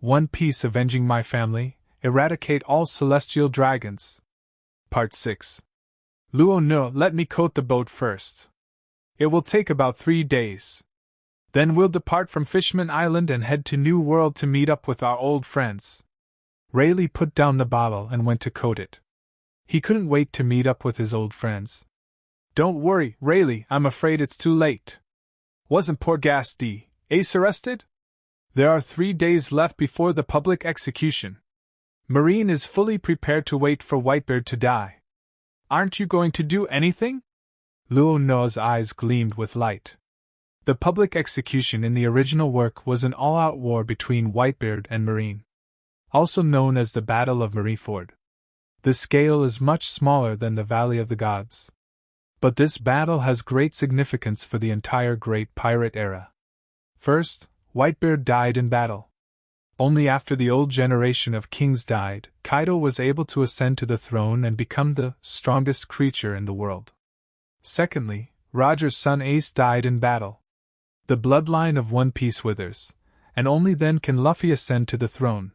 One Piece Avenging My Family, Eradicate All Celestial Dragons. Part 6. Luo no, let me coat the boat first. It will take about 3 days. Then we'll depart from Fishman Island and head to New World to meet up with our old friends. Rayleigh put down the bottle and went to coat it. He couldn't wait to meet up with his old friends. Don't worry, Rayleigh, I'm afraid it's too late. Wasn't poor Gasty Ace arrested? There are 3 days left before the public execution. Marine is fully prepared to wait for Whitebeard to die. Aren't you going to do anything? Luo No's eyes gleamed with light. The public execution in the original work was an all-out war between Whitebeard and Marine, also known as the Battle of Marineford. The scale is much smaller than the Valley of the Gods. But this battle has great significance for the entire Great Pirate era. First, Whitebeard died in battle. Only after the old generation of kings died, Kaido was able to ascend to the throne and become the strongest creature in the world. Secondly, Roger's son Ace died in battle. The bloodline of One Piece withers, and only then can Luffy ascend to the throne.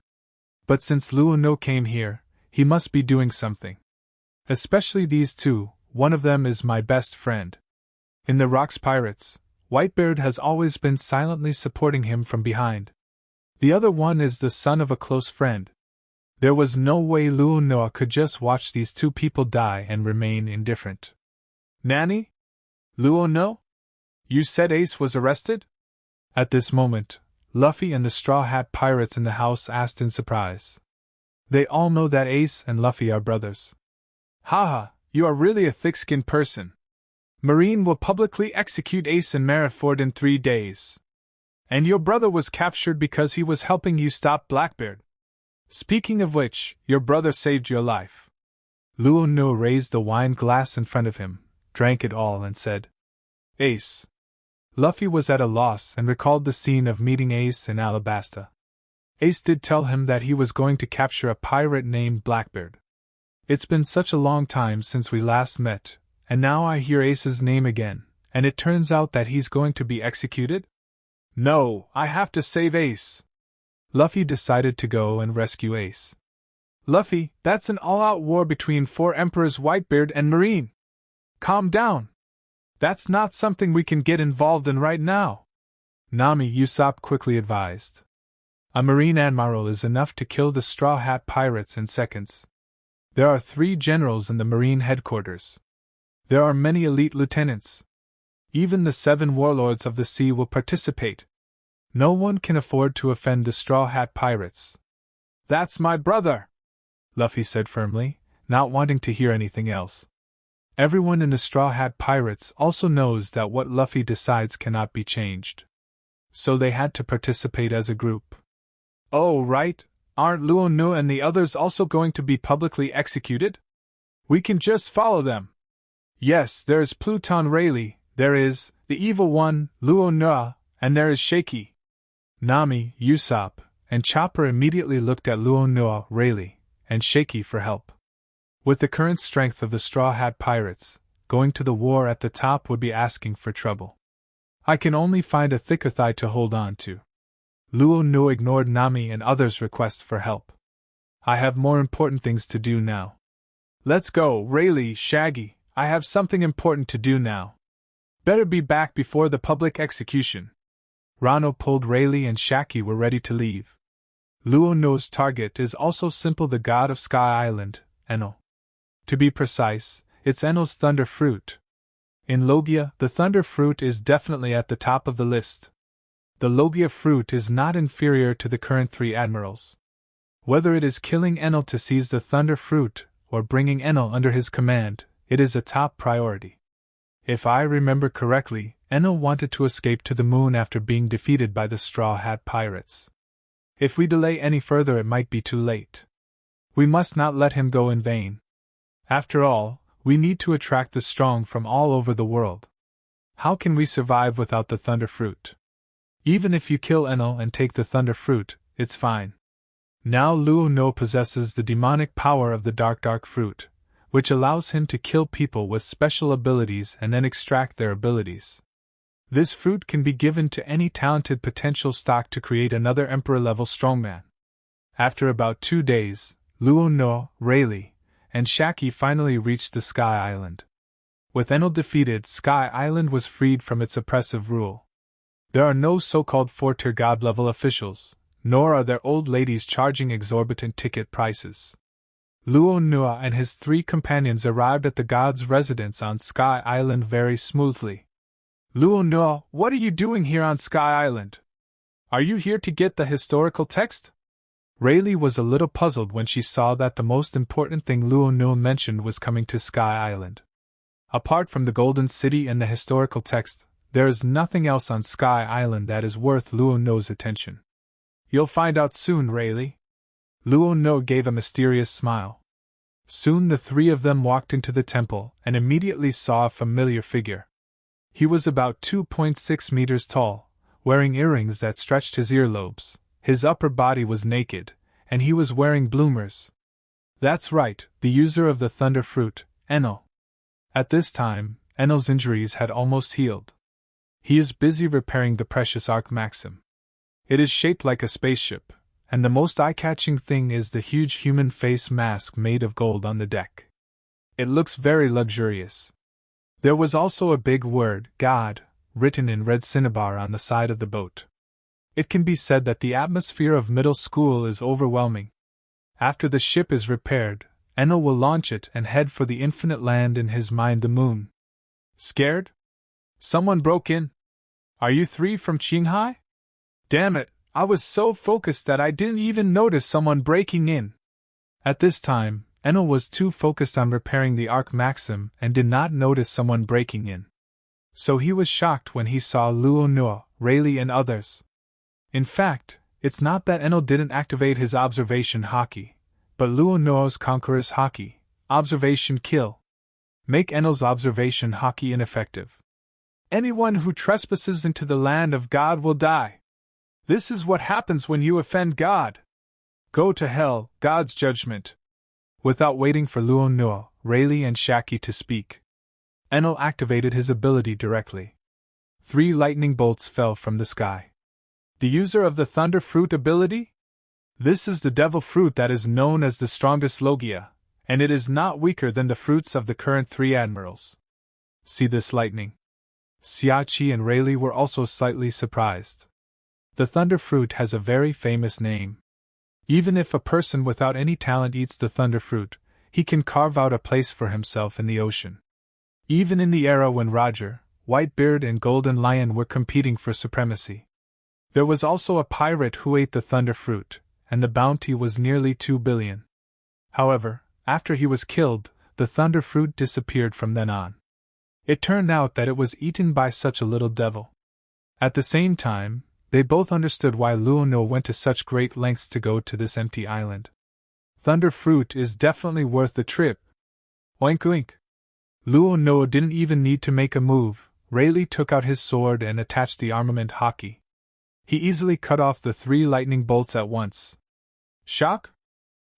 But since Luo no came here, he must be doing something. Especially these two, one of them is my best friend. In the Rocks Pirates, Whitebeard has always been silently supporting him from behind. The other one is the son of a close friend. There was no way Luo no could just watch these two people die and remain indifferent. Nanny? Luo no? You said Ace was arrested? At this moment, Luffy and the Straw Hat Pirates in the house asked in surprise. They all know that Ace and Luffy are brothers. Haha, you are really a thick-skinned person. Marine will publicly execute Ace in Marineford in 3 days. And your brother was captured because he was helping you stop Blackbeard. Speaking of which, your brother saved your life. Luo no raised the wine glass in front of him, drank it all and said, Ace. Luffy was at a loss and recalled the scene of meeting Ace in Alabasta. Ace did tell him that he was going to capture a pirate named Blackbeard. It's been such a long time since we last met, and now I hear Ace's name again, and it turns out that he's going to be executed? No, I have to save Ace. Luffy decided to go and rescue Ace. Luffy, that's an all-out war between 4 Emperors Whitebeard and Marine. Calm down. That's not something we can get involved in right now. Nami Usopp quickly advised. A Marine Admiral is enough to kill the Straw Hat Pirates in seconds. There are 3 generals in the Marine headquarters. There are many elite lieutenants. Even the 7 warlords of the sea will participate. No one can afford to offend the Straw Hat Pirates. That's my brother, Luffy said firmly, not wanting to hear anything else. Everyone in the Straw Hat Pirates also knows that what Luffy decides cannot be changed. So they had to participate as a group. Oh, right, aren't Luo no and the others also going to be publicly executed? We can just follow them. Yes, there is Pluton Rayleigh, there is the Evil One, Luo no, and there is Shaky. Nami, Usopp, and Chopper immediately looked at Luo no, Rayleigh, and Shaky for help. With the current strength of the Straw Hat Pirates, going to the war at the top would be asking for trouble. I can only find a thicker thigh to hold on to. Luo no ignored Nami and others' requests for help. I have more important things to do now. Let's go, Rayleigh, Shaggy, I have something important to do now. Better be back before the public execution. Rano pulled Rayleigh and Shaggy were ready to leave. Luo no's target is also simple, the god of Sky Island, Enel. To be precise, it's Enel's Thunder Fruit. In Logia, the Thunder Fruit is definitely at the top of the list. The Logia fruit is not inferior to the current 3 admirals. Whether it is killing Enel to seize the Thunder Fruit, or bringing Enel under his command, it is a top priority. If I remember correctly, Enel wanted to escape to the moon after being defeated by the Straw Hat Pirates. If we delay any further, it might be too late. We must not let him go in vain. After all, we need to attract the strong from all over the world. How can we survive without the Thunder Fruit? Even if you kill Enel and take the Thunder Fruit, it's fine. Now Luo no possesses the demonic power of the Dark Fruit, which allows him to kill people with special abilities and then extract their abilities. This fruit can be given to any talented potential stock to create another Emperor-level strongman. After about 2 days, Luo no, Rayleigh, and Shaki finally reached the Sky Island. With Enel defeated, Sky Island was freed from its oppressive rule. There are no so-called 4-tier god-level officials, nor are there old ladies charging exorbitant ticket prices. Luo Nua and his 3 companions arrived at the god's residence on Sky Island very smoothly. Luo Nua, what are you doing here on Sky Island? Are you here to get the historical text? Rayleigh was a little puzzled when she saw that the most important thing Luo Nua mentioned was coming to Sky Island. Apart from the Golden City and the historical text, there is nothing else on Sky Island that is worth Luo Nua's attention. You'll find out soon, Rayleigh. Luo Nua gave a mysterious smile. Soon the 3 of them walked into the temple and immediately saw a familiar figure. He was about 2.6 meters tall, wearing earrings that stretched his earlobes. His upper body was naked, and he was wearing bloomers. That's right, the user of the thunder fruit, Enel. At this time, Enel's injuries had almost healed. He is busy repairing the precious Arc Maxim. It is shaped like a spaceship, and the most eye-catching thing is the huge human face mask made of gold on the deck. It looks very luxurious. There was also a big word, God, written in red cinnabar on the side of the boat. It can be said that the atmosphere of middle school is overwhelming. After the ship is repaired, Enel will launch it and head for the infinite land, in his mind the moon. Scared? Someone broke in? Are you 3 from Qinghai? Damn it, I was so focused that I didn't even notice someone breaking in. At this time, Enel was too focused on repairing the Arc Maxim and did not notice someone breaking in. So he was shocked when he saw Luo Nua, Rayleigh and others. In fact, it's not that Enel didn't activate his observation haki, but Luo Nua's conqueror's haki, observation kill. Make Enel's observation haki ineffective. Anyone who trespasses into the land of God will die. This is what happens when you offend God. Go to hell, God's judgment. Without waiting for Luo Nua, Rayleigh and Shaki to speak, Enel activated his ability directly. 3 lightning bolts fell from the sky. The user of the Thunder Fruit ability? This is the devil fruit that is known as the strongest Logia, and it is not weaker than the fruits of the current 3 admirals. See this lightning. Xiachi and Rayleigh were also slightly surprised. The Thunder Fruit has a very famous name. Even if a person without any talent eats the Thunder Fruit, he can carve out a place for himself in the ocean. Even in the era when Roger, Whitebeard and Golden Lion were competing for supremacy. There was also a pirate who ate the Thunder Fruit, and the bounty was nearly 2 billion. However, after he was killed, the Thunder Fruit disappeared from then on. It turned out that it was eaten by such a little devil. At the same time, they both understood why Luo Nua went to such great lengths to go to this empty island. Thunder Fruit is definitely worth the trip. Oink oink. Luo Nua didn't even need to make a move. Rayleigh took out his sword and attached the armament haki. He easily cut off the 3 lightning bolts at once. Shock?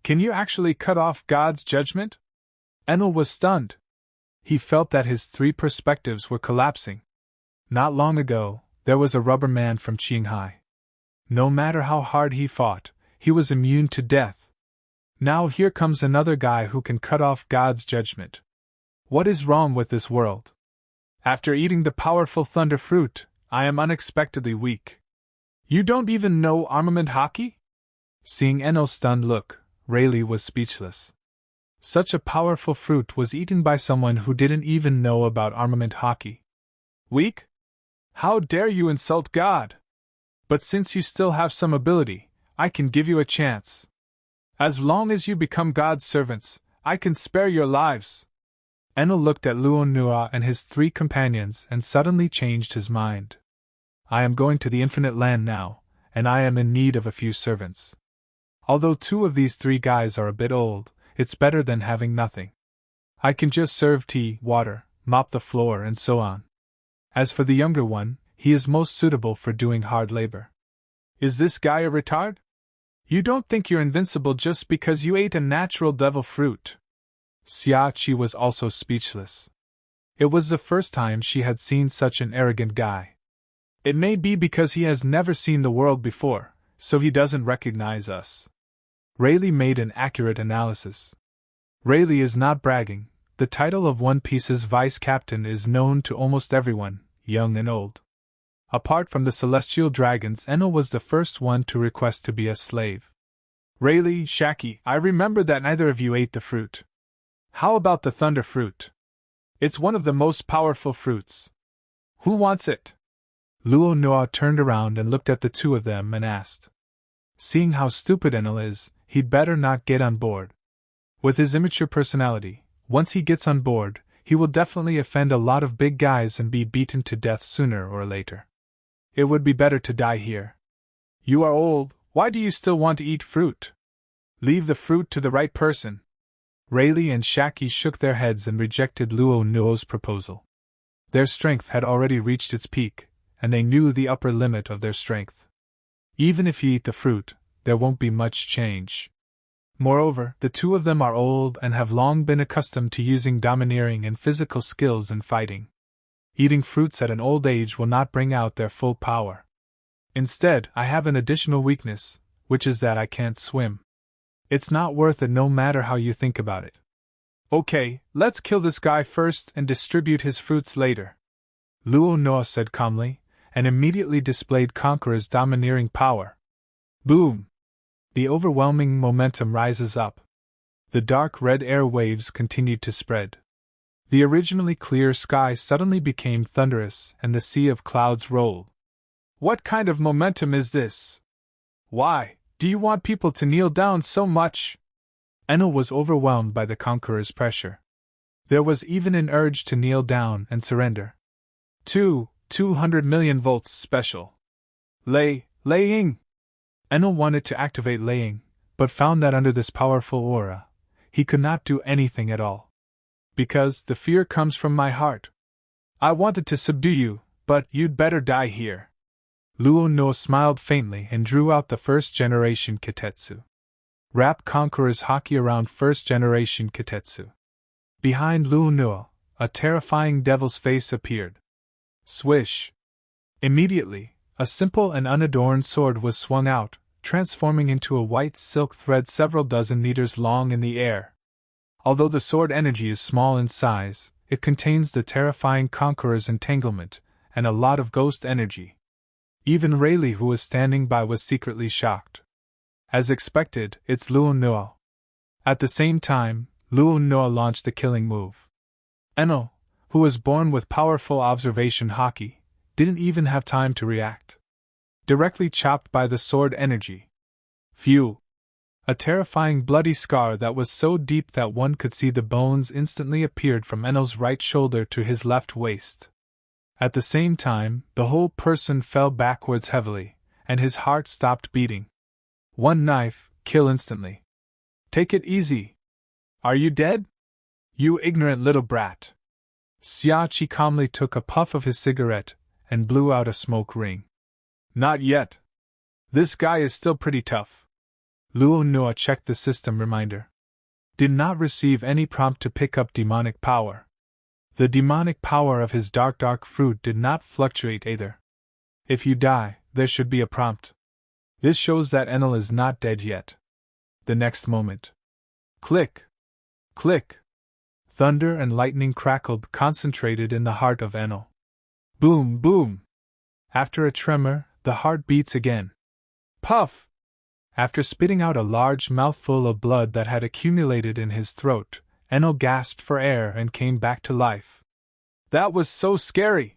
Can you actually cut off God's judgment? Enel was stunned. He felt that his 3 perspectives were collapsing. Not long ago, there was a rubber man from Qinghai. No matter how hard he fought, he was immune to death. Now here comes another guy who can cut off God's judgment. What is wrong with this world? After eating the powerful Thunder Fruit, I am unexpectedly weak. You don't even know armament haki? Seeing Enel's stunned look, Rayleigh was speechless. Such a powerful fruit was eaten by someone who didn't even know about armament haki. Weak? How dare you insult God? But since you still have some ability, I can give you a chance. As long as you become God's servants, I can spare your lives. Enel looked at Luo Nua and his 3 companions and suddenly changed his mind. I am going to the infinite land now, and I am in need of a few servants. Although 2 of these 3 guys are a bit old, it's better than having nothing. I can just serve tea, water, mop the floor, and so on. As for the younger one, he is most suitable for doing hard labor. Is this guy a retard? You don't think you're invincible just because you ate a natural devil fruit. Xiachi was also speechless. It was the first time she had seen such an arrogant guy. It may be because he has never seen the world before, so he doesn't recognize us. Rayleigh made an accurate analysis. Rayleigh is not bragging. The title of One Piece's vice captain is known to almost everyone, young and old. Apart from the celestial dragons, Enel was the first one to request to be a slave. Rayleigh, Shaki, I remember that neither of you ate the fruit. How about the thunder fruit? It's one of the most powerful fruits. Who wants it? Luo Noa turned around and looked at the two of them and asked. Seeing how stupid Enel is, he'd better not get on board. With his immature personality, once he gets on board, he will definitely offend a lot of big guys and be beaten to death sooner or later. It would be better to die here. You are old, why do you still want to eat fruit? Leave the fruit to the right person. Rayleigh and Shaki shook their heads and rejected Luo Nuo's proposal. Their strength had already reached its peak, and they knew the upper limit of their strength. Even if you eat the fruit, there won't be much change. Moreover, the two of them are old and have long been accustomed to using domineering and physical skills in fighting. Eating fruits at an old age will not bring out their full power. Instead, I have an additional weakness, which is that I can't swim. It's not worth it no matter how you think about it. Okay, let's kill this guy first and distribute his fruits later. Luo Noa said calmly, and immediately displayed Conqueror's domineering power. Boom! The overwhelming momentum rises up. The dark red air waves continued to spread. The originally clear sky suddenly became thunderous and the sea of clouds rolled. What kind of momentum is this? Why, do you want people to kneel down so much? Enel was overwhelmed by the Conqueror's pressure. There was even an urge to kneel down and surrender. 200 million volts special. Laying. Enel wanted to activate Laying, but found that under this powerful aura, he could not do anything at all. Because the fear comes from my heart. I wanted to subdue you, but you'd better die here. Luo Noa smiled faintly and drew out the first-generation Kitetsu. Wrap Conqueror's haki around first-generation Kitetsu. Behind Luo Noa, a terrifying devil's face appeared. Swish! Immediately, a simple and unadorned sword was swung out, transforming into a white silk thread several dozen meters long in the air. Although the sword energy is small in size, it contains the terrifying Conqueror's entanglement, and a lot of ghost energy. Even Rayleigh, who was standing by, was secretly shocked. As expected, it's Luo Noa. At the same time, Luo Noa launched the killing move. Enel, who was born with powerful observation haki, didn't even have time to react. Directly chopped by the sword energy. Phew! A terrifying bloody scar that was so deep that one could see the bones instantly appeared from Enel's right shoulder to his left waist. At the same time, the whole person fell backwards heavily, and his heart stopped beating. One knife, kill instantly. Take it easy. Are you dead? You ignorant little brat. Xiachi calmly took a puff of his cigarette and blew out a smoke ring. Not yet. This guy is still pretty tough. Luo Noa checked the system reminder. Did not receive any prompt to pick up demonic power. The demonic power of his dark fruit did not fluctuate either. If you die, there should be a prompt. This shows that Enel is not dead yet. The next moment. Click! Click! Thunder and lightning crackled, concentrated in the heart of Enel. Boom, boom! After a tremor, the heart beats again. Puff! After spitting out a large mouthful of blood that had accumulated in his throat, Enel gasped for air and came back to life. That was so scary!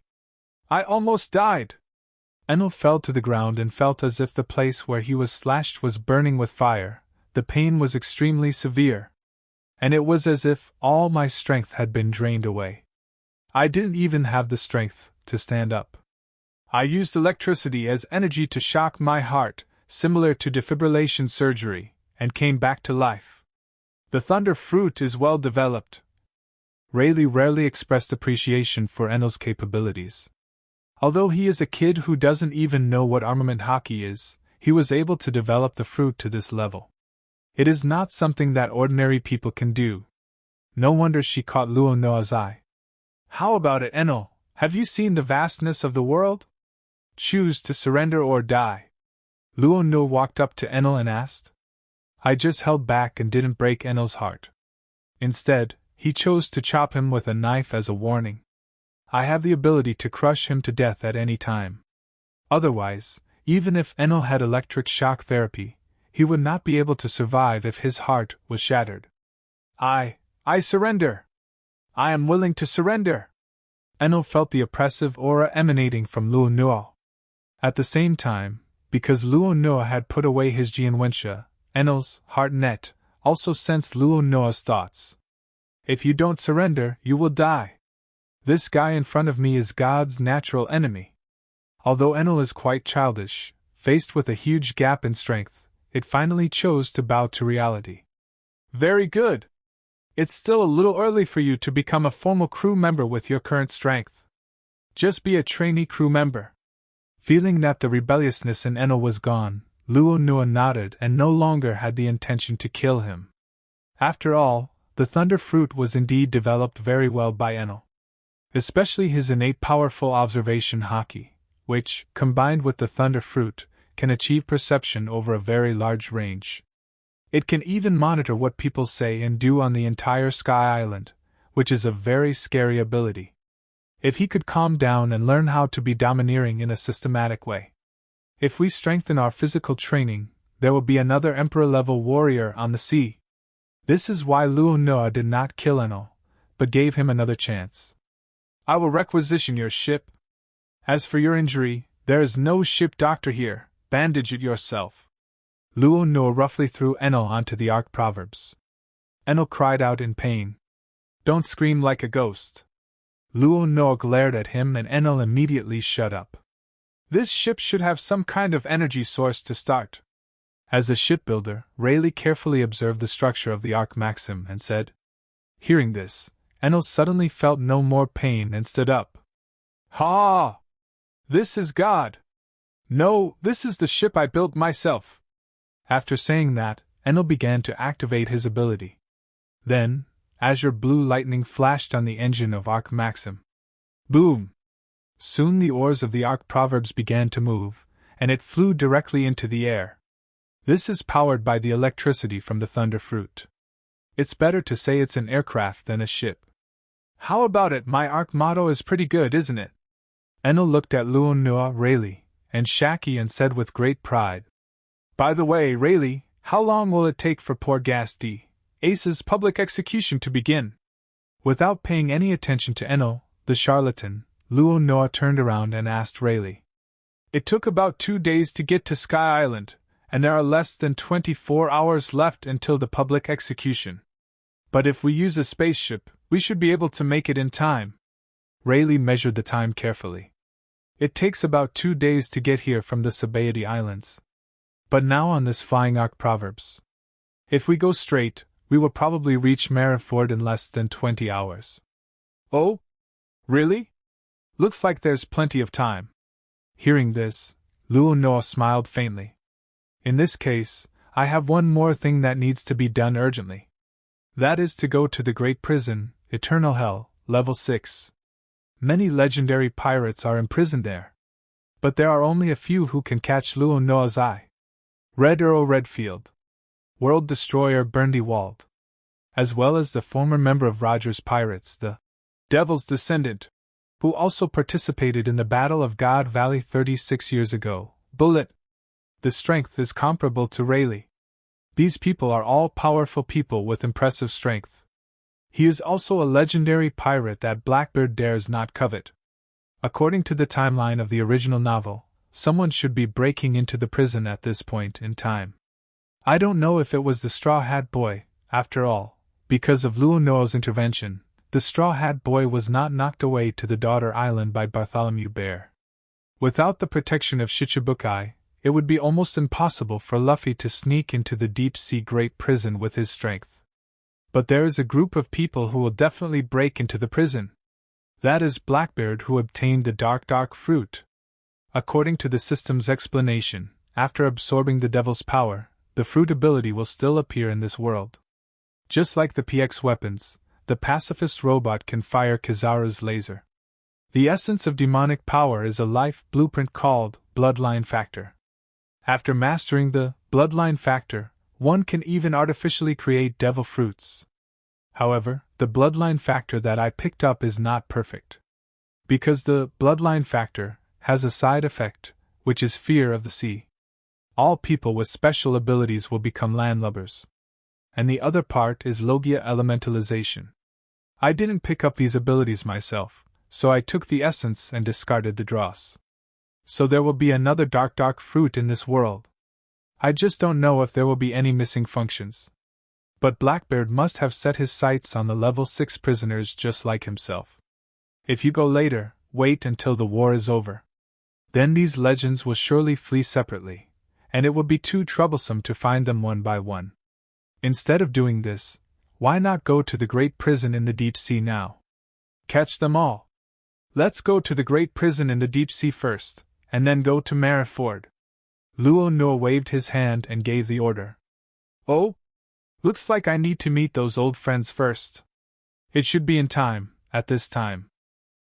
I almost died! Enel fell to the ground and felt as if the place where he was slashed was burning with fire. The pain was extremely severe. And it was as if all my strength had been drained away. I didn't even have the strength to stand up. I used electricity as energy to shock my heart, similar to defibrillation surgery, and came back to life. The thunder fruit is well developed. Rayleigh rarely expressed appreciation for Enel's capabilities. Although he is a kid who doesn't even know what armament haki is, he was able to develop the fruit to this level. It is not something that ordinary people can do. No wonder she caught Luo Noa's eye. How about it, Enel? Have you seen the vastness of the world? Choose to surrender or die. Luo Noa walked up to Enel and asked. I just held back and didn't break Enel's heart. Instead, he chose to chop him with a knife as a warning. I have the ability to crush him to death at any time. Otherwise, even if Enel had electric shock therapy, he would not be able to survive if his heart was shattered. I surrender! I am willing to surrender! Enel felt the oppressive aura emanating from Luo Nuo. At the same time, because Luo Nuo had put away his Jianwensha, Enel's heart net also sensed Luo Nuo's thoughts. If you don't surrender, you will die. This guy in front of me is God's natural enemy. Although Enel is quite childish, faced with a huge gap in strength, it finally chose to bow to reality. Very good. It's still a little early for you to become a formal crew member with your current strength. Just be a trainee crew member. Feeling that the rebelliousness in Enel was gone, Luo Nuo nodded and no longer had the intention to kill him. After all, the Thunder Fruit was indeed developed very well by Enel. Especially his innate powerful observation haki, which, combined with the Thunder Fruit, can achieve perception over a very large range. It can even monitor what people say and do on the entire Sky Island, which is a very scary ability. If he could calm down and learn how to be domineering in a systematic way. If we strengthen our physical training, there will be another Emperor-level warrior on the sea. This is why Luo Nuo did not kill Enel, but gave him another chance. I will requisition your ship. As for your injury, there is no ship doctor here, bandage it yourself. Luo Nuo roughly threw Enel onto the Ark Proverbs. Enel cried out in pain. Don't scream like a ghost. Luo Nuo glared at him and Enel immediately shut up. This ship should have some kind of energy source to start. As a shipbuilder, Rayleigh carefully observed the structure of the Ark Maxim and said. Hearing this, Enel suddenly felt no more pain and stood up. Ha! This is God! No, this is the ship I built myself! After saying that, Enel began to activate his ability. Then, azure blue lightning flashed on the engine of Ark Maxim. Boom! Soon the oars of the Ark Proverbs began to move, and it flew directly into the air. This is powered by the electricity from the Thunder Fruit. It's better to say it's an aircraft than a ship. How about it? My Ark motto is pretty good, isn't it? Enel looked at Luo Nuo, Rayleigh, and Shaki and said with great pride. By the way, Rayleigh, how long will it take for poor Gas D. Ace's public execution to begin? Without paying any attention to Enel, the charlatan, Luo Nuo turned around and asked Rayleigh. It took about 2 days to get to Sky Island, and there are less than 24 hours left until the public execution. But if we use a spaceship, we should be able to make it in time. Rayleigh measured the time carefully. It takes about 2 days to get here from the Sabaody Islands. But now on this flying Ark Proverbs. If we go straight, we will probably reach Marineford in less than 20 hours. Oh? Really? Looks like there's plenty of time. Hearing this, Luo Nuo smiled faintly. In this case, I have one more thing that needs to be done urgently. That is to go to the Great Prison, Eternal Hell, Level 6. Many legendary pirates are imprisoned there. But there are only a few who can catch Luo Nuo's eye. Red Earl Redfield, World Destroyer Burndy Wald, as well as the former member of Roger's Pirates, the Devil's Descendant, who also participated in the Battle of God Valley 36 years ago, Bullet. The strength is comparable to Rayleigh. These people are all powerful people with impressive strength. He is also a legendary pirate that Blackbeard dares not covet. According to the timeline of the original novel, someone should be breaking into the prison at this point in time. I don't know if it was the Straw Hat Boy, after all. Because of Luo Nuo's intervention, the Straw Hat Boy was not knocked away to the daughter island by Bartholomew Bear. Without the protection of Shichibukai, it would be almost impossible for Luffy to sneak into the deep-sea Great Prison with his strength. But there is a group of people who will definitely break into the prison. That is Blackbeard, who obtained the Dark Fruit. According to the system's explanation, after absorbing the devil's power, the fruit ability will still appear in this world. Just like the PX weapons, the pacifist robot can fire Kizaru's laser. The essence of demonic power is a life blueprint called Bloodline Factor. After mastering the Bloodline Factor, one can even artificially create devil fruits. However, the bloodline factor that I picked up is not perfect. Because the bloodline factor has a side effect, which is fear of the sea. All people with special abilities will become landlubbers. And the other part is Logia elementalization. I didn't pick up these abilities myself, so I took the essence and discarded the dross. So there will be another dark fruit in this world. I just don't know if there will be any missing functions. But Blackbeard must have set his sights on the level 6 prisoners just like himself. If you go later, wait until the war is over. Then these legends will surely flee separately, and it will be too troublesome to find them one by one. Instead of doing this, why not go to the great prison in the deep sea now? Catch them all. Let's go to the great prison in the deep sea first, and then go to Mariford. Luo Nuo waved his hand and gave the order. Oh? Looks like I need to meet those old friends first. It should be in time, at this time.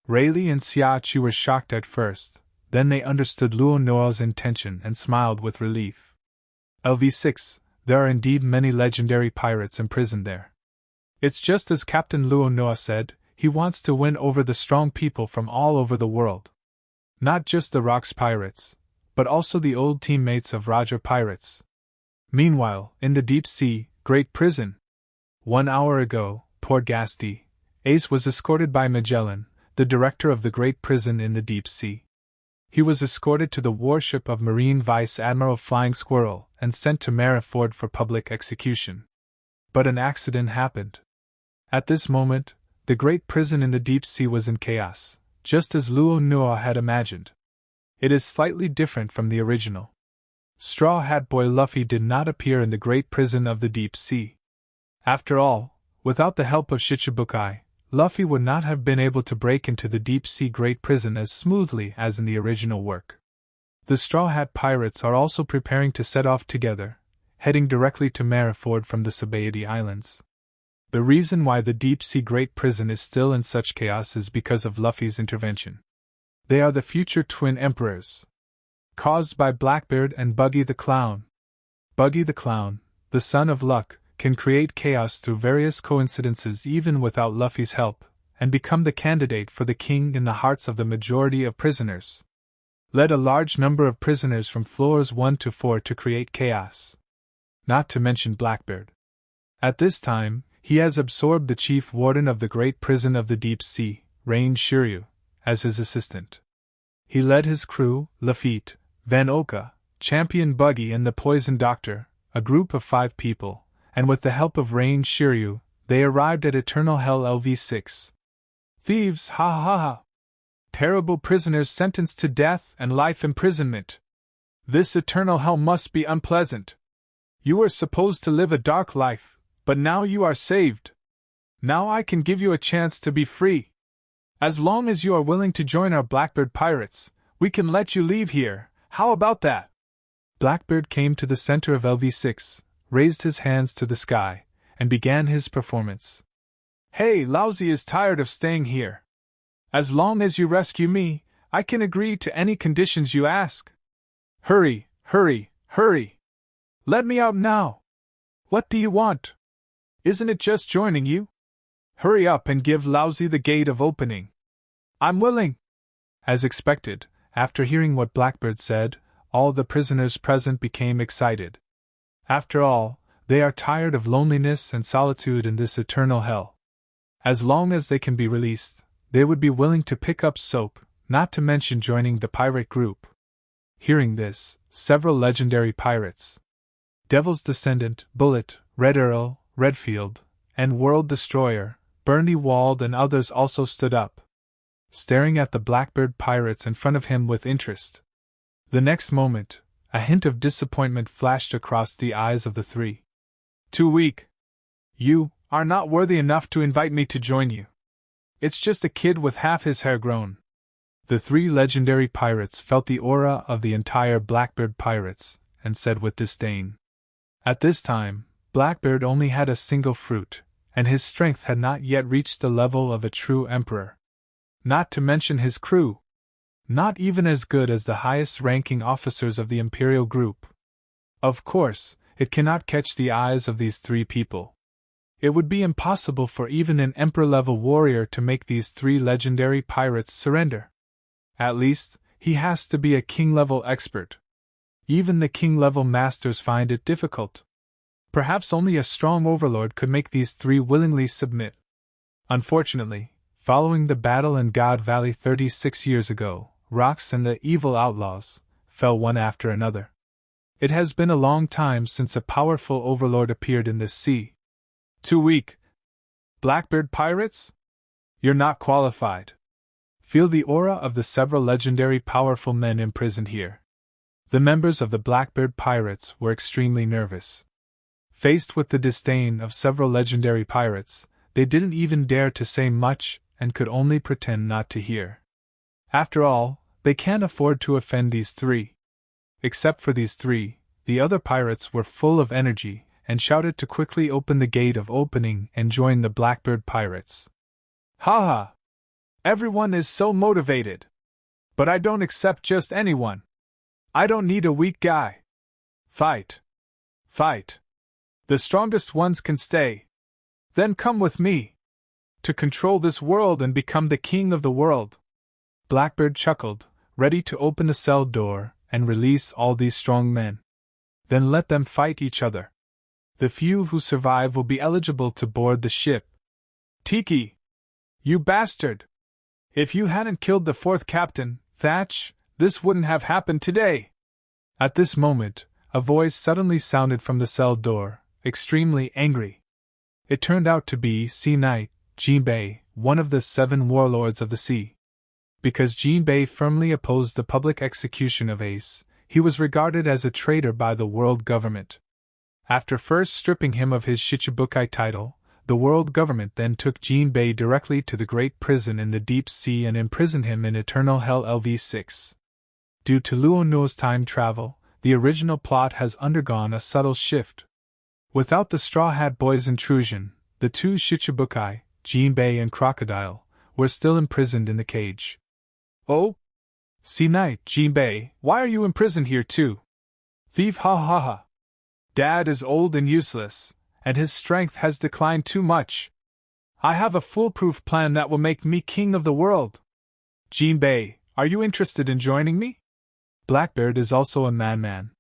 Rayleigh and Xiaoqu were shocked at first, then they understood Luo Nuo's intention and smiled with relief. LV6, there are indeed many legendary pirates imprisoned there. It's just as Captain Luo Nuo said, he wants to win over the strong people from all over the world. Not just the Rocks pirates, but also the old teammates of Roger pirates. Meanwhile, in the deep sea, great prison. 1 hour ago, Port Gasti, Ace was escorted by Magellan, the director of the great prison in the deep sea. He was escorted to the warship of Marine Vice Admiral Flying Squirrel and sent to Mariford for public execution. But an accident happened. At this moment, the great prison in the deep sea was in chaos, just as Luo Nuo had imagined. It is slightly different from the original. Straw Hat Boy Luffy did not appear in the great prison of the deep sea. After all, without the help of Shichibukai, Luffy would not have been able to break into the deep sea great prison as smoothly as in the original work. The Straw Hat Pirates are also preparing to set off together, heading directly to Mariford from the Sabaody Islands. The reason why the deep sea great prison is still in such chaos is because of Luffy's intervention. They are the future twin emperors, caused by Blackbeard and Buggy the Clown. Buggy the Clown, the son of Luck, can create chaos through various coincidences even without Luffy's help, and become the candidate for the king in the hearts of the majority of prisoners. Led a large number of prisoners from floors 1 to 4 to create chaos. Not to mention Blackbeard. At this time, he has absorbed the chief warden of the great prison of the deep sea, Rain Shiryu, as his assistant. He led his crew, Lafitte, Van Oka, Champion Buggy and the Poison Doctor, a group of 5 people, and with the help of Rain Shiryu, they arrived at Eternal Hell LV6. Thieves, ha ha ha! Terrible prisoners sentenced to death and life imprisonment. This Eternal Hell must be unpleasant. You were supposed to live a dark life, but now you are saved. Now I can give you a chance to be free. As long as you are willing to join our Blackbeard pirates, we can let you leave here. How about that? Blackbeard came to the center of LV6, raised his hands to the sky, and began his performance. Hey, Lousy is tired of staying here. As long as you rescue me, I can agree to any conditions you ask. Hurry, hurry, hurry! Let me out now! What do you want? Isn't it just joining you? Hurry up and give Lousy the gate of opening. I'm willing! As expected, after hearing what Blackbeard said, all the prisoners present became excited. After all, they are tired of loneliness and solitude in this eternal hell. As long as they can be released, they would be willing to pick up soap, not to mention joining the pirate group. Hearing this, several legendary pirates, Devil's Descendant, Bullet, Red Earl, Redfield, and World Destroyer, Bernie Wald and others also stood up, staring at the Blackbeard pirates in front of him with interest. The next moment, a hint of disappointment flashed across the eyes of the 3. Too weak. You are not worthy enough to invite me to join you. It's just a kid with half his hair grown. The 3 legendary pirates felt the aura of the entire Blackbeard pirates, and said with disdain. At this time, Blackbeard only had a single fruit, and his strength had not yet reached the level of a true emperor. Not to mention his crew. Not even as good as the highest-ranking officers of the Imperial Group. Of course, it cannot catch the eyes of these three people. It would be impossible for even an emperor-level warrior to make these three legendary pirates surrender. At least, he has to be a king-level expert. Even the king-level masters find it difficult. Perhaps only a strong overlord could make these three willingly submit. Unfortunately, following the battle in God Valley 36 years ago, Rox and the evil outlaws fell one after another. It has been a long time since a powerful overlord appeared in this sea. Too weak. Blackbeard pirates? You're not qualified. Feel the aura of the several legendary powerful men imprisoned here. The members of the Blackbeard pirates were extremely nervous. Faced with the disdain of several legendary pirates, they didn't even dare to say much and could only pretend not to hear. After all, they can't afford to offend these three. Except for these three, the other pirates were full of energy and shouted to quickly open the gate of opening and join the Blackbeard pirates. Haha! Everyone is so motivated! But I don't accept just anyone. I don't need a weak guy. Fight! Fight! The strongest ones can stay. Then come with me. To control this world and become the king of the world. Blackbeard chuckled, ready to open the cell door and release all these strong men. Then let them fight each other. The few who survive will be eligible to board the ship. Tiki! You bastard! If you hadn't killed the fourth captain, Thatch, this wouldn't have happened today. At this moment, a voice suddenly sounded from the cell door, extremely angry. It turned out to be Sea Knight, Jinbei, one of the 7 warlords of the sea. Because Jinbei firmly opposed the public execution of Ace, he was regarded as a traitor by the world government. After first stripping him of his Shichibukai title, the world government then took Jinbei directly to the great prison in the deep sea and imprisoned him in Eternal Hell LV6. Due to Luo Nuo's time travel, the original plot has undergone a subtle shift. Without the Straw Hat Boy's intrusion, the 2 Shichibukai, Jinbei and Crocodile, were still imprisoned in the cage. Oh? Sea Knight, Jinbei, why are you imprisoned here too? Thief, ha ha ha. Dad is old and useless, and his strength has declined too much. I have a foolproof plan that will make me king of the world. Jinbei, are you interested in joining me? Blackbeard is also a man.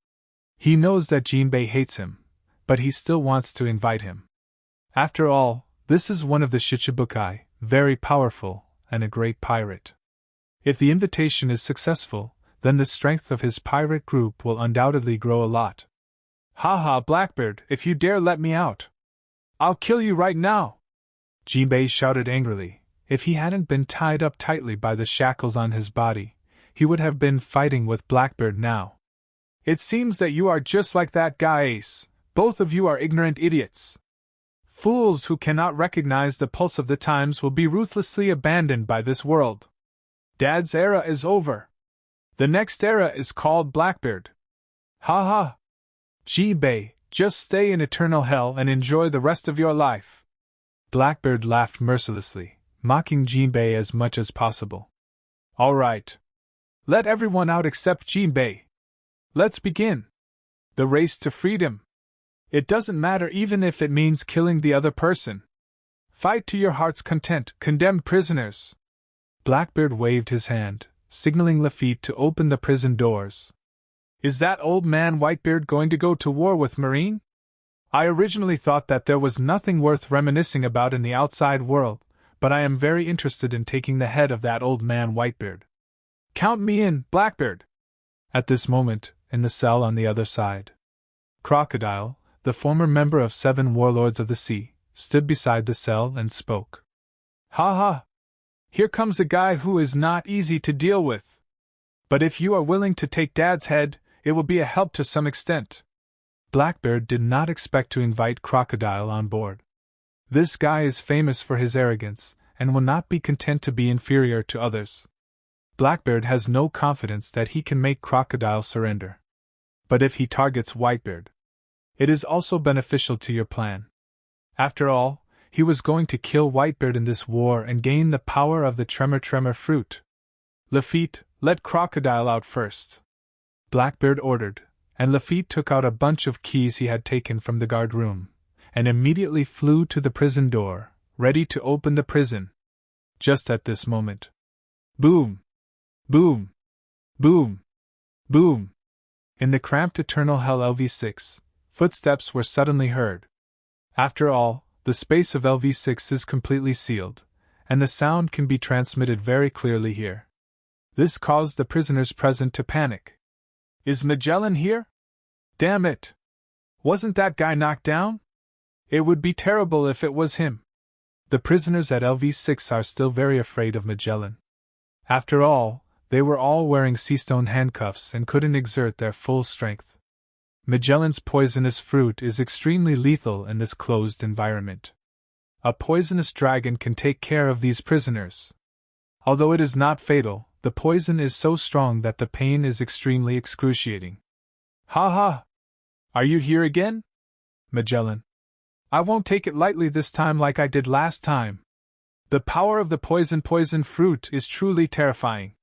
He knows that Jinbei hates him, but he still wants to invite him. After all, this is one of the Shichibukai, very powerful, and a great pirate. If the invitation is successful, then the strength of his pirate group will undoubtedly grow a lot. Haha, Blackbeard, if you dare let me out, I'll kill you right now! Jinbei shouted angrily. If he hadn't been tied up tightly by the shackles on his body, he would have been fighting with Blackbeard now. It seems that you are just like that guy Ace. Both of you are ignorant idiots. Fools who cannot recognize the pulse of the times will be ruthlessly abandoned by this world. Dad's era is over. The next era is called Blackbeard. Ha ha! Jinbei, just stay in eternal hell and enjoy the rest of your life. Blackbeard laughed mercilessly, mocking Jinbei as much as possible. All right. Let everyone out except Jinbei. Let's begin. The race to freedom. It doesn't matter even if it means killing the other person. Fight to your heart's content, condemned prisoners. Blackbeard waved his hand, signaling Lafitte to open the prison doors. Is that old man Whitebeard going to go to war with Marine? I originally thought that there was nothing worth reminiscing about in the outside world, but I am very interested in taking the head of that old man Whitebeard. Count me in, Blackbeard! At this moment, in the cell on the other side, Crocodile, the former member of 7 warlords of the sea, stood beside the cell and spoke. Ha ha! Here comes a guy who is not easy to deal with. But if you are willing to take Dad's head, it will be a help to some extent. Blackbeard did not expect to invite Crocodile on board. This guy is famous for his arrogance, and will not be content to be inferior to others. Blackbeard has no confidence that he can make Crocodile surrender. But if he targets Whitebeard, it is also beneficial to your plan. After all, he was going to kill Whitebeard in this war and gain the power of the Tremor fruit. Lafitte, let Crocodile out first. Blackbeard ordered, and Lafitte took out a bunch of keys he had taken from the guard room, and immediately flew to the prison door, ready to open the prison. Just at this moment. Boom! Boom! Boom! Boom! In the cramped eternal hell LV6, footsteps were suddenly heard. After all, the space of LV6 is completely sealed, and the sound can be transmitted very clearly here. This caused the prisoners present to panic. Is Magellan here? Damn it! Wasn't that guy knocked down? It would be terrible if it was him. The prisoners at LV6 are still very afraid of Magellan. After all, they were all wearing seastone handcuffs and couldn't exert their full strength. Magellan's poisonous fruit is extremely lethal in this closed environment. A poisonous dragon can take care of these prisoners. Although it is not fatal, the poison is so strong that the pain is extremely excruciating. Ha ha! Are you here again? Magellan. I won't take it lightly this time like I did last time. The power of the poison fruit is truly terrifying.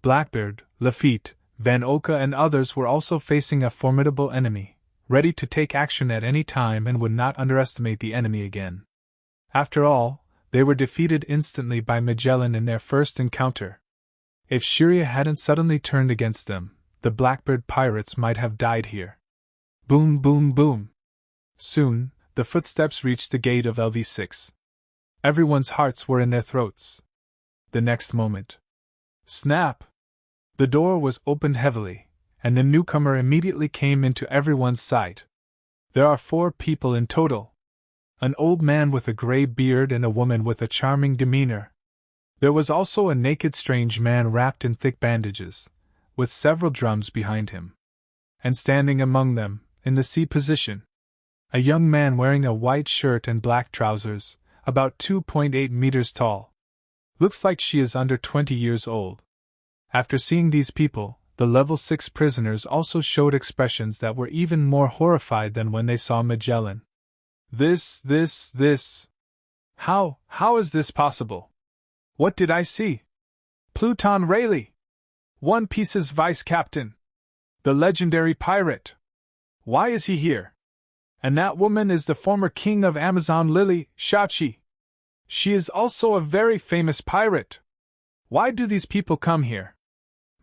Blackbeard, Lafitte, Van Oka and others were also facing a formidable enemy, ready to take action at any time and would not underestimate the enemy again. After all, they were defeated instantly by Magellan in their first encounter. If Shiria hadn't suddenly turned against them, the Blackbeard pirates might have died here. Boom, boom, boom. Soon, the footsteps reached the gate of LV6. Everyone's hearts were in their throats. The next moment. Snap! The door was opened heavily, and the newcomer immediately came into everyone's sight. There are 4 people in total. An old man with a gray beard and a woman with a charming demeanor. There was also a naked strange man wrapped in thick bandages, with several drums behind him. And standing among them, in the C position, a young man wearing a white shirt and black trousers, about 2.8 meters tall. Looks like she is under 20 years old. After seeing these people, the level 6 prisoners also showed expressions that were even more horrified than when they saw Magellan. This. How is this possible? What did I see? Pluton Rayleigh! One Piece's vice captain! The legendary pirate! Why is he here? And that woman is the former king of Amazon Lily, Shachi. She is also a very famous pirate. Why do these people come here?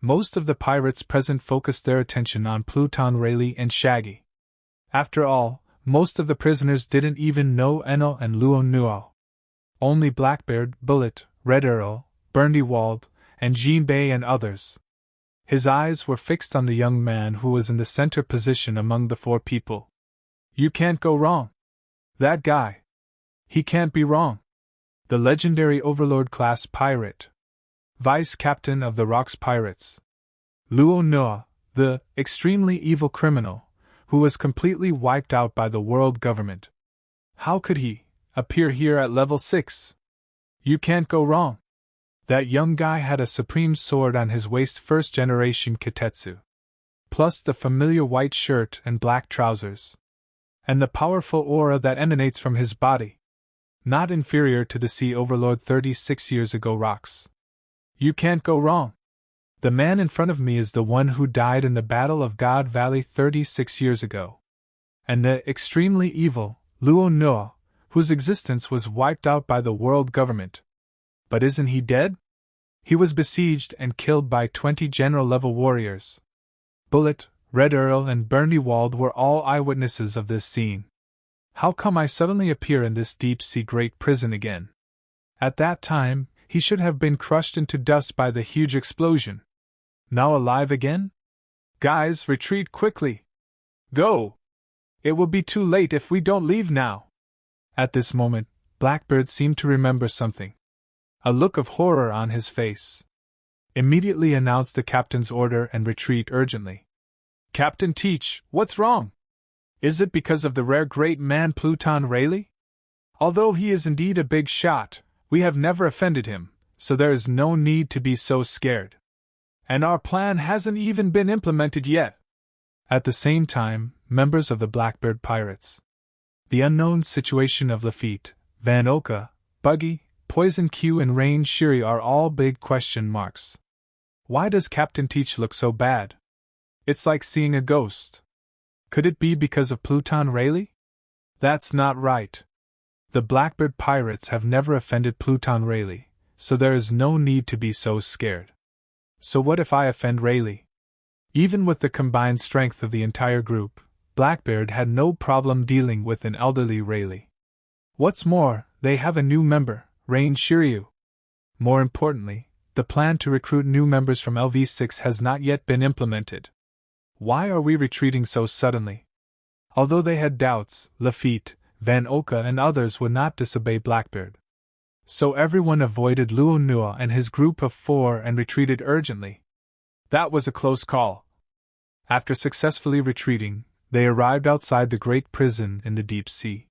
Most of the pirates present focused their attention on Pluton Rayleigh and Shaggy. After all, most of the prisoners didn't even know Enel and Luo Nuo. Only Blackbeard, Bullet, Red Earl, Burnywald, and Jean Bay and others. His eyes were fixed on the young man who was in the center position among the 4 people. You can't go wrong. That guy. He can't be wrong. The legendary Overlord-class pirate. Vice Captain of the Rocks Pirates. Luo Nuo, the extremely evil criminal, who was completely wiped out by the world government. How could he appear here at level 6? You can't go wrong. That young guy had a supreme sword on his waist, first generation Kitetsu. Plus the familiar white shirt and black trousers. And the powerful aura that emanates from his body. Not inferior to the Sea Overlord 36 years ago rocks. You can't go wrong. The man in front of me is the one who died in the Battle of God Valley 36 years ago. And the extremely evil Luo Nuo, whose existence was wiped out by the world government. But isn't he dead? He was besieged and killed by 20 general-level warriors. Bullet, Red Earl and Burnywald were all eyewitnesses of this scene. How come I suddenly appear in this deep-sea great prison again? At that time, he should have been crushed into dust by the huge explosion. Now alive again? Guys, retreat quickly! Go! It will be too late if we don't leave now. At this moment, Blackbeard seemed to remember something. A look of horror on his face. Immediately announced the captain's order and retreat urgently. Captain Teach, what's wrong? Is it because of the rare great man Pluton Rayleigh? Although he is indeed a big shot, we have never offended him, so there is no need to be so scared. And our plan hasn't even been implemented yet. At the same time, members of the Blackbeard Pirates. The unknown situation of Lafitte, Van Oka, Buggy, Poison Q and Rain Shiri are all big question marks. Why does Captain Teach look so bad? It's like seeing a ghost. Could it be because of Pluton Rayleigh? That's not right. The Blackbird pirates have never offended Pluton Rayleigh, so there is no need to be so scared. So what if I offend Rayleigh? Even with the combined strength of the entire group, Blackbeard had no problem dealing with an elderly Rayleigh. What's more, they have a new member, Rain Shiryu. More importantly, the plan to recruit new members from LV6 has not yet been implemented. Why are we retreating so suddenly? Although they had doubts, Lafitte, Van Oka and others would not disobey Blackbeard. So everyone avoided Luo Nua and his group of 4 and retreated urgently. That was a close call. After successfully retreating, they arrived outside the great prison in the deep sea.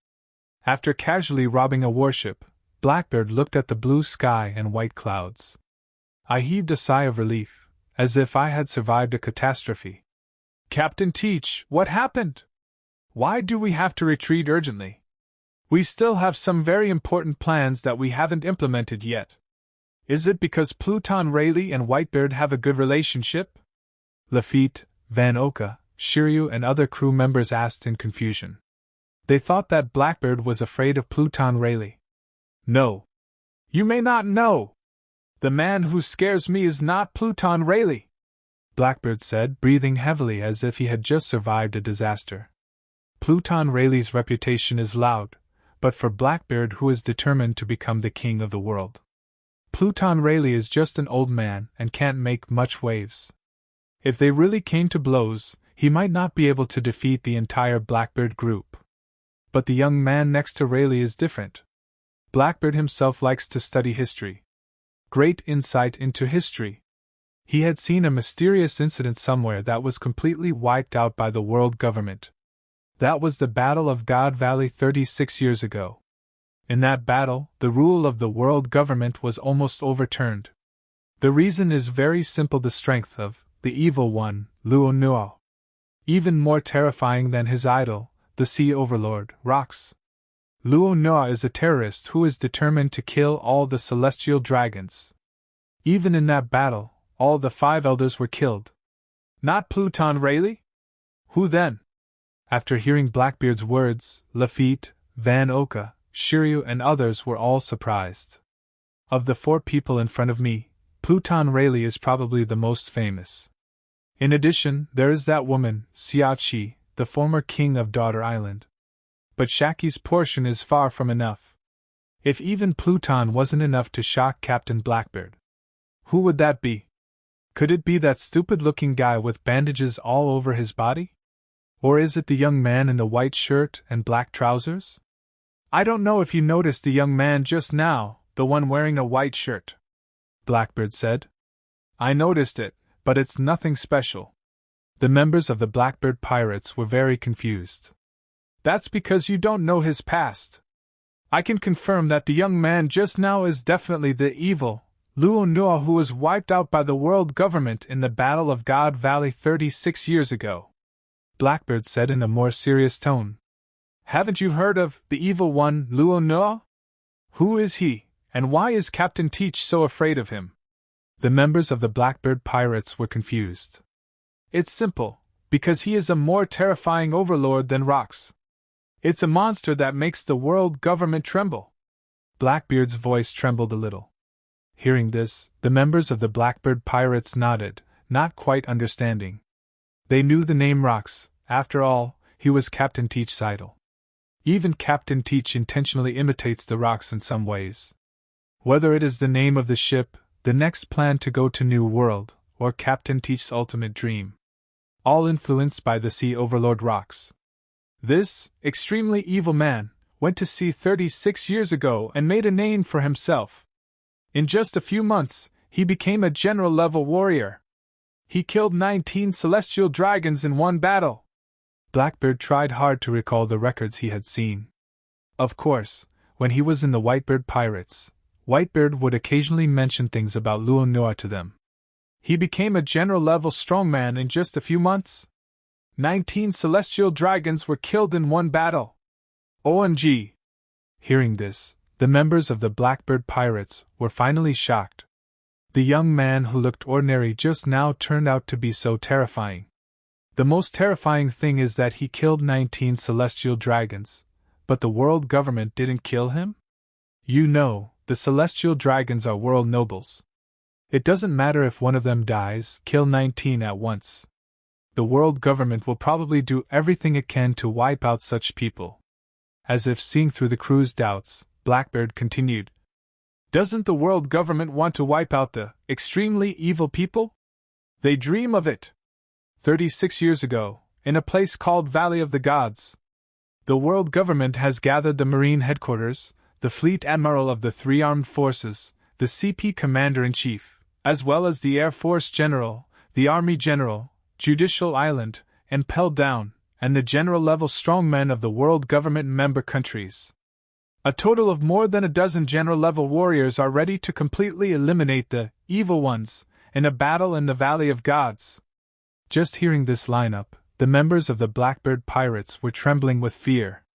After casually robbing a warship, Blackbeard looked at the blue sky and white clouds. I heaved a sigh of relief, as if I had survived a catastrophe. Captain Teach, what happened? Why do we have to retreat urgently? We still have some very important plans that we haven't implemented yet. Is it because Pluton Rayleigh and Whitebeard have a good relationship? Lafitte, Van Oka, Shiryu and other crew members asked in confusion. They thought that Blackbeard was afraid of Pluton Rayleigh. No. You may not know. The man who scares me is not Pluton Rayleigh, Blackbeard said, breathing heavily as if he had just survived a disaster. Pluton Rayleigh's reputation is loud, but for Blackbeard, who is determined to become the king of the world, Pluton Rayleigh is just an old man and can't make much waves. If they really came to blows, he might not be able to defeat the entire Blackbeard group. But the young man next to Rayleigh is different. Blackbeard himself likes to study history. Great insight into history. He had seen a mysterious incident somewhere that was completely wiped out by the world government. That was the Battle of God Valley 36 years ago. In that battle, the rule of the world government was almost overturned. The reason is very simple: the strength of the evil one, Luo Nua. Even more terrifying than his idol, the sea overlord, Rox. Luo Nua is a terrorist who is determined to kill all the celestial dragons. Even in that battle, all the 5 elders were killed. Not Pluton Rayleigh? Who then? After hearing Blackbeard's words, Lafitte, Van Oka, Shiryu and others were all surprised. Of the 4 people in front of me, Pluton Rayleigh is probably the most famous. In addition, there is that woman, Xiaoqi, the former king of Daughter Island. But Shaki's portion is far from enough. If even Pluton wasn't enough to shock Captain Blackbeard, who would that be? Could it be that stupid-looking guy with bandages all over his body? Or is it the young man in the white shirt and black trousers? I don't know if you noticed the young man just now, the one wearing a white shirt, Blackbeard said. I noticed it, but it's nothing special. The members of the Blackbird Pirates were very confused. That's because you don't know his past. I can confirm that the young man just now is definitely the evil Luo Nua who was wiped out by the world government in the Battle of God Valley 36 years ago, Blackbeard said in a more serious tone. Haven't you heard of the evil one, Luo Nua? Who is he, and why is Captain Teach so afraid of him? The members of the Blackbird Pirates were confused. It's simple, because he is a more terrifying overlord than Rox. It's a monster that makes the world government tremble. Blackbeard's voice trembled a little. Hearing this, the members of the Blackbird Pirates nodded, not quite understanding. They knew the name Rox. After all, he was Captain Teach's idol. Even Captain Teach intentionally imitates the Rox in some ways. Whether it is the name of the ship, the next plan to go to New World, or Captain Teach's ultimate dream. All influenced by the Sea Overlord Rox. This extremely evil man went to sea 36 years ago and made a name for himself. In just a few months, he became a general-level warrior. He killed 19 celestial dragons in one battle. Blackbeard tried hard to recall the records he had seen. Of course, when he was in the Whitebeard Pirates, Whitebeard would occasionally mention things about Luo Nua to them. He became a general-level strongman in just a few months? 19 celestial dragons were killed in one battle. OMG! Hearing this, the members of the Blackbird Pirates were finally shocked. The young man who looked ordinary just now turned out to be so terrifying. The most terrifying thing is that he killed 19 celestial dragons, but the world government didn't kill him? You know, the celestial dragons are world nobles. It doesn't matter if one of them dies, kill 19 at once. The world government will probably do everything it can to wipe out such people. As if seeing through the crew's doubts, Blackbeard continued. Doesn't the world government want to wipe out the extremely evil people? They dream of it. 36 years ago, in a place called Valley of the Gods, the world government has gathered the Marine headquarters, the fleet admiral of the 3 armed forces, the CP commander-in-chief, as well as the Air Force General, the Army General, Judicial Island, and Pell Down, and the general-level strongmen of the world government member countries. A total of more than a dozen general-level warriors are ready to completely eliminate the evil ones in a battle in the Valley of Gods. Just hearing this lineup, the members of the Blackbird Pirates were trembling with fear.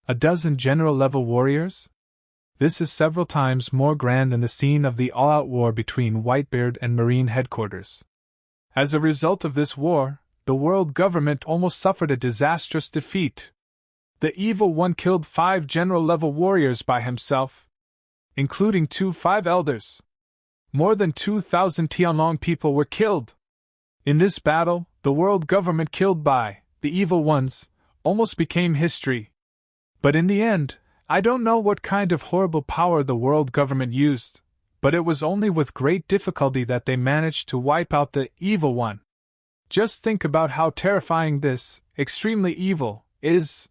A dozen general-level warriors? This is several times more grand than the scene of the all-out war between Whitebeard and Marine headquarters. As a result of this war, the world government almost suffered a disastrous defeat. The Evil One killed 5 general-level warriors by himself, including 2 5 elders. More than 2,000 Tianlong people were killed. In this battle, the world government killed by the Evil Ones almost became history. But in the end, I don't know what kind of horrible power the world government used, but it was only with great difficulty that they managed to wipe out the Evil One. Just think about how terrifying this, extremely evil, is.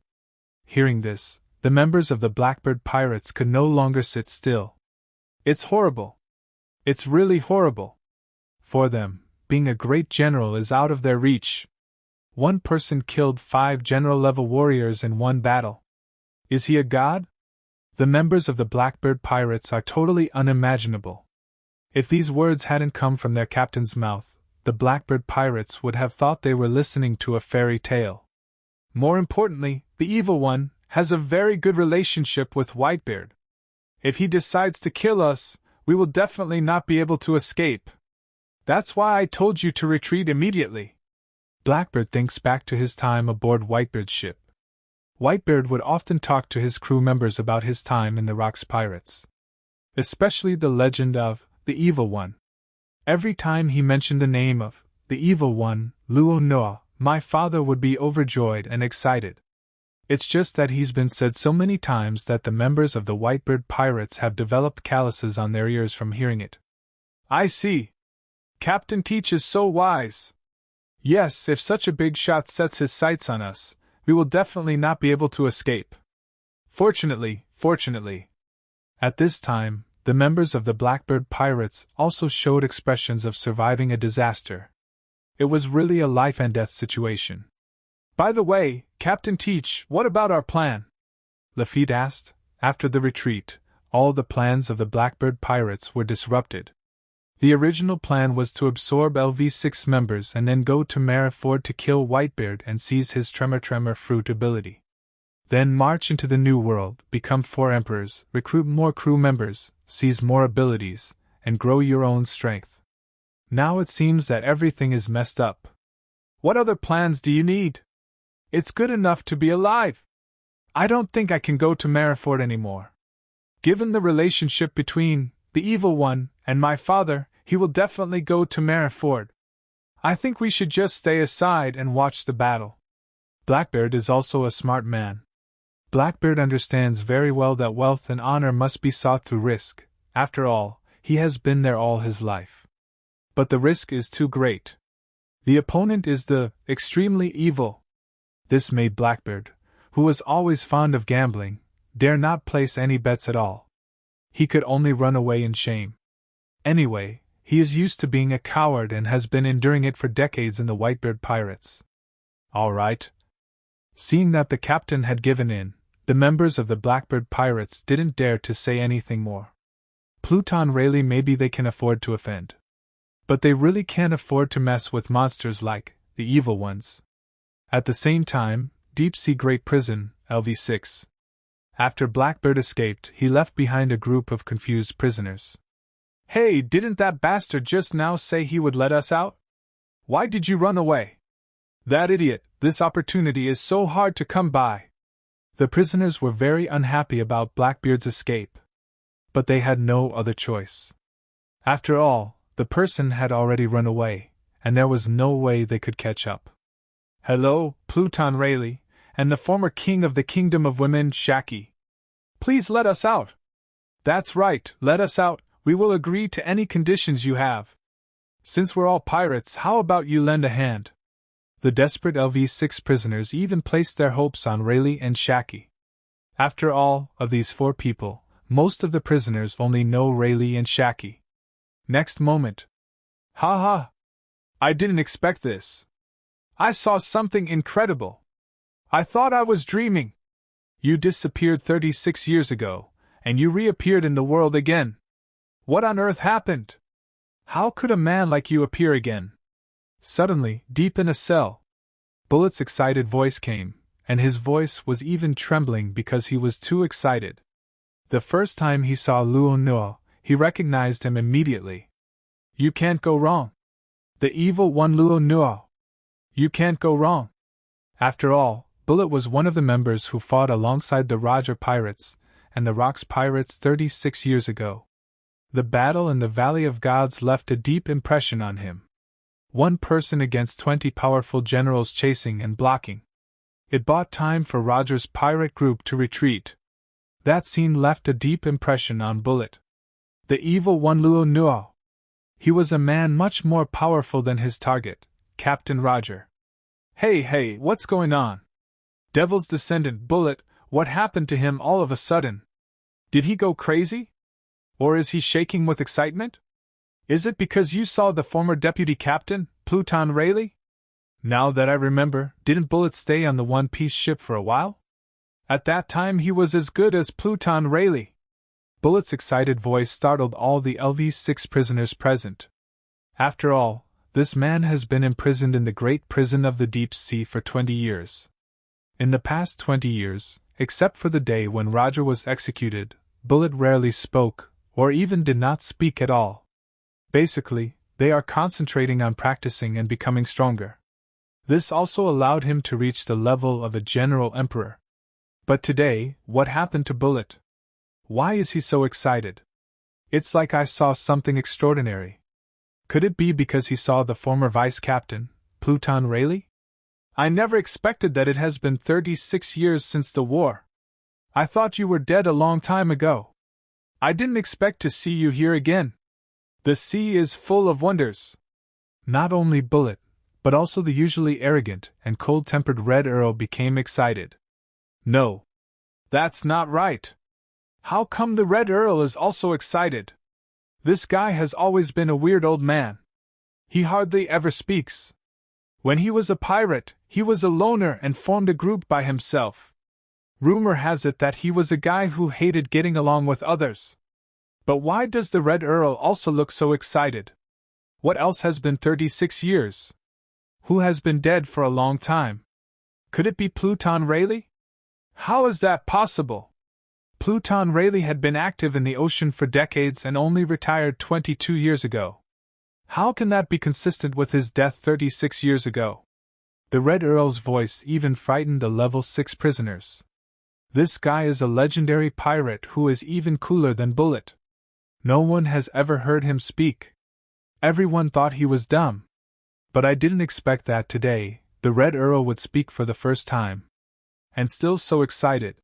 Hearing this, the members of the Blackbird Pirates could no longer sit still. It's horrible. It's really horrible. For them, being a great general is out of their reach. One person killed 5 general-level warriors in one battle. Is he a god? The members of the Blackbird Pirates are totally unimaginable. If these words hadn't come from their captain's mouth, the Blackbird Pirates would have thought they were listening to a fairy tale. More importantly, the Evil One has a very good relationship with Whitebeard. If he decides to kill us, we will definitely not be able to escape. That's why I told you to retreat immediately. Blackbeard thinks back to his time aboard Whitebeard's ship. Whitebeard would often talk to his crew members about his time in the Rocks Pirates, especially the legend of the Evil One. Every time he mentioned the name of the Evil One, Luo Noa, my father would be overjoyed and excited. It's just that he's been said so many times that the members of the Whitebeard Pirates have developed calluses on their ears from hearing it. I see. Captain Teach is so wise. Yes, if such a big shot sets his sights on us, we will definitely not be able to escape. Fortunately. At this time, the members of the Blackbird Pirates also showed expressions of surviving a disaster. It was really a life-and-death situation. By the way, Captain Teach, what about our plan? Lafitte asked. After the retreat, all the plans of the Blackbird Pirates were disrupted. The original plan was to absorb LV6 members and then go to Mariford to kill Whitebeard and seize his Tremor fruit ability. Then march into the New World, become 4 emperors, recruit more crew members, seize more abilities, and grow your own strength. Now it seems that everything is messed up. What other plans do you need? It's good enough to be alive. I don't think I can go to Mariford anymore. Given the relationship between the Evil One and my father, he will definitely go to Mariford. I think we should just stay aside and watch the battle. Blackbeard is also a smart man. Blackbeard understands very well that wealth and honor must be sought through risk. After all, he has been there all his life. But the risk is too great. The opponent is the extremely evil. This made Blackbeard, who was always fond of gambling, dare not place any bets at all. He could only run away in shame. Anyway, he is used to being a coward and has been enduring it for decades in the Whitebeard Pirates. All right. Seeing that the captain had given in, the members of the Blackbird Pirates didn't dare to say anything more. Pluton Rayleigh, maybe they can afford to offend. But they really can't afford to mess with monsters like the Evil Ones. At the same time, Deep Sea Great Prison, LV6. After Blackbeard escaped, he left behind a group of confused prisoners. Hey, didn't that bastard just now say he would let us out? Why did you run away? That idiot, this opportunity is so hard to come by. The prisoners were very unhappy about Blackbeard's escape. But they had no other choice. After all, the person had already run away, and there was no way they could catch up. Hello, Pluton Rayleigh, and the former king of the Kingdom of Women, Shaki. Please let us out. That's right, let us out, we will agree to any conditions you have. Since we're all pirates, how about you lend a hand? The desperate LV-6 prisoners even placed their hopes on Rayleigh and Shaki. After all, of these four people, most of the prisoners only know Rayleigh and Shaki. Next moment. Ha ha! I didn't expect this. I saw something incredible. I thought I was dreaming. You disappeared 36 years ago, and you reappeared in the world again. What on earth happened? How could a man like you appear again? Suddenly, deep in a cell, Bullet's excited voice came, and his voice was even trembling because he was too excited. The first time he saw Luo Nuo, he recognized him immediately. You can't go wrong. The evil one Luo Nuo. You can't go wrong. After all, Bullet was one of the members who fought alongside the Roger pirates and the Rocks pirates 36 years ago. The battle in the Valley of Gods left a deep impression on him. One person against 20 powerful generals chasing and blocking. It bought time for Roger's pirate group to retreat. That scene left a deep impression on Bullet. The evil one Luo Nuo. He was a man much more powerful than his target, Captain Roger. Hey, what's going on? Devil's descendant Bullet, what happened to him all of a sudden? Did he go crazy? Or is he shaking with excitement? Is it because you saw the former deputy captain, Pluton Rayleigh? Now that I remember, didn't Bullet stay on the One Piece ship for a while? At that time he was as good as Pluton Rayleigh. Bullet's excited voice startled all the LV-6 prisoners present. After all, this man has been imprisoned in the great prison of the deep sea for 20 years. In the past 20 years, except for the day when Roger was executed, Bullet rarely spoke, or even did not speak at all. Basically, they are concentrating on practicing and becoming stronger. This also allowed him to reach the level of a general emperor. But today, what happened to Bullet? Why is he so excited? It's like I saw something extraordinary. Could it be because he saw the former vice captain, Pluton Rayleigh? I never expected that. It has been 36 years since the war. I thought you were dead a long time ago. I didn't expect to see you here again. The sea is full of wonders. Not only Bullet, but also the usually arrogant and cold-tempered Red Earl became excited. No. That's not right. How come the Red Earl is also excited? This guy has always been a weird old man. He hardly ever speaks. When he was a pirate, he was a loner and formed a group by himself. Rumor has it that he was a guy who hated getting along with others. But why does the Red Earl also look so excited? What else has been 36 years? Who has been dead for a long time? Could it be Pluton Rayleigh? How is that possible? Pluton Rayleigh had been active in the ocean for decades and only retired 22 years ago. How can that be consistent with his death 36 years ago? The Red Earl's voice even frightened the level 6 prisoners. This guy is a legendary pirate who is even cooler than Bullet. No one has ever heard him speak. Everyone thought he was dumb. But I didn't expect that today, the Red Earl would speak for the first time. And still so excited.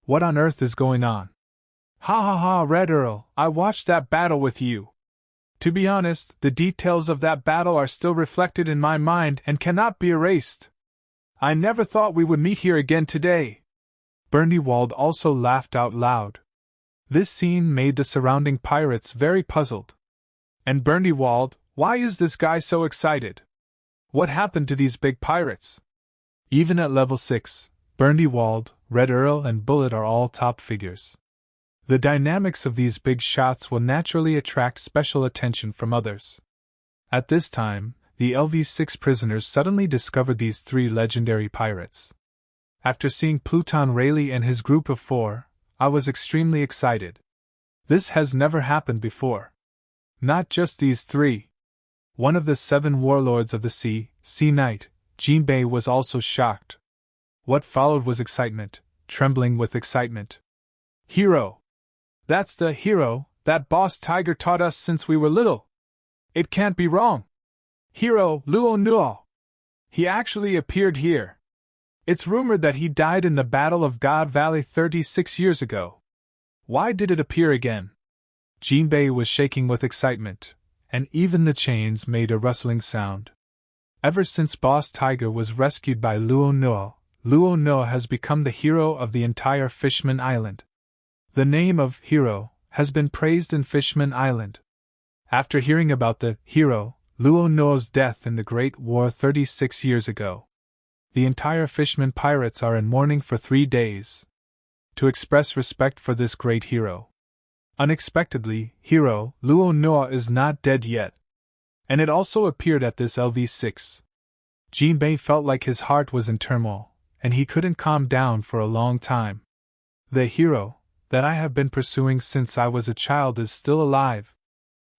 What on earth is going on? Ha, Red Earl, I watched that battle with you. To be honest, the details of that battle are still reflected in my mind and cannot be erased. I never thought we would meet here again today. Burnywald also laughed out loud. This scene made the surrounding pirates very puzzled. And Burnywald, why is this guy so excited? What happened to these big pirates? Even at level 6, Burnywald, Red Earl and Bullet are all top figures. The dynamics of these big shots will naturally attract special attention from others. At this time, the LV-6 prisoners suddenly discovered these three legendary pirates. After seeing Pluton Rayleigh and his group of 4, I was extremely excited. This has never happened before. Not just these three. One of the 7 warlords of the sea, Sea Knight, Jinbei was also shocked. What followed was excitement, trembling with excitement. Hero! That's the hero that Boss Tiger taught us since we were little! It can't be wrong! Hero Luo Nuo! He actually appeared here! It's rumored that he died in the Battle of God Valley 36 years ago. Why did it appear again? Jinbei was shaking with excitement, and even the chains made a rustling sound. Ever since Boss Tiger was rescued by Luo Nuo has become the hero of the entire Fishman Island. The name of hero has been praised in Fishman Island. After hearing about the hero, Luo Nuo's death in the Great War 36 years ago, the entire Fishman pirates are in mourning for 3 days, to express respect for this great hero. Unexpectedly, hero Luo Nuo is not dead yet. And it also appeared at this LV6. Jinbei felt like his heart was in turmoil, and he couldn't calm down for a long time. The hero that I have been pursuing since I was a child is still alive.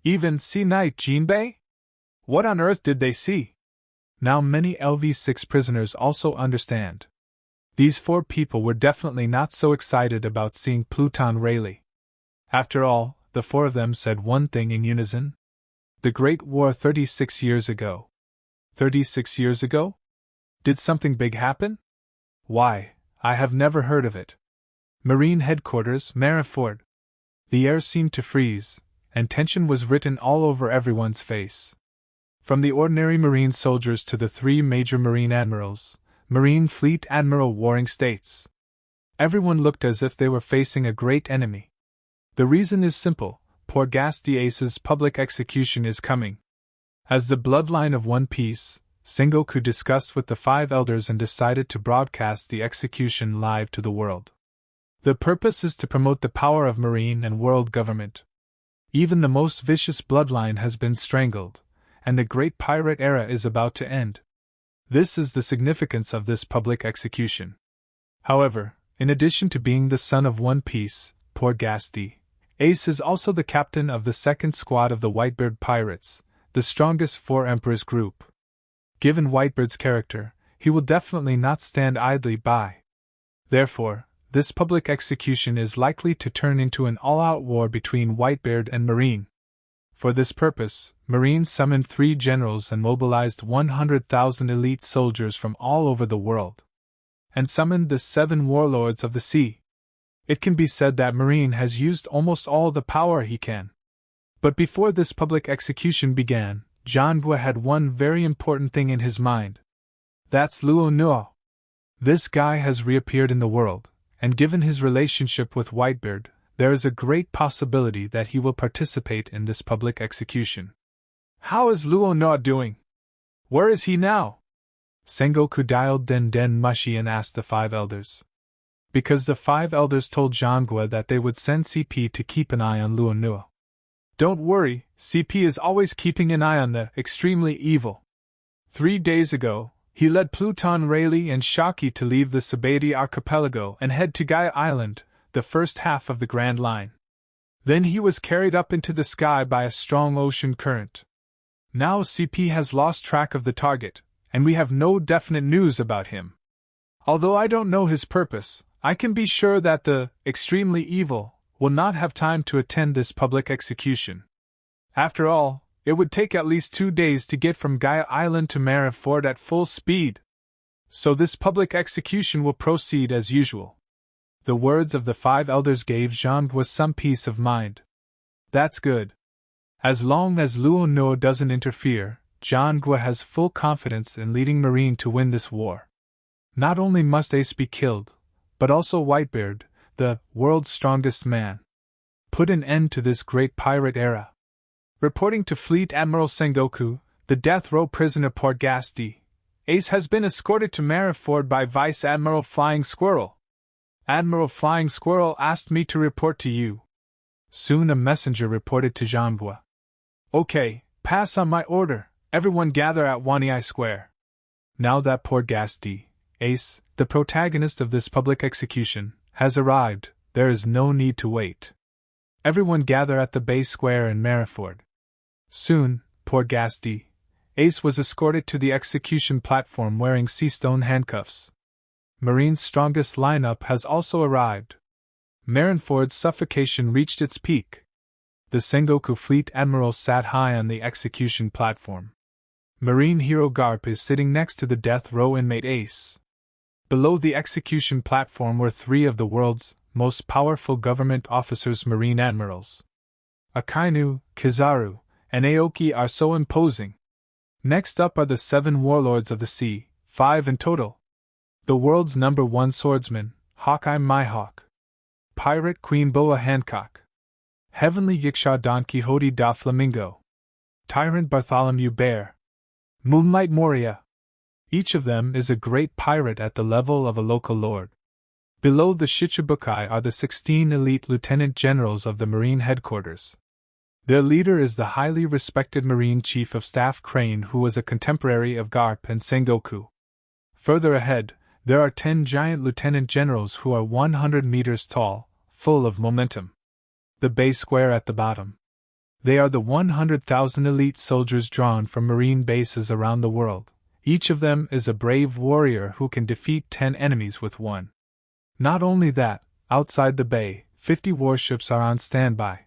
Even see night, Jinbei? What on earth did they see? Now many LV6 prisoners also understand. These 4 people were definitely not so excited about seeing Pluton Rayleigh. After all, the 4 of them said one thing in unison. The Great War 36 years ago. 36 years ago? Did something big happen? Why, I have never heard of it. Marine Headquarters, Marineford. The air seemed to freeze, and tension was written all over everyone's face. From the ordinary Marine soldiers to the 3 major Marine admirals, Marine Fleet Admiral Warring States. Everyone looked as if they were facing a great enemy. The reason is simple: Porgasti Ace's public execution is coming. As the bloodline of One Piece, Sengoku discussed with the 5 elders and decided to broadcast the execution live to the world. The purpose is to promote the power of marine and world government. Even the most vicious bloodline has been strangled, and the great pirate era is about to end. This is the significance of this public execution. However, in addition to being the son of One Piece, Porgasti Ace is also the captain of the 2nd squad of the Whitebeard Pirates, the strongest 4 Emperors group. Given Whitebeard's character, he will definitely not stand idly by. Therefore, this public execution is likely to turn into an all-out war between Whitebeard and Marine. For this purpose, Marine summoned 3 generals and mobilized 100,000 elite soldiers from all over the world, and summoned the 7 warlords of the sea. It can be said that Marine has used almost all the power he can. But before this public execution began, Zhangguo had one very important thing in his mind. That's Luo Nuo. This guy has reappeared in the world, and given his relationship with Whitebeard, there is a great possibility that he will participate in this public execution. How is Luo Nuo doing? Where is he now? Sengoku dialed Den Mushi and asked the 5 elders. Because the 5 elders told Zhangguo that they would send CP to keep an eye on Luo Nuo. Don't worry, CP is always keeping an eye on the extremely evil. 3 days ago, he led Pluton Rayleigh and Shaki to leave the Sabati archipelago and head to Gaia Island, the first half of the Grand Line. Then he was carried up into the sky by a strong ocean current. Now CP has lost track of the target, and we have no definite news about him. Although I don't know his purpose, I can be sure that the extremely evil will not have time to attend this public execution. After all, it would take at least 2 days to get from Gaia Island to Marineford at full speed. So this public execution will proceed as usual. The words of the 5 elders gave Zhangguo some peace of mind. That's good. As long as Luo Nuo doesn't interfere, Zhangguo has full confidence in leading Marine to win this war. Not only must Ace be killed, but also Whitebeard, the world's strongest man. Put an end to this great pirate era. Reporting to Fleet Admiral Sengoku, the death row prisoner Porgasti Ace has been escorted to Marineford by Vice Admiral Flying Squirrel. Admiral Flying Squirrel asked me to report to you. Soon a messenger reported to Zhangguo. Okay, pass on my order, everyone gather at Waniai Square. Now that Porgasti Ace, the protagonist of this public execution, has arrived, there is no need to wait. Everyone gather at the Bay Square in Marineford. Soon, Porgasti Ace was escorted to the execution platform wearing sea-stone handcuffs. Marine's strongest lineup has also arrived. Marineford's suffocation reached its peak. The Sengoku Fleet Admiral sat high on the execution platform. Marine hero Garp is sitting next to the death row inmate Ace. Below the execution platform were three of the world's most powerful government officers, Marine admirals. Akainu, Kizaru, and Aoki are so imposing. Next up are the 7 warlords of the sea, 5 in total. The world's #1 swordsman, Hawkeye Mihawk. Pirate Queen Boa Hancock. Heavenly Yiksha Don Quixote da Flamingo. Tyrant Bartholomew Bear. Moonlight Moria. Each of them is a great pirate at the level of a local lord. Below the Shichibukai are the 16 elite lieutenant generals of the Marine headquarters. Their leader is the highly respected Marine Chief of Staff Crane, who was a contemporary of Garp and Sengoku. Further ahead, there are 10 giant lieutenant generals who are 100 meters tall, full of momentum. The base square at the bottom. They are the 100,000 elite soldiers drawn from Marine bases around the world. Each of them is a brave warrior who can defeat 10 enemies with one. Not only that, outside the bay, 50 warships are on standby.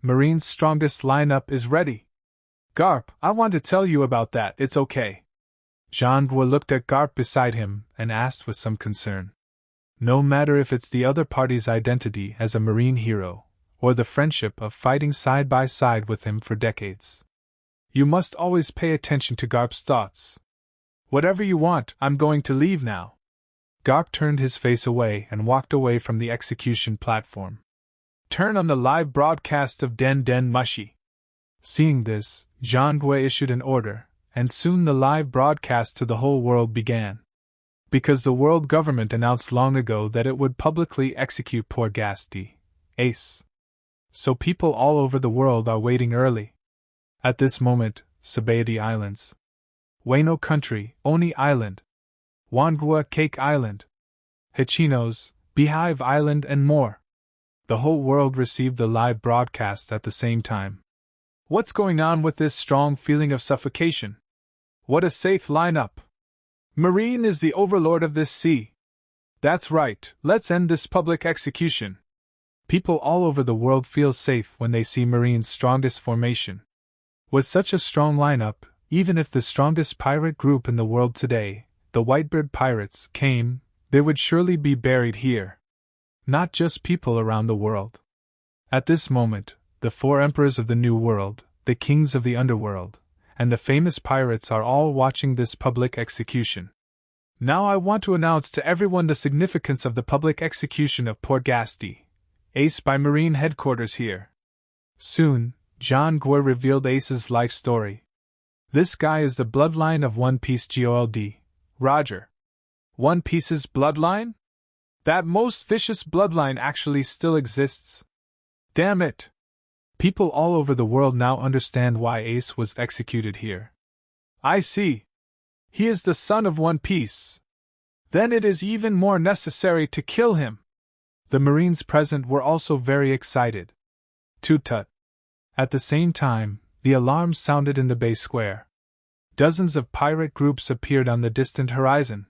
Marine's strongest lineup is ready. Garp, I want to tell you about that, it's okay. Zhangguo looked at Garp beside him and asked with some concern. No matter if it's the other party's identity as a Marine hero, or the friendship of fighting side by side with him for decades. You must always pay attention to Garp's thoughts. Whatever you want, I'm going to leave now. Garp turned his face away and walked away from the execution platform. Turn on the live broadcast of Den Den Mushi. Seeing this, Zhangguo issued an order, and soon the live broadcast to the whole world began. Because the world government announced long ago that it would publicly execute poor Gasti, Ace. So people all over the world are waiting early. At this moment, Sabaody Islands, Wano Country, Oni Island, Wangua Cake Island, Hichinos, Beehive Island and more. The whole world received the live broadcast at the same time. What's going on with this strong feeling of suffocation? What a safe lineup! Marine is the overlord of this sea. That's right, let's end this public execution. People all over the world feel safe when they see Marine's strongest formation. With such a strong lineup, even if the strongest pirate group in the world today, the Whitebeard Pirates, came, they would surely be buried here. Not just people around the world. At this moment, the 4 emperors of the New World, the kings of the underworld, and the famous pirates are all watching this public execution. Now I want to announce to everyone the significance of the public execution of poor Gasti, Ace by Marine headquarters here. Soon, Zhangguo revealed Ace's life story. This guy is the bloodline of One Piece Gold. Roger. One Piece's bloodline? That most vicious bloodline actually still exists. Damn it! People all over the world now understand why Ace was executed here. I see. He is the son of One Piece. Then it is even more necessary to kill him. The Marines present were also very excited. Tut-tut. At the same time, the alarm sounded in the Bay Square. Dozens of pirate groups appeared on the distant horizon.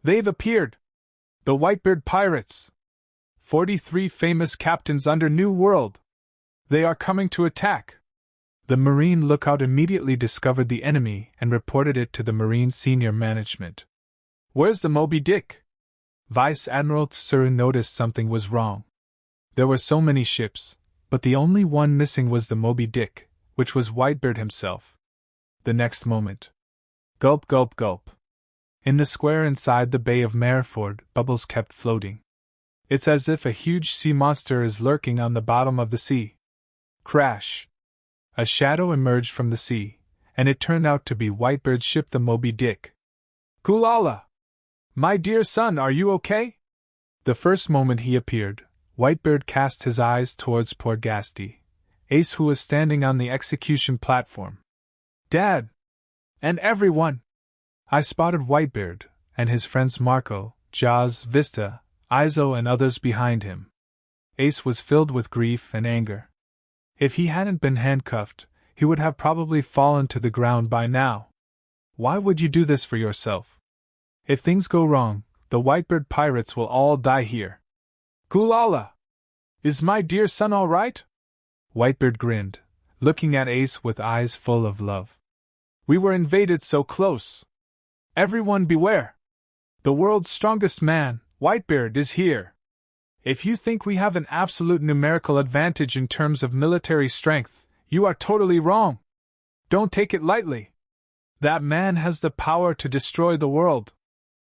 They've appeared! The Whitebeard Pirates! 43 famous captains under New World! They are coming to attack! The Marine lookout immediately discovered the enemy and reported it to the Marine senior management. Where's the Moby Dick? Vice Admiral Tsuru noticed something was wrong. There were so many ships, but the only one missing was the Moby Dick, which was Whitebeard himself. The next moment. Gulp, gulp, gulp. In the square inside the Bay of Marineford, bubbles kept floating. It's as if a huge sea monster is lurking on the bottom of the sea. Crash! A shadow emerged from the sea, and it turned out to be Whitebeard's ship, the Moby Dick. Kulala! My dear son, are you okay? The first moment he appeared, Whitebeard cast his eyes towards poor Gasti, Ace, who was standing on the execution platform. Dad! And everyone! I spotted Whitebeard, and his friends Marco, Jaws, Vista, Izo and others behind him. Ace was filled with grief and anger. If he hadn't been handcuffed, he would have probably fallen to the ground by now. Why would you do this for yourself? If things go wrong, the Whitebird pirates will all die here. Gulala! Is my dear son all right? Whitebeard grinned, looking at Ace with eyes full of love. We were invaded so close. Everyone beware! The world's strongest man, Whitebeard, is here. If you think we have an absolute numerical advantage in terms of military strength, you are totally wrong. Don't take it lightly. That man has the power to destroy the world.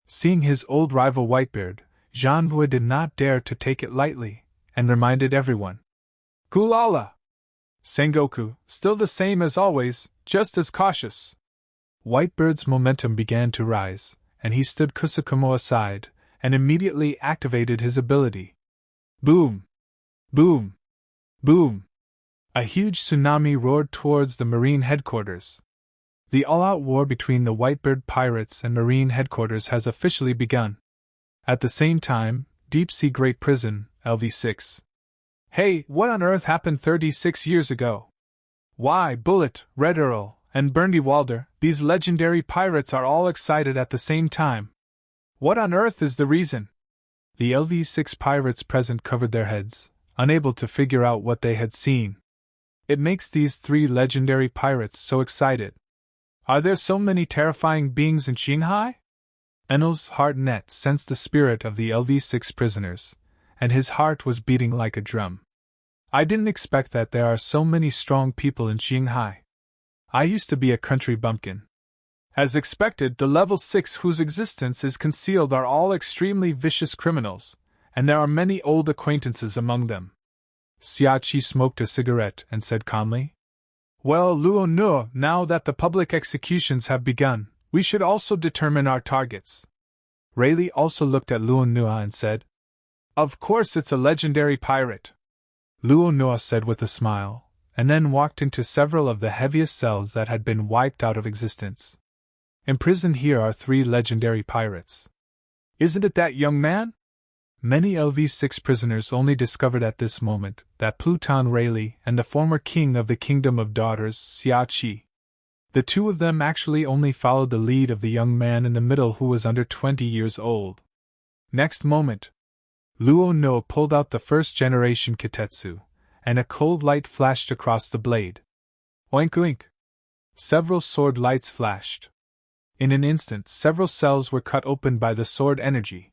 Seeing his old rival Whitebeard, Janvua did not dare to take it lightly, and reminded everyone. Gulala! Sengoku, still the same as always, just as cautious. Whitebeard's momentum began to rise, and he stood Kusukumo aside, and immediately activated his ability. Boom! Boom! Boom! A huge tsunami roared towards the Marine headquarters. The all-out war between the Whitebird pirates and Marine headquarters has officially begun. At the same time, Deep Sea Great Prison, LV-6. Hey, what on earth happened 36 years ago? Why, Bullet, Red Earl, and Burndy Walder, these legendary pirates are all excited at the same time. What on earth is the reason? The LV-6 pirates present covered their heads, unable to figure out what they had seen. It makes these three legendary pirates so excited. Are there so many terrifying beings in Shanghai? Enel's heart net sensed the spirit of the LV-6 prisoners, and his heart was beating like a drum. I didn't expect that there are so many strong people in Shanghai. I used to be a country bumpkin. As expected, the level 6 whose existence is concealed are all extremely vicious criminals, and there are many old acquaintances among them. Xiachi smoked a cigarette and said calmly, Well, Luo Nu, now that the public executions have begun, we should also determine our targets. Rayleigh also looked at Luo Nua and said, Of course it's a legendary pirate. Luo Nua said with a smile, and then walked into several of the heaviest cells that had been wiped out of existence. Imprisoned here are 3 legendary pirates. Isn't it that young man? Many LV-6 prisoners only discovered at this moment that Pluton Rayleigh and the former king of the Kingdom of Daughters, Xiachi. The two of them actually only followed the lead of the young man in the middle who was under 20 years old. Next moment, Luo No pulled out the first-generation Kitetsu, and a cold light flashed across the blade. Oink oink! Several sword lights flashed. In an instant, several cells were cut open by the sword energy.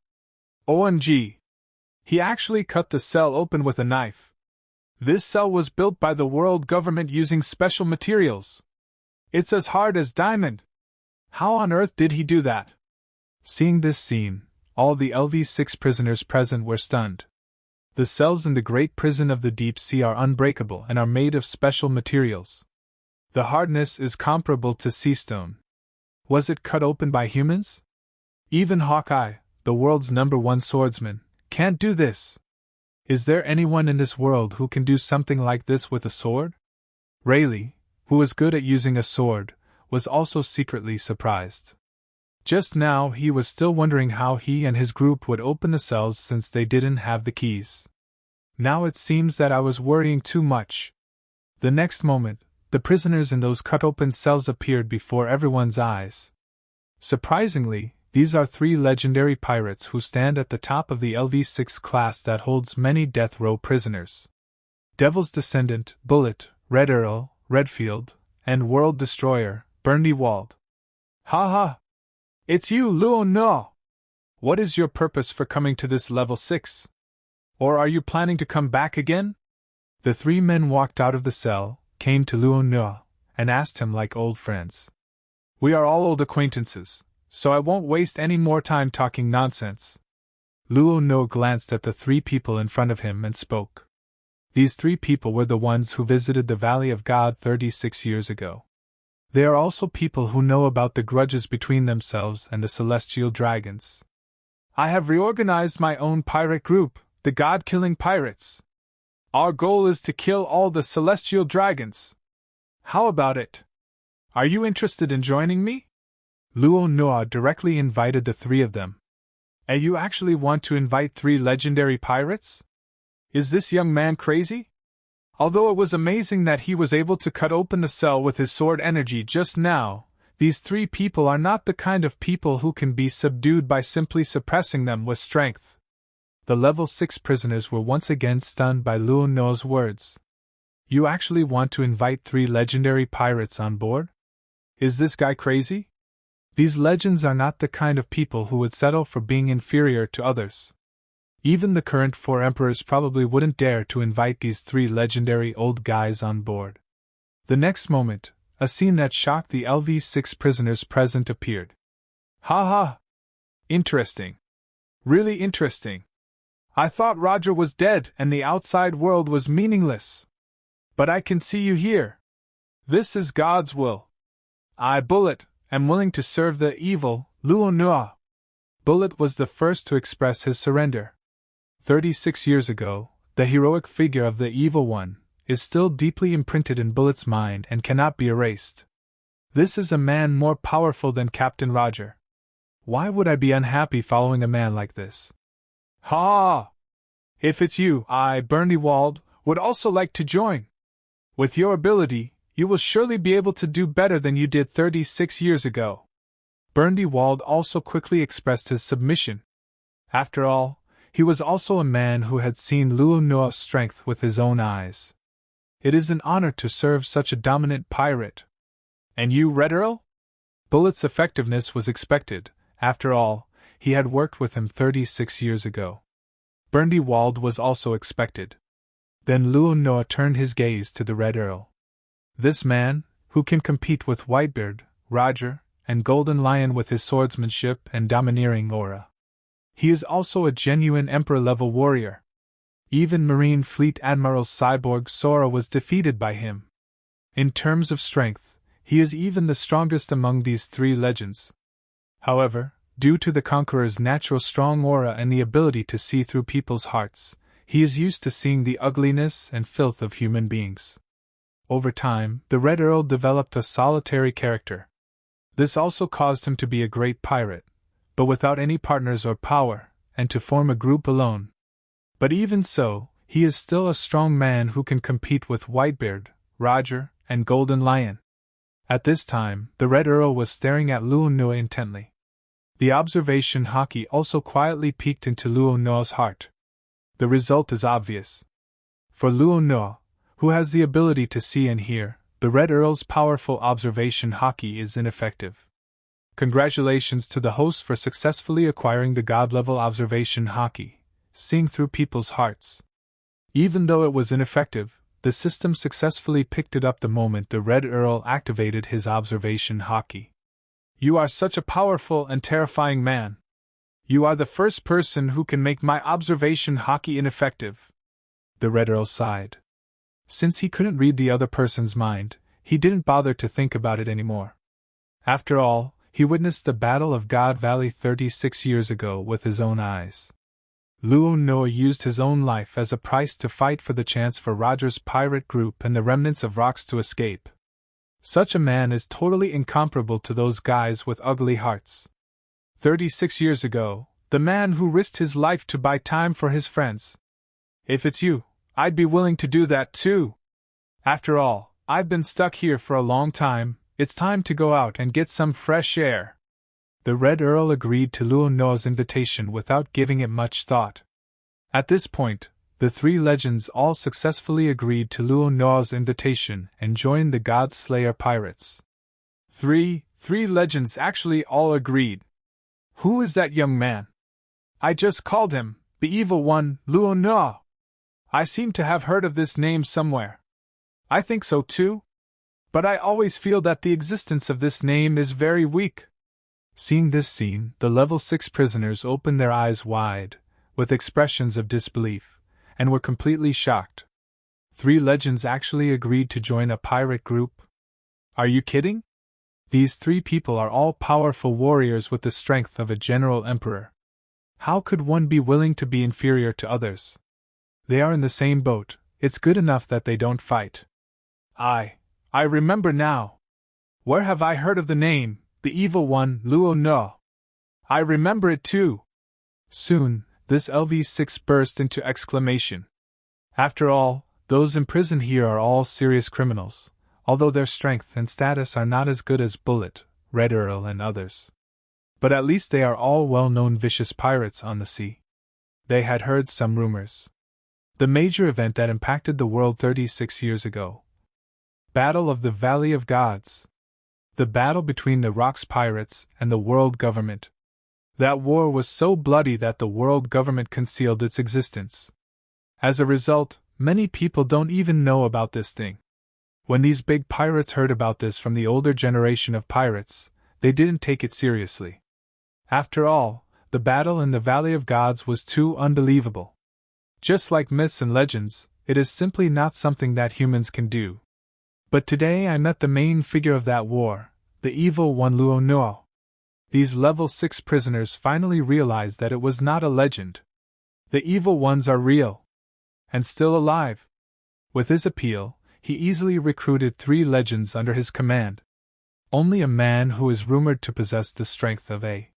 OMG! He actually cut the cell open with a knife. This cell was built by the world government using special materials. It's as hard as diamond. How on earth did he do that? Seeing this scene, all the LV-6 prisoners present were stunned. The cells in the great prison of the deep sea are unbreakable and are made of special materials. The hardness is comparable to sea stone. Was it cut open by humans? Even Hawkeye, the world's #1 swordsman, can't do this. Is there anyone in this world who can do something like this with a sword? Rayleigh, who was good at using a sword, was also secretly surprised. Just now he was still wondering how he and his group would open the cells since they didn't have the keys. Now it seems that I was worrying too much. The next moment, the prisoners in those cut-open cells appeared before everyone's eyes. Surprisingly, these are 3 legendary pirates who stand at the top of the LV-6 class that holds many death row prisoners. Devil's Descendant, Bullet, Red Earl, Redfield, and World Destroyer, Burndy Wald. Ha ha! It's you, Luo No! What is your purpose for coming to this level 6? Or are you planning to come back again? The 3 men walked out of the cell, came to Luo No, and asked him like old friends. We are all old acquaintances, so I won't waste any more time talking nonsense. Luo No glanced at the 3 people in front of him and spoke. These 3 people were the ones who visited the Valley of God 36 years ago. They are also people who know about the grudges between themselves and the celestial dragons. I have reorganized my own pirate group, the God-Killing Pirates. Our goal is to kill all the celestial dragons. How about it? Are you interested in joining me? Luo Noa directly invited the 3 of them. And you actually want to invite 3 legendary pirates? Is this young man crazy? Although it was amazing that he was able to cut open the cell with his sword energy just now, these three people are not the kind of people who can be subdued by simply suppressing them with strength. The level 6 prisoners were once again stunned by Luo No's words. You actually want to invite 3 legendary pirates on board? Is this guy crazy? These legends are not the kind of people who would settle for being inferior to others. Even the current 4 emperors probably wouldn't dare to invite these 3 legendary old guys on board. The next moment, a scene that shocked the LV6 prisoners present appeared. Ha ha! Interesting. Really interesting. I thought Roger was dead and the outside world was meaningless. But I can see you here. This is God's will. I, Bullet, am willing to serve the evil, Luo No. Bullet was the first to express his surrender. 36 years ago, the heroic figure of the Evil One is still deeply imprinted in Bullet's mind and cannot be erased. This is a man more powerful than Captain Roger. Why would I be unhappy following a man like this? Ha! If it's you, I, Burnywald, would also like to join. With your ability, you will surely be able to do better than you did 36 years ago. Burnywald also quickly expressed his submission. After all, he was also a man who had seen Luo No's strength with his own eyes. It is an honor to serve such a dominant pirate. And you, Red Earl? Bullet's effectiveness was expected. After all, he had worked with him 36 years ago. Burnywald was also expected. Then Luo No turned his gaze to the Red Earl. This man, who can compete with Whitebeard, Roger, and Golden Lion with his swordsmanship and domineering aura. He is also a genuine Emperor-level warrior. Even Marine Fleet Admiral Cyborg Sora was defeated by him. In terms of strength, he is even the strongest among these 3 legends. However, due to the Conqueror's natural strong aura and the ability to see through people's hearts, he is used to seeing the ugliness and filth of human beings. Over time, the Red Earl developed a solitary character. This also caused him to be a great pirate, but without any partners or power, and to form a group alone. But even so, he is still a strong man who can compete with Whitebeard, Roger, and Golden Lion. At this time, the Red Earl was staring at Luo No intently. The observation haki also quietly peeked into Luo No's heart. The result is obvious. For Luo No, who has the ability to see and hear, the Red Earl's powerful observation haki is ineffective. Congratulations to the host for successfully acquiring the God-level observation haki, seeing through people's hearts. Even though it was ineffective, the system successfully picked it up the moment the Red Earl activated his observation haki. You are such a powerful and terrifying man. You are the first person who can make my observation haki ineffective. The Red Earl sighed. Since he couldn't read the other person's mind, he didn't bother to think about it anymore. After all, he witnessed the Battle of God Valley 36 years ago with his own eyes. Luo No used his own life as a price to fight for the chance for Roger's pirate group and the remnants of rocks to escape. Such a man is totally incomparable to those guys with ugly hearts. 36 years ago, the man who risked his life to buy time for his friends. If it's you, I'd be willing to do that too. After all, I've been stuck here for a long time. It's time to go out and get some fresh air. The Red Earl agreed to Luo No's invitation without giving it much thought. At this point, the 3 legends all successfully agreed to Luo No's invitation and joined the God Slayer pirates. Three legends actually all agreed. Who is that young man? I just called him, the Evil One, Luo No. I seem to have heard of this name somewhere. I think so too. But I always feel that the existence of this name is very weak. Seeing this scene, the level 6 prisoners opened their eyes wide, with expressions of disbelief, and were completely shocked. 3 legends actually agreed to join a pirate group? Are you kidding? These 3 people are all powerful warriors with the strength of a general emperor. How could one be willing to be inferior to others? They are in the same boat. It's good enough that they don't fight. I remember now. Where have I heard of the name, the Evil One, Luo No? I remember it too. Soon, this LV6 burst into exclamation. After all, those imprisoned here are all serious criminals, although their strength and status are not as good as Bullet, Red Earl, and others. But at least they are all well-known vicious pirates on the sea. They had heard some rumors. The major event that impacted the world 36 years ago. Battle of the Valley of Gods. The battle between the Rocks pirates and the world government. That war was so bloody that the world government concealed its existence. As a result, many people don't even know about this thing. When these big pirates heard about this from the older generation of pirates, they didn't take it seriously. After all, the battle in the Valley of Gods was too unbelievable. Just like myths and legends, it is simply not something that humans can do. But today I met the main figure of that war, the evil one Luo Nuo. These level 6 prisoners finally realized that it was not a legend. The evil ones are real. And still alive. With his appeal, he easily recruited 3 legends under his command. Only a man who is rumored to possess the strength of a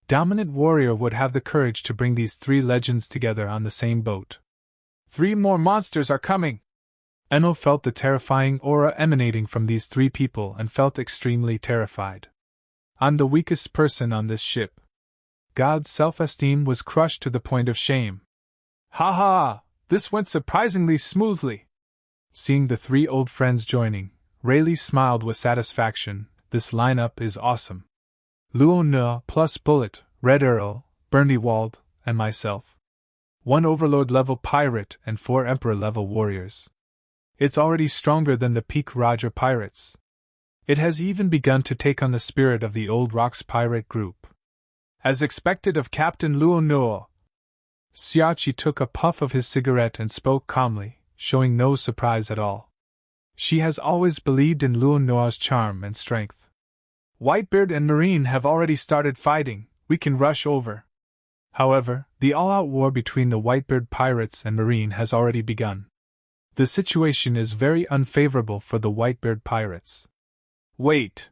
dominant warrior would have the courage to bring these 3 legends together on the same boat. 3 more monsters are coming! Enno felt the terrifying aura emanating from these 3 people and felt extremely terrified. I'm the weakest person on this ship. God's self-esteem was crushed to the point of shame. Ha ha! This went surprisingly smoothly. Seeing the 3 old friends joining, Rayleigh smiled with satisfaction. This lineup is awesome. Luo Nuo plus Bullet, Red Earl, Burnywald, and myself. 1 Overlord-level pirate and 4 Emperor-level warriors. It's already stronger than the peak Roger pirates. It has even begun to take on the spirit of the old Rocks pirate group. As expected of Captain Luo Nuo, Xiaoqi took a puff of his cigarette and spoke calmly, showing no surprise at all. She has always believed in Luo Nuo's charm and strength. Whitebeard and Marine have already started fighting, we can rush over. However, the all-out war between the Whitebeard pirates and Marine has already begun. The situation is very unfavorable for the Whitebeard pirates. Wait.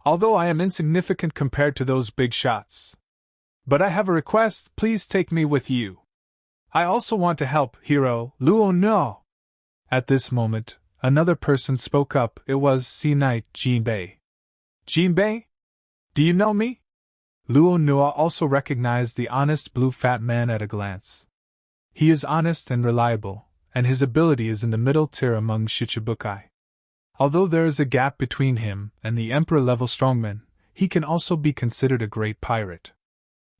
Although I am insignificant compared to those big shots. But I have a request, please take me with you. I also want to help, Hero Luo Nuo. At this moment, another person spoke up. It was Sea Knight Jinbei. Jinbei? Do you know me? Luo Nuo also recognized the honest blue fat man at a glance. He is honest and reliable, and his ability is in the middle tier among Shichibukai. Although there is a gap between him and the Emperor-level strongman, he can also be considered a great pirate.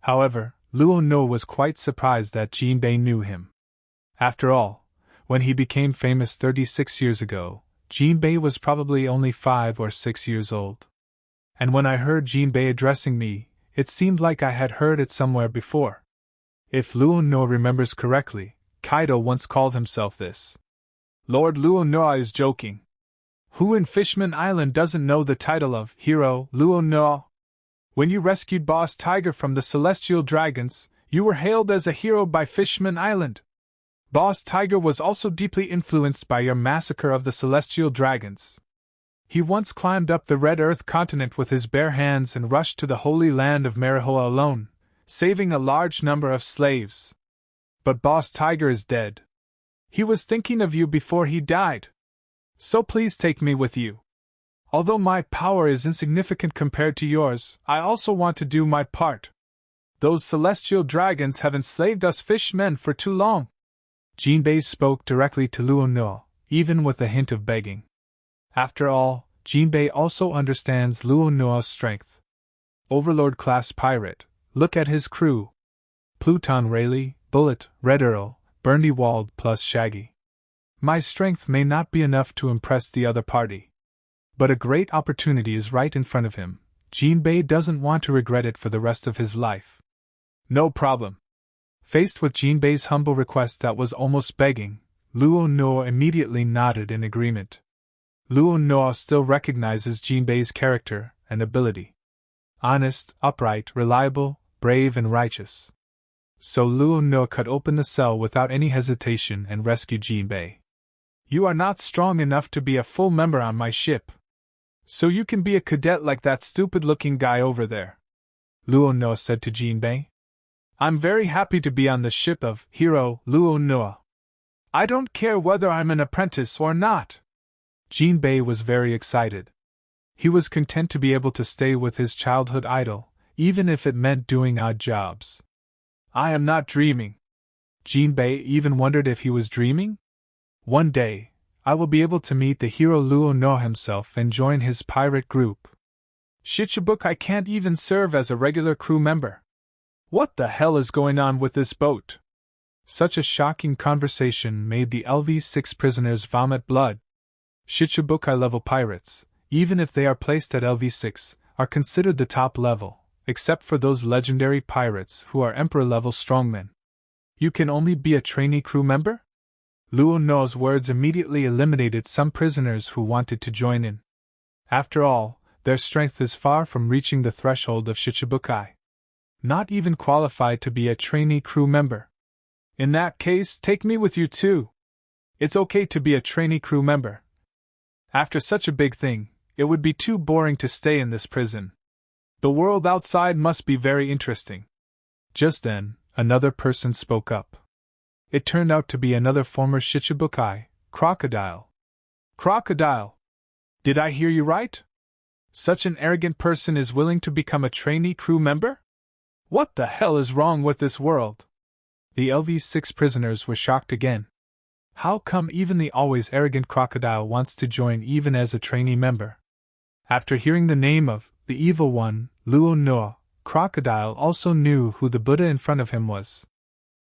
However, Luo Nuo was quite surprised that Jinbei knew him. After all, when he became famous 36 years ago, Jinbei was probably only 5 or 6 years old. And when I heard Jinbei addressing me, it seemed like I had heard it somewhere before. If Luo Nuo remembers correctly, Kaido once called himself this. Lord Luo Nuo is joking. Who in Fishman Island doesn't know the title of Hero Luo Nuo? When you rescued Boss Tiger from the Celestial Dragons, you were hailed as a hero by Fishman Island. Boss Tiger was also deeply influenced by your massacre of the Celestial Dragons. He once climbed up the Red Earth continent with his bare hands and rushed to the holy land of Marihoa alone, saving a large number of slaves. But Boss Tiger is dead. He was thinking of you before he died. So please take me with you. Although my power is insignificant compared to yours, I also want to do my part. Those celestial dragons have enslaved us fishmen for too long. Jinbei spoke directly to Luo Nuo, even with a hint of begging. After all, Jinbei also understands Luo Nuo's strength. Overlord-class pirate, look at his crew. Pluton Rayleigh, Bullet, Red Earl, Burnywald plus Shaggy. My strength may not be enough to impress the other party. But a great opportunity is right in front of him. Jinbei doesn't want to regret it for the rest of his life. No problem. Faced with Jinbei's humble request that was almost begging, Luo Nuo immediately nodded in agreement. Luo Nuo still recognizes Jinbei's character and ability. Honest, upright, reliable, brave and righteous. So Luo Nuo cut open the cell without any hesitation and rescued Jinbei. You are not strong enough to be a full member on my ship. So you can be a cadet like that stupid-looking guy over there. Luo Nuo said to Jinbei. I'm very happy to be on the ship of Hero Luo Nuo. I don't care whether I'm an apprentice or not. Jinbei was very excited. He was content to be able to stay with his childhood idol, even if it meant doing odd jobs. I am not dreaming. Jinbei even wondered if he was dreaming. One day, I will be able to meet the hero Luo No himself and join his pirate group. Shichibukai can't even serve as a regular crew member. What the hell is going on with this boat? Such a shocking conversation made the LV-6 prisoners vomit blood. Shichibukai-level pirates, even if they are placed at LV-6, are considered the top level, except for those legendary pirates who are Emperor-level strongmen. You can only be a trainee crew member? Luo No's words immediately eliminated some prisoners who wanted to join in. After all, their strength is far from reaching the threshold of Shichibukai. Not even qualified to be a trainee crew member. In that case, take me with you too. It's okay to be a trainee crew member. After such a big thing, it would be too boring to stay in this prison. The world outside must be very interesting. Just then, another person spoke up. It turned out to be another former Shichibukai, Crocodile. Crocodile! Did I hear you right? Such an arrogant person is willing to become a trainee crew member? What the hell is wrong with this world? The LV-6 prisoners were shocked again. How come even the always arrogant Crocodile wants to join even as a trainee member? After hearing the name of the evil one, Luo No, Crocodile also knew who the Buddha in front of him was.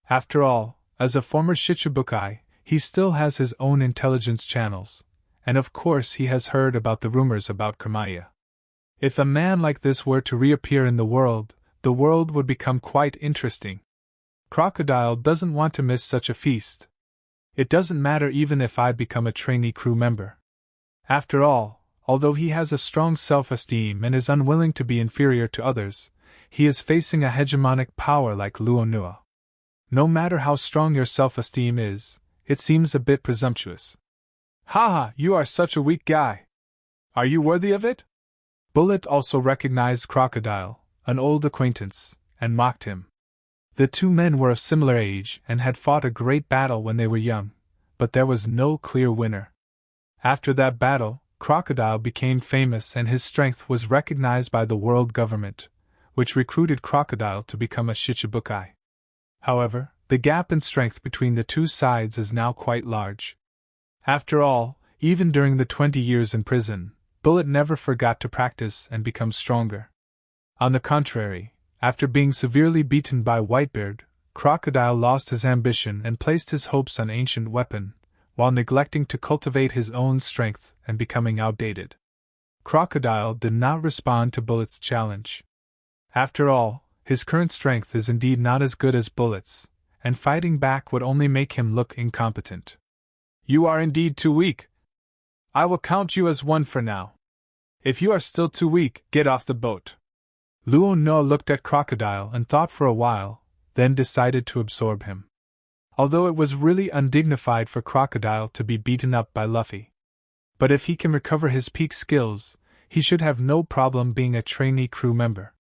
After all, as a former Shichibukai, he still has his own intelligence channels, and of course he has heard about the rumors about Kamaya. If a man like this were to reappear in the world would become quite interesting. Crocodile doesn't want to miss such a feast. It doesn't matter even if I become a trainee crew member. After all, although he has a strong self-esteem and is unwilling to be inferior to others, he is facing a hegemonic power like Luo No. No matter how strong your self-esteem is, it seems a bit presumptuous. Haha, you are such a weak guy. Are you worthy of it? Bullet also recognized Crocodile, an old acquaintance, and mocked him. The two men were of similar age and had fought a great battle when they were young, but there was no clear winner. After that battle, Crocodile became famous and his strength was recognized by the world government, which recruited Crocodile to become a Shichibukai. However, the gap in strength between the two sides is now quite large. After all, even during the 20 years in prison, Bullet never forgot to practice and become stronger. On the contrary, after being severely beaten by Whitebeard, Crocodile lost his ambition and placed his hopes on ancient weapon, while neglecting to cultivate his own strength and becoming outdated. Crocodile did not respond to Bullet's challenge. After all, his current strength is indeed not as good as Bullet's, and fighting back would only make him look incompetent. You are indeed too weak. I will count you as one for now. If you are still too weak, get off the boat. Luo No looked at Crocodile and thought for a while, then decided to absorb him. Although it was really undignified for Crocodile to be beaten up by Luffy. But if he can recover his peak skills, he should have no problem being a trainee crew member.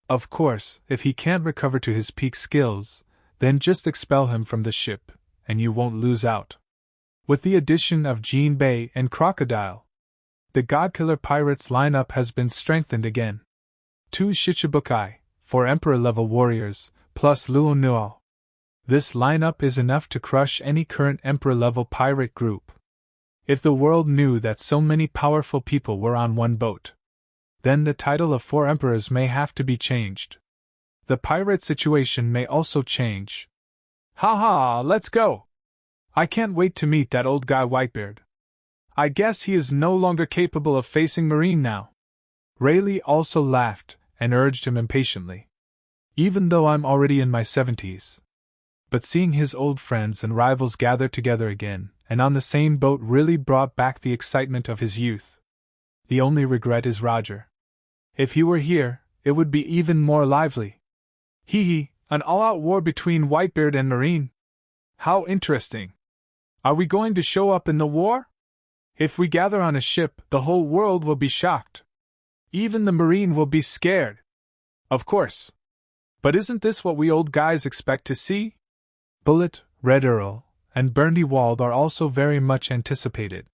Of course, if he can't recover to his peak skills, then just expel him from the ship, and you won't lose out. With the addition of Jinbei and Crocodile, the Godkiller Pirates lineup has been strengthened again. 2 Shichibukai, 4 Emperor-level warriors, plus Luo No. This lineup is enough to crush any current Emperor-level pirate group. If the world knew that so many powerful people were on one boat, then the title of 4 Emperors may have to be changed. The pirate situation may also change. Haha, let's go! I can't wait to meet that old guy Whitebeard. I guess he is no longer capable of facing Marine now. Rayleigh also laughed and urged him impatiently. Even though I'm already in my 70s. But seeing his old friends and rivals gather together again, and on the same boat really brought back the excitement of his youth. The only regret is Roger. If he were here, it would be even more lively. Hee hee, an all-out war between Whitebeard and Marine. How interesting. Are we going to show up in the war? If we gather on a ship, the whole world will be shocked. Even the Marine will be scared. Of course. But isn't this what we old guys expect to see? Bullet, Red Earl, and Burndy Wald are also very much anticipated.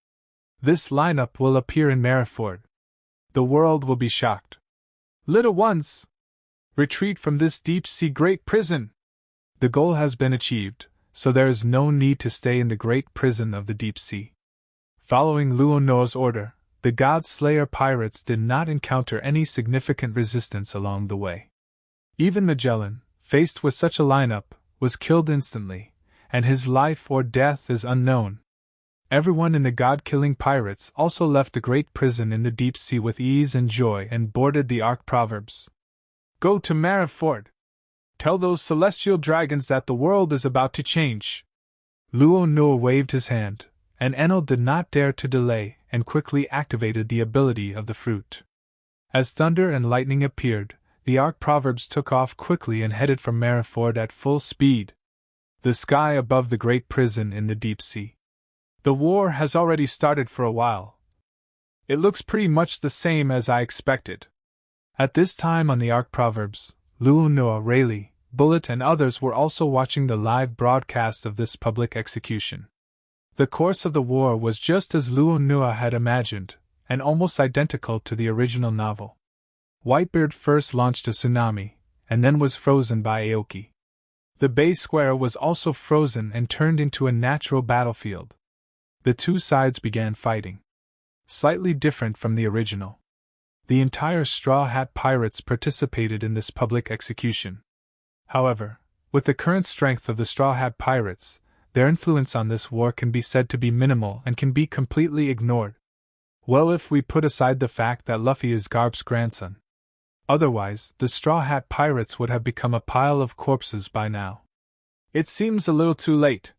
This lineup will appear in Merriford. The world will be shocked. Little ones! Retreat from this deep-sea great prison! The goal has been achieved, so there is no need to stay in the great prison of the deep sea. Following Luo Noa's order, the God-Slayer pirates did not encounter any significant resistance along the way. Even Magellan, faced with such a lineup, was killed instantly, and his life or death is unknown. Everyone in the God-killing pirates also left the great prison in the deep sea with ease and joy and boarded the Ark Proverbs. Go to Merriford. Tell those celestial dragons that the world is about to change. Luo Noa waved his hand, and Enel did not dare to delay and quickly activated the ability of the fruit. As thunder and lightning appeared, the Ark Proverbs took off quickly and headed for Merriford at full speed. The sky above the great prison in the deep sea. The war has already started for a while. It looks pretty much the same as I expected. At this time on the Ark Proverbs, Luo Noa, Rayleigh, Bullet and others were also watching the live broadcast of this public execution. The course of the war was just as Luo Noa had imagined, and almost identical to the original novel. Whitebeard first launched a tsunami, and then was frozen by Aoki. The Bay Square was also frozen and turned into a natural battlefield. The two sides began fighting. Slightly different from the original. The entire Straw Hat Pirates participated in this public execution. However, with the current strength of the Straw Hat Pirates, their influence on this war can be said to be minimal and can be completely ignored. Well, if we put aside the fact that Luffy is Garp's grandson. Otherwise, the Straw Hat Pirates would have become a pile of corpses by now. It seems a little too late.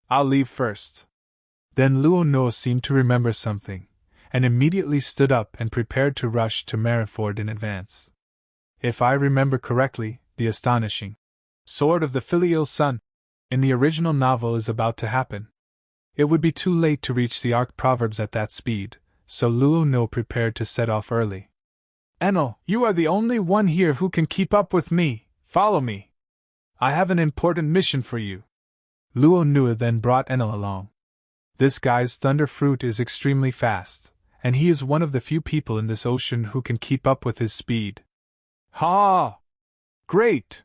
I'll leave first. Then Luo Noa seemed to remember something, and immediately stood up and prepared to rush to Merriford in advance. If I remember correctly, the astonishing Sword of the Filial Sun in the original novel is about to happen. It would be too late to reach the Ark Proverbs at that speed, so Luo Noa prepared to set off early. Enel, you are the only one here who can keep up with me. Follow me. I have an important mission for you. Luo Noa then brought Enel along. This guy's thunder fruit is extremely fast, and he is one of the few people in this ocean who can keep up with his speed. Ha! Great!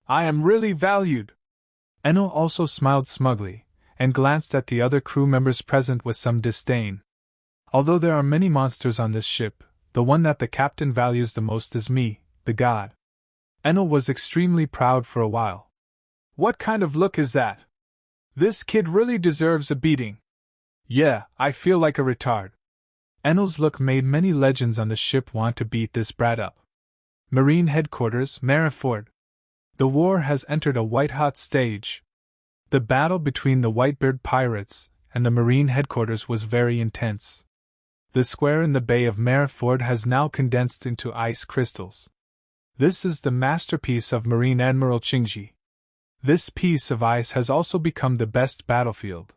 I am really valued. Enel also smiled smugly, and glanced at the other crew members present with some disdain. Although there are many monsters on this ship, the one that the captain values the most is me, the god. Enel was extremely proud for a while. What kind of look is that? This kid really deserves a beating. Yeah, I feel like a retard. Enel's look made many legends on the ship want to beat this brat up. Marine Headquarters, Merriford. The war has entered a white-hot stage. The battle between the Whitebeard pirates and the Marine Headquarters was very intense. The square in the Bay of Merriford has now condensed into ice crystals. This is the masterpiece of Marine Admiral Chingji. This piece of ice has also become the best battlefield.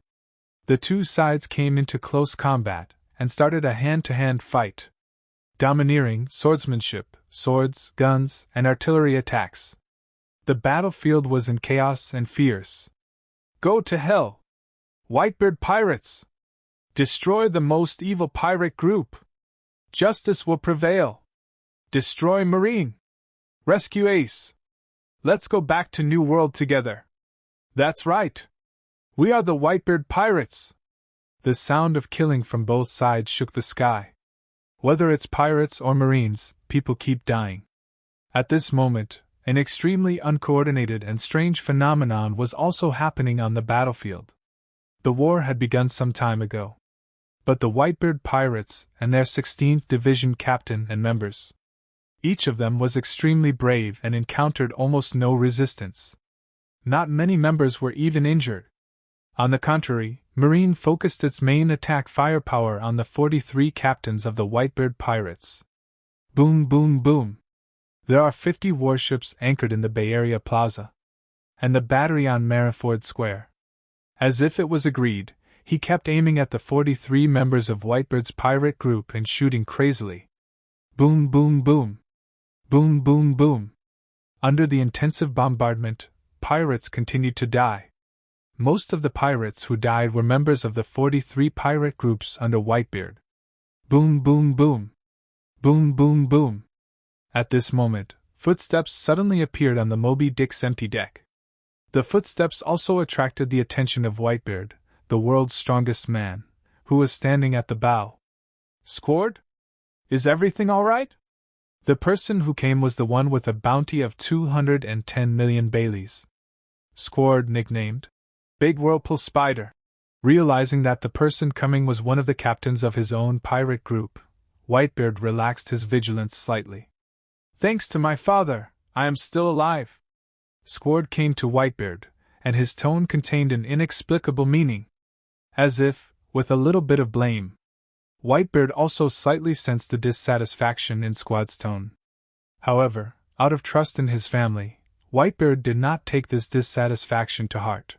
The two sides came into close combat and started a hand-to-hand fight. Domineering swordsmanship, swords, guns, and artillery attacks. The battlefield was in chaos and fierce. Go to hell! Whitebeard pirates! Destroy the most evil pirate group! Justice will prevail! Destroy Marine! Rescue Ace! Let's go back to New World together! That's right! We are the Whitebeard pirates! The sound of killing from both sides shook the sky. Whether it's pirates or Marines, people keep dying. At this moment, an extremely uncoordinated and strange phenomenon was also happening on the battlefield. The war had begun some time ago. But the Whitebeard pirates and their 16th Division captain and members, each of them was extremely brave and encountered almost no resistance. Not many members were even injured. On the contrary, Marine focused its main attack firepower on the 43 captains of the Whitebeard pirates. Boom, boom, boom. There are 50 warships anchored in the Bay Area Plaza, and the battery on Merriford Square. As if it was agreed, he kept aiming at the 43 members of Whitebeard's pirate group and shooting crazily. Boom, boom, boom. Boom, boom, boom. Under the intensive bombardment, pirates continued to die. Most of the pirates who died were members of the 43 pirate groups under Whitebeard. Boom, boom, boom. Boom, boom, boom. At this moment, footsteps suddenly appeared on the Moby Dick's empty deck. The footsteps also attracted the attention of Whitebeard, the world's strongest man, who was standing at the bow. Squard? Is everything all right? The person who came was the one with a bounty of 210 million Baileys. Squard nicknamed Big Whirlpool Spider. Realizing that the person coming was one of the captains of his own pirate group, Whitebeard relaxed his vigilance slightly. Thanks to my father, I am still alive. Squard came to Whitebeard, and his tone contained an inexplicable meaning. As if, with a little bit of blame. Whitebeard also slightly sensed the dissatisfaction in Squad's tone. However, out of trust in his family, Whitebeard did not take this dissatisfaction to heart.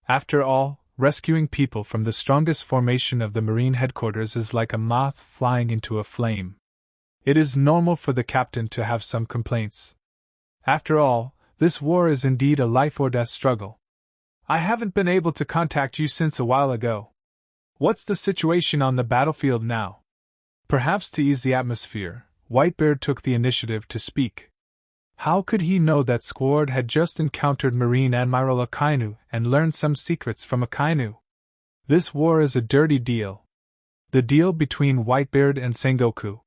After all, rescuing people from the strongest formation of the Marine headquarters is like a moth flying into a flame. It is normal for the captain to have some complaints. After all, this war is indeed a life-or-death struggle. I haven't been able to contact you since a while ago. What's the situation on the battlefield now? Perhaps to ease the atmosphere, Whitebeard took the initiative to speak. How could he know that Squard had just encountered Marine Admiral Akainu and learned some secrets from Akainu? This war is a dirty deal. The deal between Whitebeard and Sengoku.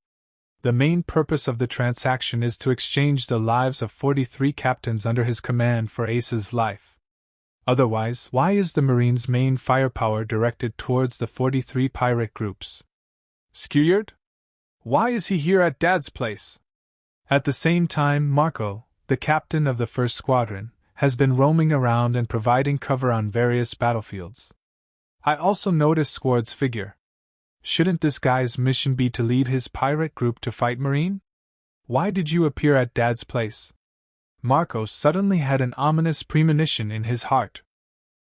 The main purpose of the transaction is to exchange the lives of 43 captains under his command for Ace's life. Otherwise, why is the Marine's main firepower directed towards the 43 pirate groups? Squard? Why is he here at Dad's place? At the same time, Marco, the captain of the first squadron, has been roaming around and providing cover on various battlefields. I also noticed Squard's figure. Shouldn't this guy's mission be to lead his pirate group to fight Marine? Why did you appear at Dad's place? Marco suddenly had an ominous premonition in his heart.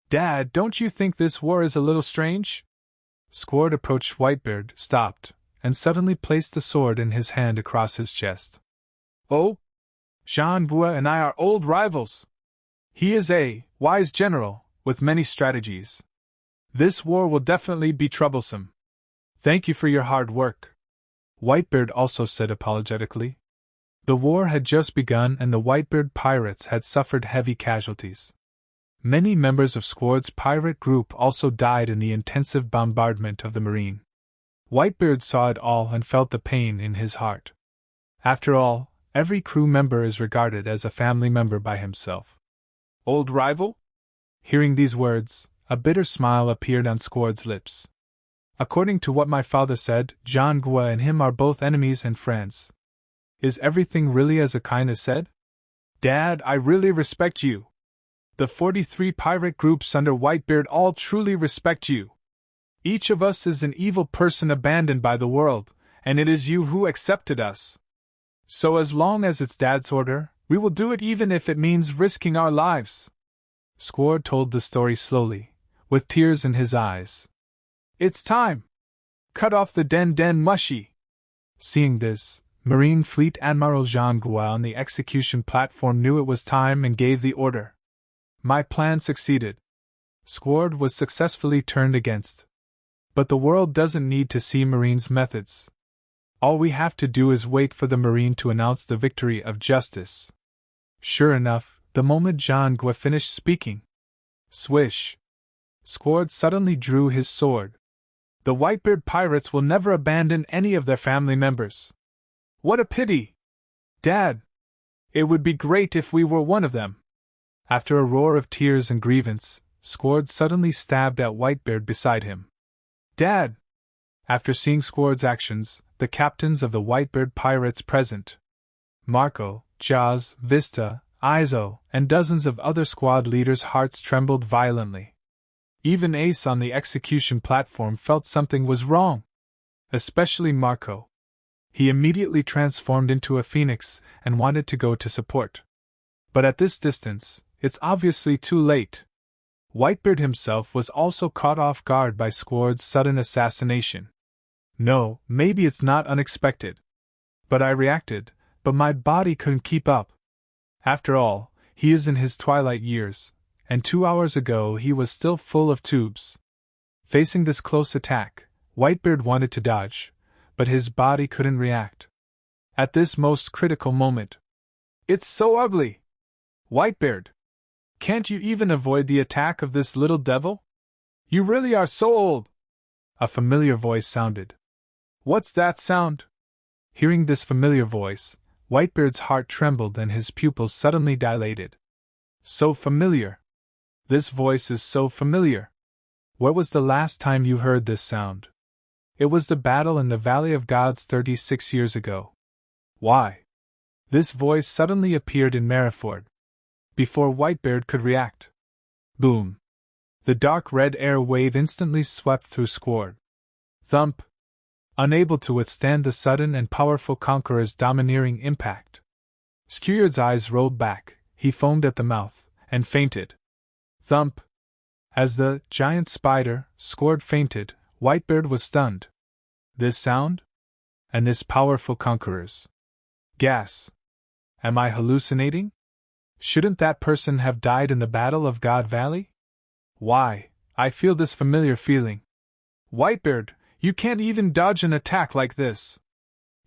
Dad, don't you think this war is a little strange? Squard approached Whitebeard, stopped, and suddenly placed the sword in his hand across his chest. Oh? Jean Bua and I are old rivals. He is a wise general, with many strategies. This war will definitely be troublesome. Thank you for your hard work. Whitebeard also said apologetically. The war had just begun and the Whitebeard pirates had suffered heavy casualties. Many members of Squard's pirate group also died in the intensive bombardment of the Marine. Whitebeard saw it all and felt the pain in his heart. After all, every crew member is regarded as a family member by himself. Old rival? Hearing these words, a bitter smile appeared on Squard's lips. According to what my father said, John Gua and him are both enemies and friends. Is everything really as Akainu said? Dad, I really respect you. The 43 pirate groups under Whitebeard all truly respect you. Each of us is an evil person abandoned by the world, and it is you who accepted us. So as long as it's Dad's order, we will do it even if it means risking our lives. Squard told the story slowly, with tears in his eyes. It's time! Cut off the Den Mushi! Seeing this, Marine Fleet Admiral Jean Gua on the execution platform knew it was time and gave the order. My plan succeeded. Squard was successfully turned against. But the world doesn't need to see Marine's methods. All we have to do is wait for the Marine to announce the victory of justice. Sure enough, the moment Jean Gua finished speaking, swish! Squard suddenly drew his sword. The Whitebeard pirates will never abandon any of their family members. What a pity! Dad! It would be great if we were one of them. After a roar of tears and grievance, Squard suddenly stabbed at Whitebeard beside him. Dad! After seeing Squard's actions, the captains of the Whitebeard pirates present, Marco, Jaws, Vista, Izo, and dozens of other squad leaders' hearts trembled violently. Even Ace on the execution platform felt something was wrong. Especially Marco. He immediately transformed into a phoenix and wanted to go to support. But at this distance, it's obviously too late. Whitebeard himself was also caught off guard by Squard's sudden assassination. No, maybe it's not unexpected. But I reacted, but my body couldn't keep up. After all, he is in his twilight years, and 2 hours ago he was still full of tubes. Facing this close attack, Whitebeard wanted to dodge, but his body couldn't react. At this most critical moment, "It's so ugly! Whitebeard! Can't you even avoid the attack of this little devil? You really are so old!" A familiar voice sounded. "What's that sound?" Hearing this familiar voice, Whitebeard's heart trembled and his pupils suddenly dilated. So familiar! This voice is so familiar! Where was the last time you heard this sound? It was the battle in the Valley of Gods 36 years ago. Why? This voice suddenly appeared in Merryford. Before Whitebeard could react. Boom! The dark red air wave instantly swept through Squard. Thump! Unable to withstand the sudden and powerful conqueror's domineering impact. Squard's eyes rolled back, he foamed at the mouth, and fainted. Thump! As the giant spider, Squard fainted, Whitebeard was stunned. This sound? And this powerful conqueror's. Gas! Am I hallucinating? Shouldn't that person have died in the Battle of God Valley? Why, I feel this familiar feeling. Whitebeard, you can't even dodge an attack like this.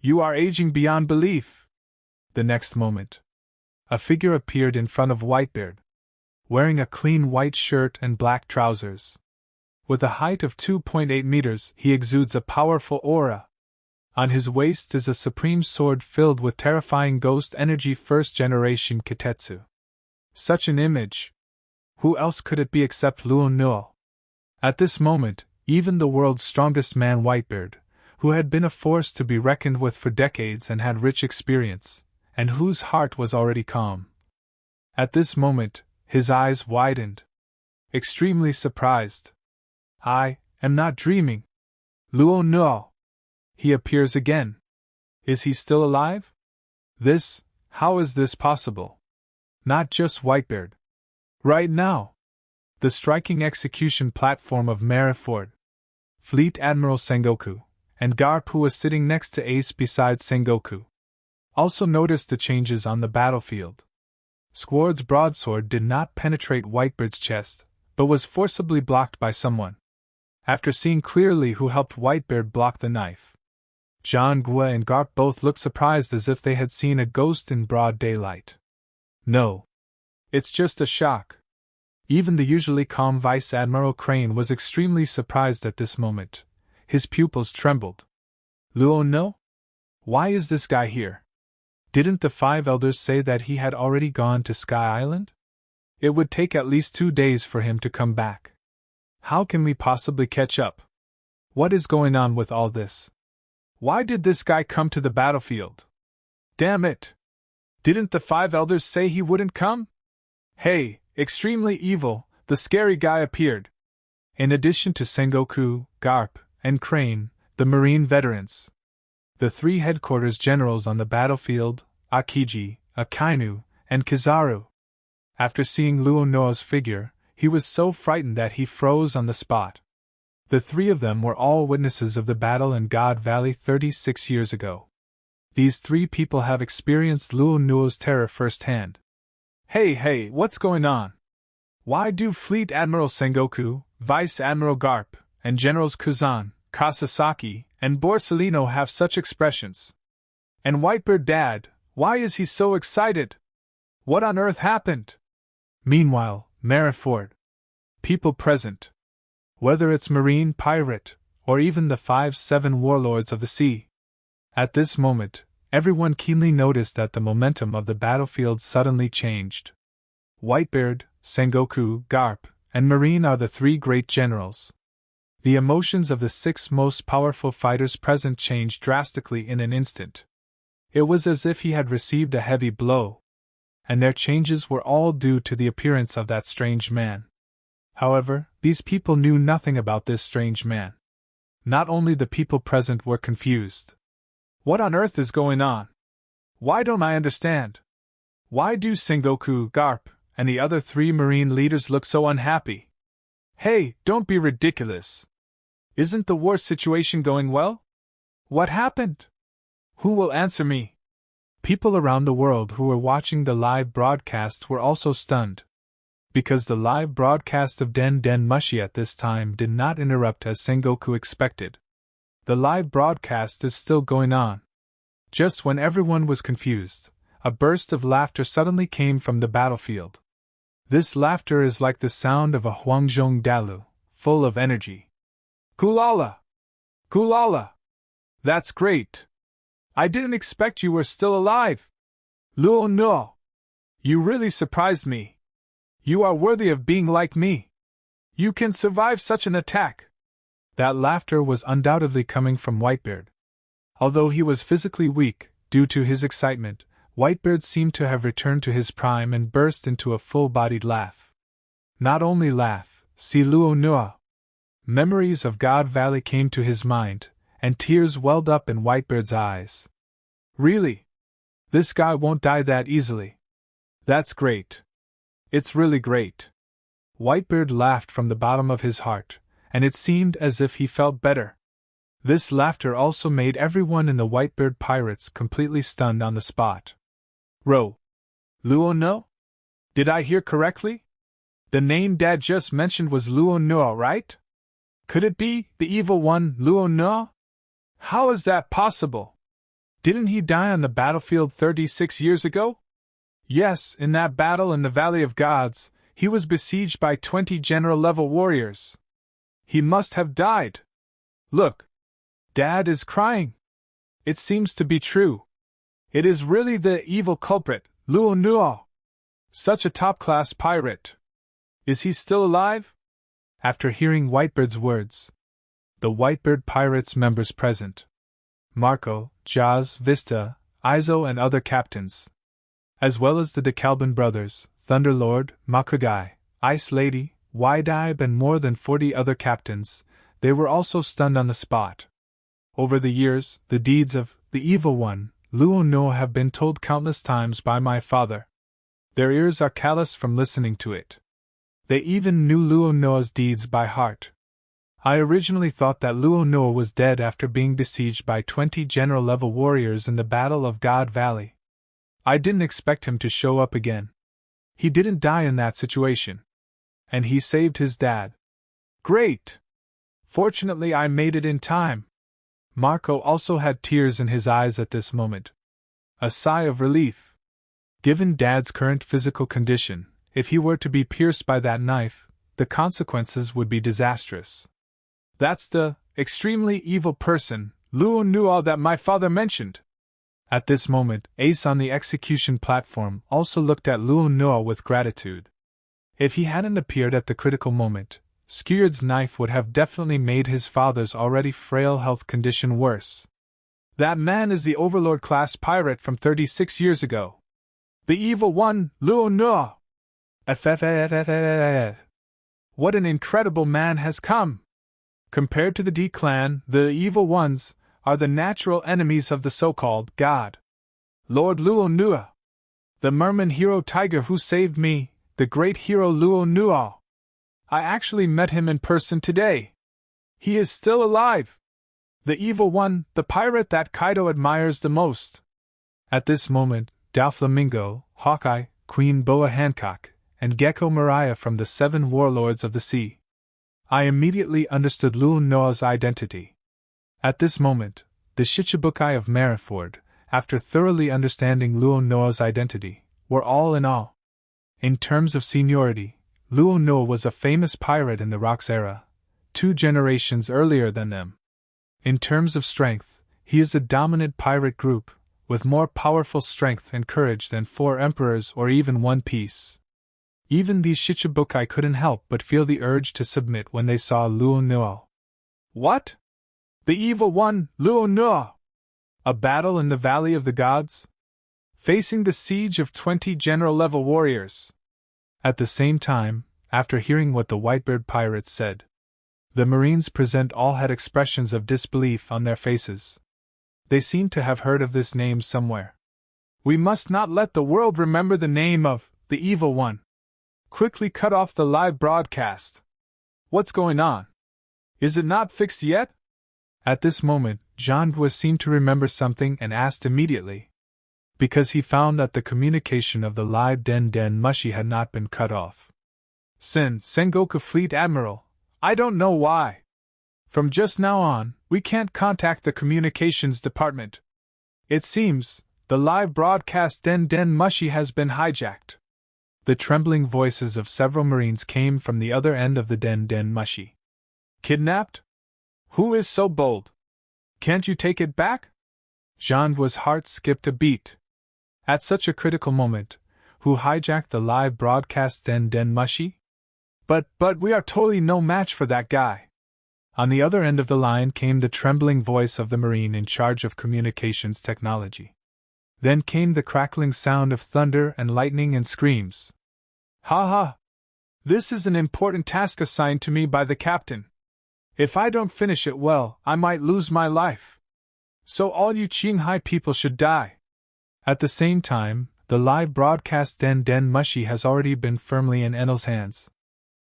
You are aging beyond belief. The next moment, a figure appeared in front of Whitebeard, wearing a clean white shirt and black trousers. With a height of 2.8 meters, he exudes a powerful aura. On his waist is a supreme sword filled with terrifying ghost energy first-generation Kitetsu. Such an image! Who else could it be except Luo Nuo? At this moment, even the world's strongest man Whitebeard, who had been a force to be reckoned with for decades and had rich experience, and whose heart was already calm. At this moment, his eyes widened. Extremely surprised. I am not dreaming. Luo Nuo! He appears again. Is he still alive? How is this possible? Not just Whitebeard. Right now! The striking execution platform of Merryford. Fleet Admiral Sengoku, and Garp, who was sitting next to Ace beside Sengoku, also noticed the changes on the battlefield. Squard's broadsword did not penetrate Whitebeard's chest, but was forcibly blocked by someone. After seeing clearly who helped Whitebeard block the knife, John Gue and Garp both looked surprised as if they had seen a ghost in broad daylight. No. It's just a shock. Even the usually calm Vice Admiral Crane was extremely surprised at this moment. His pupils trembled. Luo Nuo? Why is this guy here? Didn't the 5 elders say that he had already gone to Sky Island? It would take at least 2 days for him to come back. How can we possibly catch up? What is going on with all this? Why did this guy come to the battlefield? Damn it! Didn't the 5 elders say he wouldn't come? Hey, extremely evil, the scary guy appeared. In addition to Sengoku, Garp, and Crane, the Marine veterans. The 3 headquarters generals on the battlefield, Akiji, Akainu, and Kizaru. After seeing Luo Nuo's figure, he was so frightened that he froze on the spot. The 3 of them were all witnesses of the battle in God Valley 36 years ago. These 3 people have experienced Luo Nuo's terror firsthand. Hey, what's going on? Why do Fleet Admiral Sengoku, Vice Admiral Garp, and Generals Kuzan, Kasasaki, and Borsellino have such expressions? And Whitebeard Dad, why is he so excited? What on earth happened? Meanwhile, Merryford. People present. Whether it's Marine pirate, or even the 5-7 warlords of the sea. At this moment, everyone keenly noticed that the momentum of the battlefield suddenly changed. Whitebeard, Sengoku, Garp, and Marine are the 3 great generals. The emotions of the 6 most powerful fighters present changed drastically in an instant. It was as if he had received a heavy blow. And their changes were all due to the appearance of that strange man. However, these people knew nothing about this strange man. Not only the people present were confused. What on earth is going on? Why don't I understand? Why do Sengoku, Garp, and the other 3 Marine leaders look so unhappy? Hey, don't be ridiculous. Isn't the war situation going well? What happened? Who will answer me? People around the world who were watching the live broadcast were also stunned. Because the live broadcast of Den Den Mushi at this time did not interrupt as Sengoku expected. The live broadcast is still going on. Just when everyone was confused, a burst of laughter suddenly came from the battlefield. This laughter is like the sound of a Huangjong Dalu, full of energy. Kulala! Kulala! That's great! I didn't expect you were still alive! Luo no! You really surprised me! You are worthy of being like me! You can survive such an attack! That laughter was undoubtedly coming from Whitebeard. Although he was physically weak, due to his excitement, Whitebeard seemed to have returned to his prime and burst into a full-bodied laugh. Not only laugh, see Luo Nua. Memories of God Valley came to his mind, and tears welled up in Whitebeard's eyes. Really? This guy won't die that easily. That's great. It's really great. Whitebeard laughed from the bottom of his heart, and it seemed as if he felt better. This laughter also made everyone in the Whitebeard pirates completely stunned on the spot. Luo no? Did I hear correctly? The name Dad just mentioned was Luo no, right? Could it be the evil one, Luo no? How is that possible? Didn't he die on the battlefield 36 years ago? Yes, in that battle in the Valley of Gods, he was besieged by 20 general-level warriors. He must have died. Look. Dad is crying. It seems to be true. It is really the evil culprit, Luo Nuo. Such a top-class pirate. Is he still alive? After hearing Whitebeard's words, the Whitebeard Pirates members present, Marco, Jaz, Vista, Izo and other captains, as well as the DeKalbin brothers, Thunderlord, Makugai, Ice Lady, Wide-Eyeb and more than 40 other captains, they were also stunned on the spot. Over the years, the deeds of the Evil One, Luo no, have been told countless times by my father. Their ears are calloused from listening to it. They even knew Luo Noa's deeds by heart. I originally thought that Luo Noa was dead after being besieged by 20 general-level warriors in the Battle of God Valley. I didn't expect him to show up again. He didn't die in that situation. And he saved his dad. Great! Fortunately, I made it in time. Marco also had tears in his eyes at this moment. A sigh of relief. Given Dad's current physical condition, if he were to be pierced by that knife, the consequences would be disastrous. That's the extremely evil person, Luo Nuo, that my father mentioned. At this moment, Ace on the execution platform also looked at Luo Nuo with gratitude. If he hadn't appeared at the critical moment, Skeward's knife would have definitely made his father's already frail health condition worse. That man is the Overlord-class pirate from 36 years ago. The evil one, Luo Nuo! What an incredible man has come! Compared to the D-clan, the evil ones are the natural enemies of the so-called God. Lord Luo Nuo! The merman hero tiger who saved me, the great hero Luo Nuo! I actually met him in person today. He is still alive. The evil one, the pirate that Kaido admires the most. At this moment, Doflamingo, Hawkeye, Queen Boa Hancock, and Gecko Mariah from the 7 Warlords of the Sea. I immediately understood Luo Noa's identity. At this moment, the Shichibukai of Marineford, after thoroughly understanding Luo Noa's identity, were all in awe. In terms of seniority, Luo Noa was a famous pirate in the Rocks era, 2 generations earlier than them. In terms of strength, he is the dominant pirate group, with more powerful strength and courage than 4 emperors or even One Piece. Even these Shichibukai couldn't help but feel the urge to submit when they saw Luo Noa. What? The evil one, Luo Noa! A battle in the Valley of the Gods? Facing the siege of 20 general-level warriors. At the same time, after hearing what the Whitebeard pirates said, the Marines present all had expressions of disbelief on their faces. They seemed to have heard of this name somewhere. We must not let the world remember the name of the Evil One. Quickly cut off the live broadcast. What's going on? Is it not fixed yet? At this moment, Jean-Gua seemed to remember something and asked immediately, because he found that the communication of the live Den Den Mushi had not been cut off. Sengoku Fleet Admiral, I don't know why. From just now on, we can't contact the communications department. It seems, the live broadcast Den Den Mushi has been hijacked. The trembling voices of several Marines came from the other end of the Den Den Mushi. Kidnapped? Who is so bold? Can't you take it back? Jean's heart skipped a beat. At such a critical moment, who hijacked the live broadcast Den Den Mushi? But we are totally no match for that guy. On the other end of the line came the trembling voice of the Marine in charge of communications technology. Then came the crackling sound of thunder and lightning and screams. Ha ha! This is an important task assigned to me by the captain. If I don't finish it well, I might lose my life. So all you Qinghai people should die. At the same time, the live broadcast Den Den Mushi has already been firmly in Enel's hands.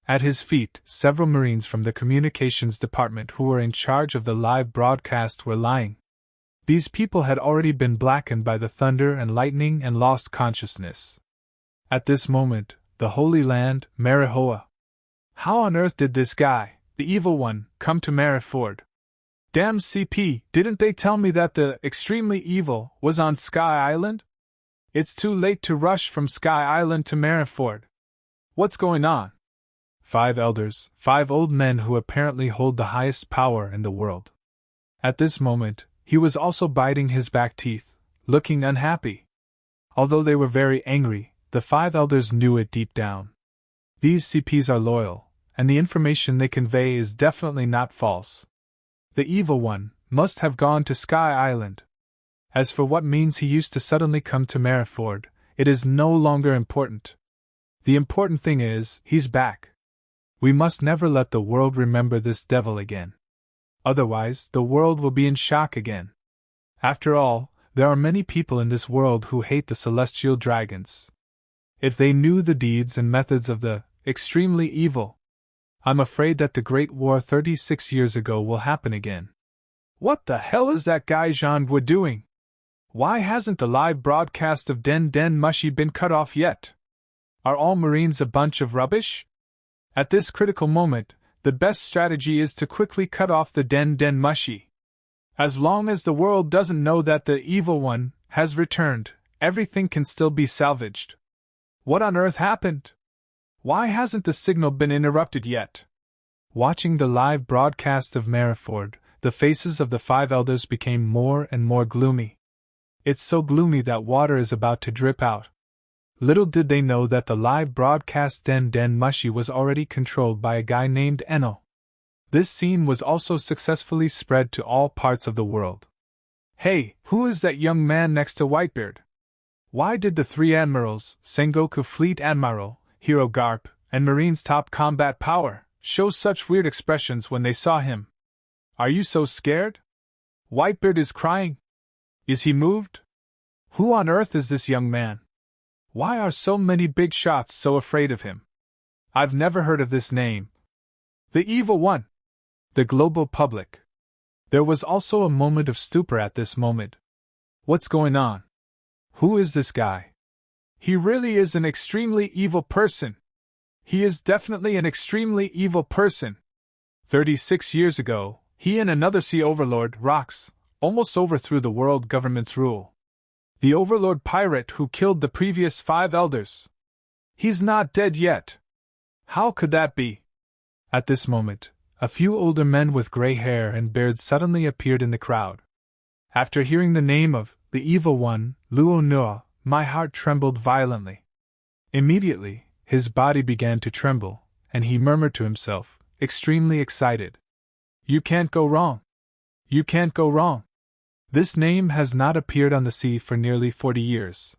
At his feet, several Marines from the communications department who were in charge of the live broadcast were lying. These people had already been blackened by the thunder and lightning and lost consciousness. At this moment, the Holy Land, Marihoa. How on earth did this guy, the evil one, come to Mariford? Damn CP, didn't they tell me that the extremely evil was on Sky Island? It's too late to rush from Sky Island to Mariford. What's going on? 5 elders, 5 old men who apparently hold the highest power in the world. At this moment, he was also biting his back teeth, looking unhappy. Although they were very angry, the 5 elders knew it deep down. These CPs are loyal, and the information they convey is definitely not false. The evil one must have gone to Sky Island. As for what means he used to suddenly come to Mariford, it is no longer important. The important thing is, he's back. We must never let the world remember this devil again. Otherwise, the world will be in shock again. After all, there are many people in this world who hate the celestial dragons. If they knew the deeds and methods of the extremely evil, I'm afraid that the Great War 36 years ago will happen again. What the hell is that guy Jean doing? Why hasn't the live broadcast of Den Den Mushi been cut off yet? Are all Marines a bunch of rubbish? At this critical moment, the best strategy is to quickly cut off the Den Den Mushi. As long as the world doesn't know that the evil one has returned, everything can still be salvaged. What on earth happened? Why hasn't the signal been interrupted yet? Watching the live broadcast of Mariford, the faces of the 5 elders became more and more gloomy. It's so gloomy that water is about to drip out. Little did they know that the live broadcast Den Den Mushi was already controlled by a guy named Enel. This scene was also successfully spread to all parts of the world. Hey, who is that young man next to Whitebeard? Why did the 3 admirals, Sengoku Fleet Admiral, Hero Garp, and Marine's top combat power, show such weird expressions when they saw him? Are you so scared? Whitebeard is crying. Is he moved? Who on earth is this young man? Why are so many big shots so afraid of him? I've never heard of this name. The Evil One. The global public. There was also a moment of stupor at this moment. What's going on? Who is this guy? He really is an extremely evil person. He is definitely an extremely evil person. 36 years ago, he and another sea overlord, Rox, almost overthrew the world government's rule. The overlord pirate who killed the previous 5 elders. He's not dead yet. How could that be? At this moment, a few older men with gray hair and beards suddenly appeared in the crowd. After hearing the name of the Evil One, Luo Nua, my heart trembled violently. Immediately, his body began to tremble, and he murmured to himself, extremely excited. You can't go wrong. You can't go wrong. This name has not appeared on the sea for nearly 40 years.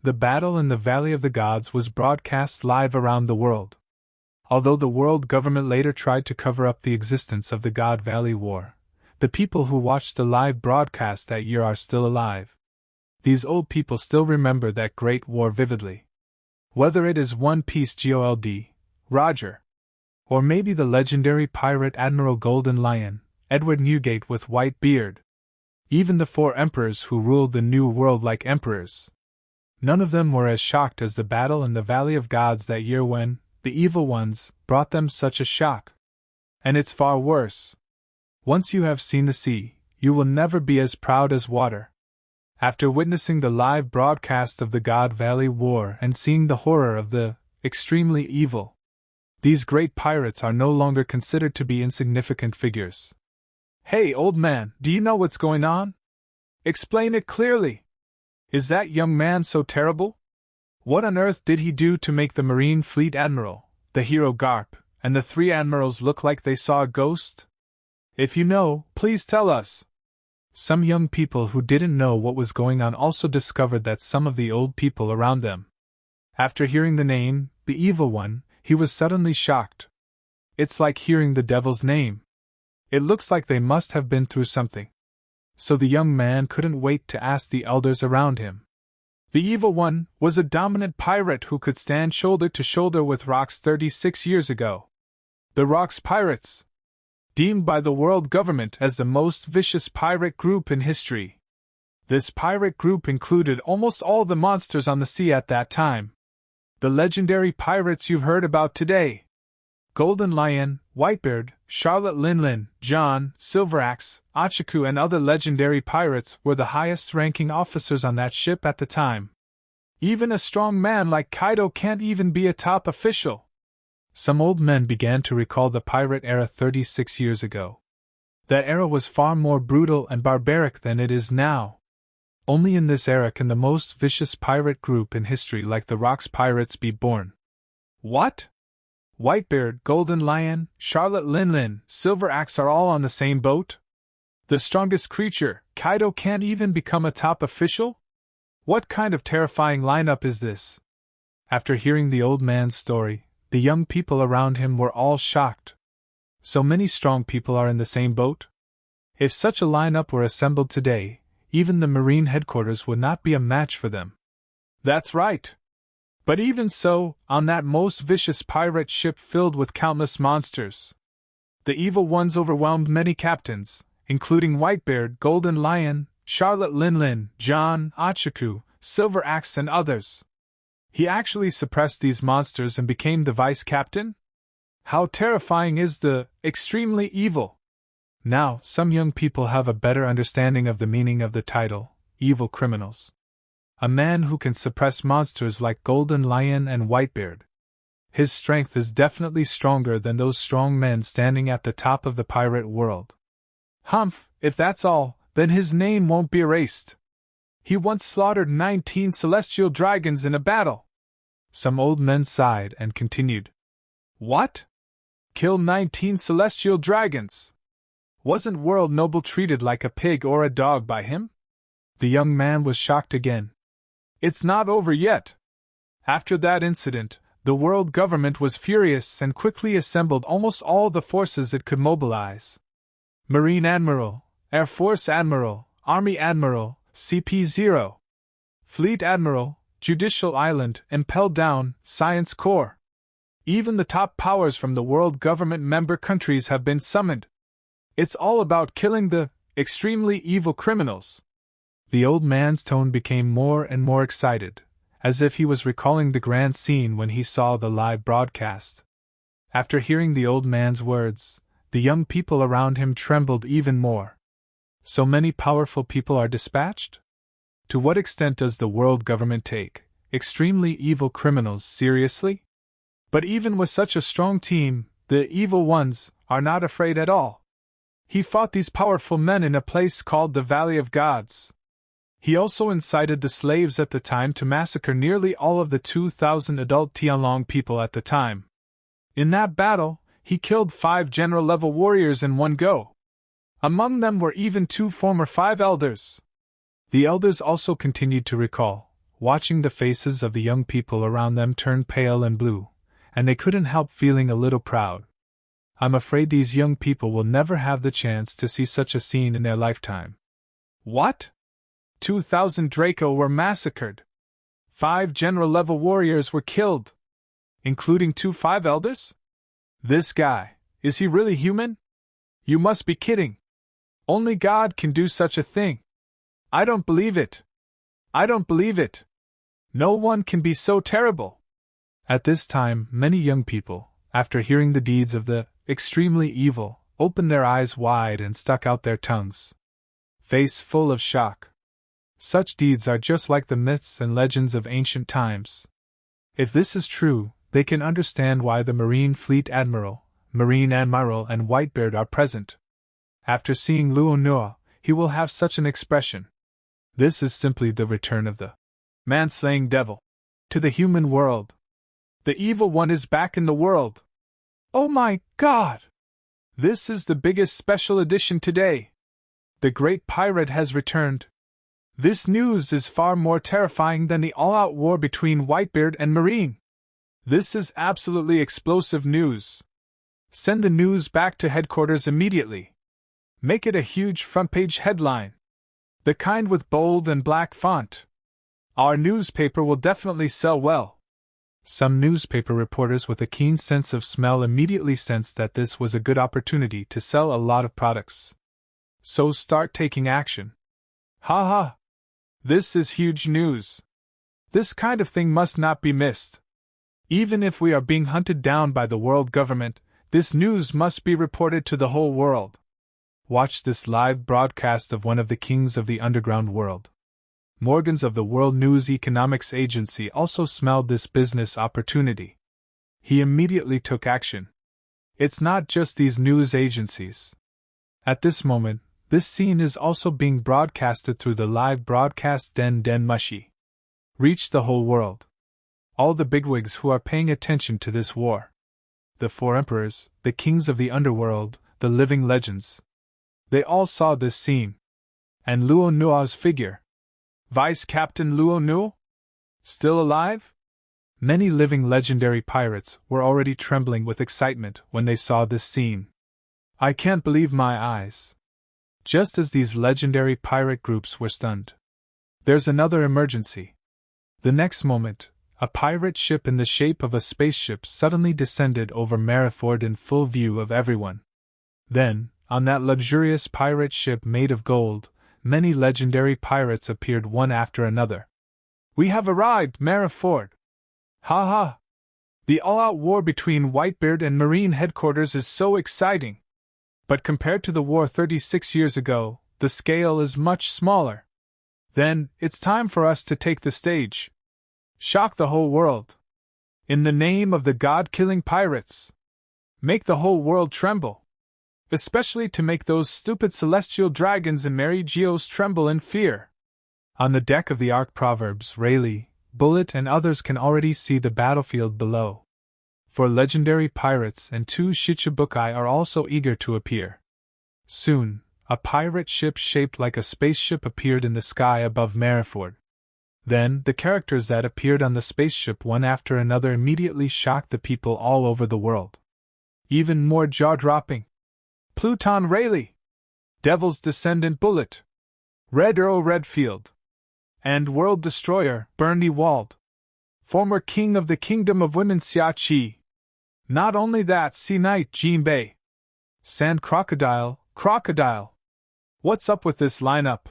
The battle in the Valley of the Gods was broadcast live around the world. Although the world government later tried to cover up the existence of the God Valley War, the people who watched the live broadcast that year are still alive. These old people still remember that great war vividly. Whether it is One Piece Gold, Roger, or maybe the legendary pirate Admiral Golden Lion, Edward Newgate with white beard. Even the 4 emperors who ruled the New World like emperors. None of them were as shocked as the battle in the Valley of Gods that year when, the evil ones, brought them such a shock. And it's far worse. Once you have seen the sea, you will never be as proud as water. After witnessing the live broadcast of the God Valley War and seeing the horror of the extremely evil, these great pirates are no longer considered to be insignificant figures. Hey, old man, do you know what's going on? Explain it clearly. Is that young man so terrible? What on earth did he do to make the Marine Fleet Admiral, the hero Garp, and the 3 admirals look like they saw a ghost? If you know, please tell us. Some young people who didn't know what was going on also discovered that some of the old people around them. After hearing the name, the Evil One, he was suddenly shocked. It's like hearing the devil's name. It looks like they must have been through something. So the young man couldn't wait to ask the elders around him. The Evil One was a dominant pirate who could stand shoulder to shoulder with Rocks 36 years ago. The Rocks Pirates, deemed by the world government as the most vicious pirate group in history. This pirate group included almost all the monsters on the sea at that time. The legendary pirates you've heard about today: Golden Lion, Whitebeard, Charlotte Linlin, John, Silveraxe, Achiku, and other legendary pirates were the highest-ranking officers on that ship at the time. Even a strong man like Kaido can't even be a top official. Some old men began to recall the pirate era 36 years ago. That era was far more brutal and barbaric than it is now. Only in this era can the most vicious pirate group in history like the Rocks Pirates be born. What? Whitebeard, Golden Lion, Charlotte Linlin, Silveraxe are all on the same boat? The strongest creature, Kaido, can't even become a top official? What kind of terrifying lineup is this? After hearing the old man's story, the young people around him were all shocked. So many strong people are in the same boat? If such a lineup were assembled today, even the Marine headquarters would not be a match for them. That's right. But even so, on that most vicious pirate ship filled with countless monsters, the Evil Ones overwhelmed many captains, including Whitebeard, Golden Lion, Charlotte Linlin, John, Achiku, Silveraxe, and others. He actually suppressed these monsters and became the vice captain? How terrifying is the extremely evil? Now, some young people have a better understanding of the meaning of the title, Evil Criminals. A man who can suppress monsters like Golden Lion and Whitebeard. His strength is definitely stronger than those strong men standing at the top of the pirate world. Humph, if that's all, then his name won't be erased. He once slaughtered 19 celestial dragons in a battle. Some old men sighed and continued. What? Kill 19 celestial dragons? Wasn't World Noble treated like a pig or a dog by him? The young man was shocked again. It's not over yet. After that incident, the world government was furious and quickly assembled almost all the forces it could mobilize. Marine Admiral, Air Force Admiral, Army Admiral, CP0, Fleet Admiral, Judicial Island, Impel Down, Science Corps. Even the top powers from the world government member countries have been summoned. It's all about killing the extremely evil criminals. The old man's tone became more and more excited, as if he was recalling the grand scene when he saw the live broadcast. After hearing the old man's words, the young people around him trembled even more. So many powerful people are dispatched? To what extent does the world government take extremely evil criminals seriously? But even with such a strong team, the evil ones are not afraid at all. He fought these powerful men in a place called the Valley of Gods. He also incited the slaves at the time to massacre nearly all of the 2,000 adult Tianlong people at the time. In that battle, he killed 5 general-level warriors in one go. Among them were even 2 former 5 elders. The elders also continued to recall, watching the faces of the young people around them turn pale and blue, and they couldn't help feeling a little proud. I'm afraid these young people will never have the chance to see such a scene in their lifetime. What? 2,000 Draco were massacred. 5 general-level warriors were killed, including 2 5 elders? This guy, is he really human? You must be kidding. Only God can do such a thing. I don't believe it. I don't believe it. No one can be so terrible. At this time, many young people, after hearing the deeds of the extremely evil, opened their eyes wide and stuck out their tongues, face full of shock. Such deeds are just like the myths and legends of ancient times. If this is true, they can understand why the Marine Fleet Admiral, Marine Admiral, and Whitebeard are present. After seeing Luo Nuo, he will have such an expression. This is simply the return of the man-slaying devil to the human world. The evil one is back in the world. Oh my God! This is the biggest special edition today. The great pirate has returned. This news is far more terrifying than the all-out war between Whitebeard and Marine. This is absolutely explosive news. Send the news back to headquarters immediately. Make it a huge front-page headline. The kind with bold and black font. Our newspaper will definitely sell well. Some newspaper reporters with a keen sense of smell immediately sensed that this was a good opportunity to sell a lot of products. So start taking action. Ha ha! This is huge news. This kind of thing must not be missed. Even if we are being hunted down by the world government, this news must be reported to the whole world. Watch this live broadcast of one of the kings of the underground world. Morgans of the World News Economics Agency also smelled this business opportunity. He immediately took action. It's not just these news agencies. At this moment, this scene is also being broadcasted through the live broadcast Den Mushi. Reach the whole world. All the bigwigs who are paying attention to this war. The four emperors, the kings of the underworld, the living legends. They all saw this scene. And Luo Nuo's figure. Vice Captain Luo Nuo? Still alive? Many living legendary pirates were already trembling with excitement when they saw this scene. I can't believe my eyes. Just as these legendary pirate groups were stunned. There's another emergency. The next moment, a pirate ship in the shape of a spaceship suddenly descended over Mariford in full view of everyone. Then, on that luxurious pirate ship made of gold, many legendary pirates appeared one after another. We have arrived, Mariford! Ha ha! The all-out war between Whitebeard and Marine headquarters is so exciting! But compared to the war 36 years ago, the scale is much smaller. Then, it's time for us to take the stage. Shock the whole world. In the name of the god-killing pirates. Make the whole world tremble. Especially to make those stupid celestial dragons and Mary Geos tremble in fear. On the deck of the Ark Proverbs, Rayleigh, Bullet, and others can already see the battlefield below. For legendary pirates and 2 Shichibukai are also eager to appear. Soon, a pirate ship shaped like a spaceship appeared in the sky above Mariford. Then, the characters that appeared on the spaceship one after another immediately shocked the people all over the world. Even more jaw-dropping. Pluton Rayleigh, Devil's Descendant Bullet, Red Earl Redfield, and World Destroyer Bernie Wald, former King of the Kingdom of Women Xia Qi. Not only that, Sea Knight Jinbei, Sand Crocodile. What's up with this lineup?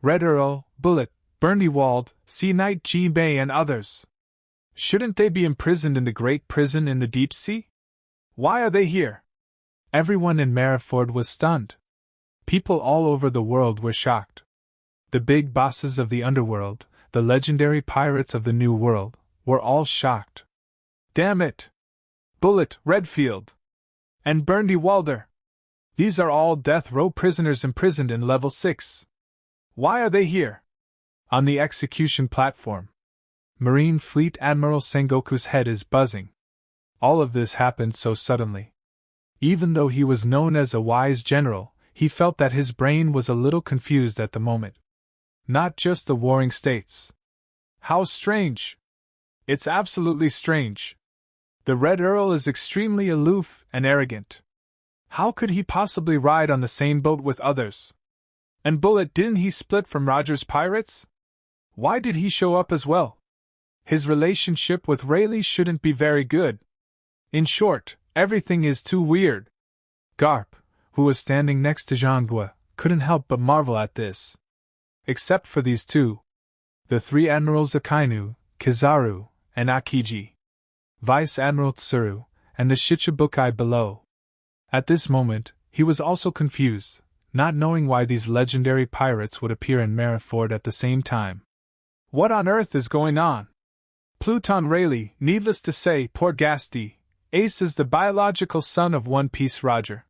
Red Earl, Bullet, Bernie Wald, Sea Knight Jinbei, and others. Shouldn't they be imprisoned in the Great Prison in the Deep Sea? Why are they here? Everyone in Mariford was stunned. People all over the world were shocked. The big bosses of the underworld, the legendary pirates of the New World, were all shocked. Damn it! Bullet, Redfield, and Bernie Walder. These are all death row prisoners imprisoned in Level 6. Why are they here? On the execution platform. Marine Fleet Admiral Sengoku's head is buzzing. All of this happened so suddenly. Even though he was known as a wise general, he felt that his brain was a little confused at the moment. Not just the warring states. How strange! It's absolutely strange. The Red Earl is extremely aloof and arrogant. How could he possibly ride on the same boat with others? And Bullet, didn't he split from Roger's pirates? Why did he show up as well? His relationship with Rayleigh shouldn't be very good. In short, everything is too weird. Garp, who was standing next to Zhangguo, couldn't help but marvel at this. Except for these two. The 3 admirals Akainu, Kizaru, and Akiji. Vice Admiral Tsuru, and the Shichibukai below. At this moment, he was also confused, not knowing why these legendary pirates would appear in Marineford at the same time. What on earth is going on? Pluton Rayleigh, needless to say, poor Gasty, Ace is the biological son of One Piece Roger.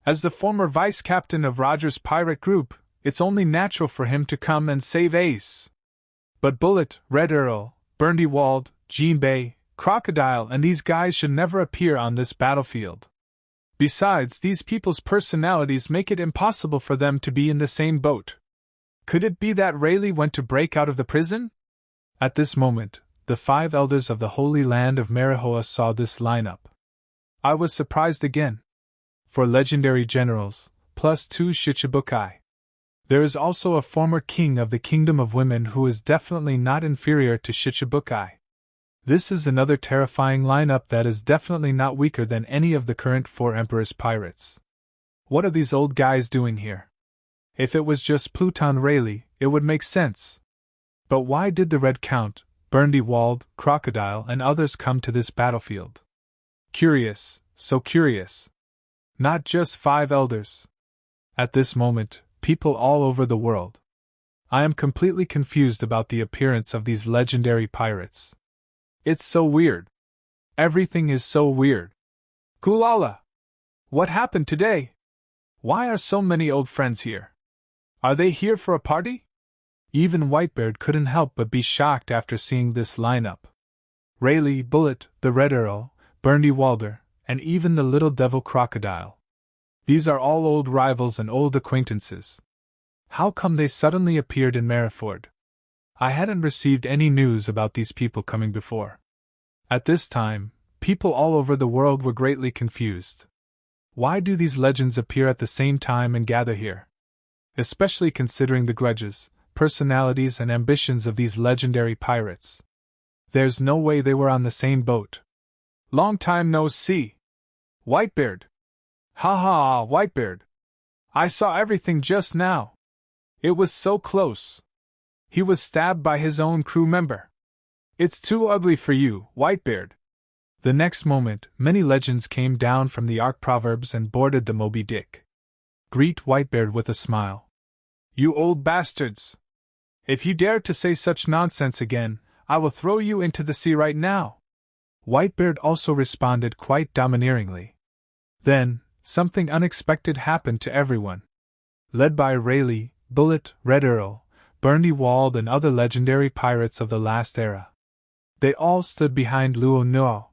As the former vice captain of Roger's pirate group, it's only natural for him to come and save Ace. But Bullet, Red Earl, Burndy-Wald, Jinbei, Crocodile, and these guys should never appear on this battlefield. Besides, these people's personalities make it impossible for them to be in the same boat. Could it be that Rayleigh went to break out of the prison? At this moment, the 5 elders of the Holy Land of Marihoa saw this lineup. I was surprised again. 4 legendary generals, plus 2 Shichibukai. There is also a former king of the Kingdom of Women who is definitely not inferior to Shichibukai. This is another terrifying lineup that is definitely not weaker than any of the current 4 Emperor's pirates. What are these old guys doing here? If it was just Pluton Rayleigh, it would make sense. But why did the Red Count, Burndy-Wald, Crocodile, and others come to this battlefield? Curious, so curious. Not just 5 elders. At this moment, people all over the world. I am completely confused about the appearance of these legendary pirates. It's so weird. Everything is so weird. Kulala! What happened today? Why are so many old friends here? Are they here for a party? Even Whitebeard couldn't help but be shocked after seeing this lineup. Rayleigh, Bullet, the Red Earl, Burndy-Walder, and even the little devil Crocodile. These are all old rivals and old acquaintances. How come they suddenly appeared in Marineford? I hadn't received any news about these people coming before. At this time, people all over the world were greatly confused. Why do these legends appear at the same time and gather here? Especially considering the grudges, personalities, and ambitions of these legendary pirates. There's no way they were on the same boat. Long time no see. Whitebeard. Ha ha, Whitebeard. I saw everything just now. It was so close. He was stabbed by his own crew member. It's too ugly for you, Whitebeard. The next moment, many legends came down from the Ark Proverbs and boarded the Moby Dick. Greet Whitebeard with a smile. You old bastards! If you dare to say such nonsense again, I will throw you into the sea right now. Whitebeard also responded quite domineeringly. Then, something unexpected happened to everyone. Led by Rayleigh, Bullet, Red Earl, Burndy-Wald, and other legendary pirates of the last era. They all stood behind Luo Nuo.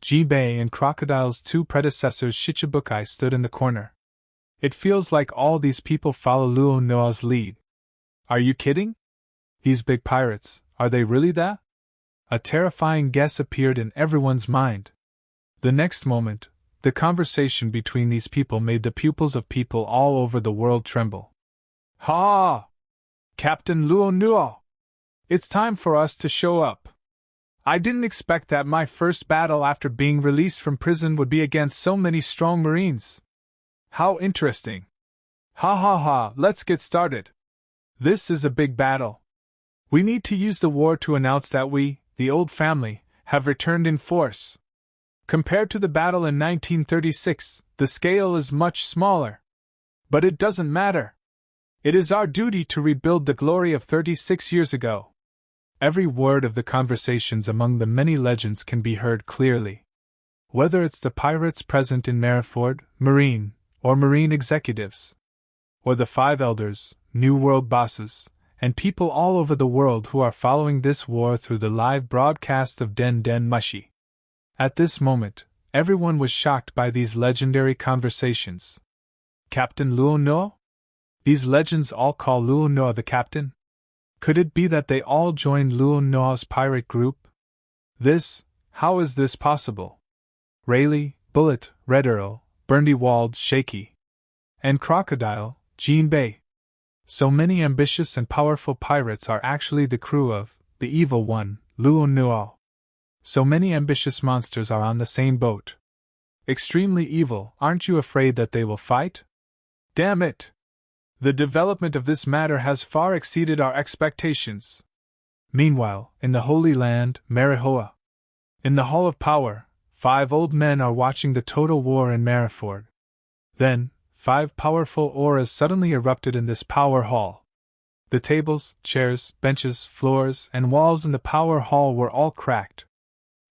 Jinbei and Crocodile's 2 predecessors Shichibukai stood in the corner. It feels like all these people follow Luo Nuo's lead. Are you kidding? These big pirates, are they really that? A terrifying guess appeared in everyone's mind. The next moment, the conversation between these people made the pupils of people all over the world tremble. Ha! Captain Luo Nuo! It's time for us to show up. I didn't expect that my first battle after being released from prison would be against so many strong Marines. How interesting. Ha ha ha, let's get started. This is a big battle. We need to use the war to announce that we, the old family, have returned in force. Compared to the battle in 1936, the scale is much smaller. But it doesn't matter. It is our duty to rebuild the glory of 36 years ago. Every word of the conversations among the many legends can be heard clearly. Whether it's the pirates present in Marineford, Marine, or Marine executives, or the 5 elders, New World bosses, and people all over the world who are following this war through the live broadcast of Den Den Mushi. At this moment, everyone was shocked by these legendary conversations. Captain Luo Nuo? These legends all call Luo Nuo the captain? Could it be that they all joined Luo Nuo's pirate group? How is this possible? Rayleigh, Bullet, Red Earl, Burndy-Wald, Shaky, and Crocodile, Jinbei. So many ambitious and powerful pirates are actually the crew of the evil one, Luo Nuo. So many ambitious monsters are on the same boat. Extremely evil, aren't you afraid that they will fight? Damn it! The development of this matter has far exceeded our expectations. Meanwhile, in the Holy Land, Marihoa. In the Hall of Power, 5 old men are watching the total war in Mariford. Then, 5 powerful auras suddenly erupted in this power hall. The tables, chairs, benches, floors, and walls in the power hall were all cracked.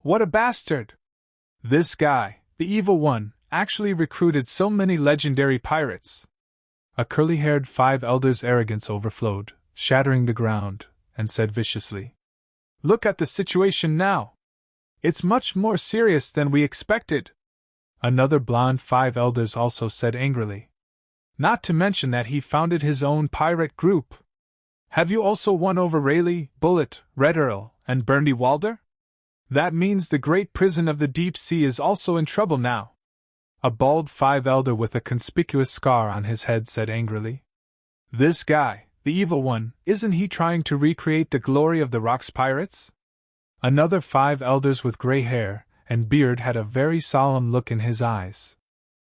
What a bastard! This guy, the evil one, actually recruited so many legendary pirates. A curly-haired 5 elder's arrogance overflowed, shattering the ground, and said viciously, "Look at the situation now! It's much more serious than we expected." Another blonde 5 elders also said angrily, "Not to mention that he founded his own pirate group. Have you also won over Rayleigh, Bullet, Red Earl, and Burndy Walder? That means the great prison of the deep sea is also in trouble now." A bald 5 elder with a conspicuous scar on his head said angrily, "This guy, the evil one, isn't he trying to recreate the glory of the Rocks pirates?" Another 5 elders with gray hair and beard had a very solemn look in his eyes.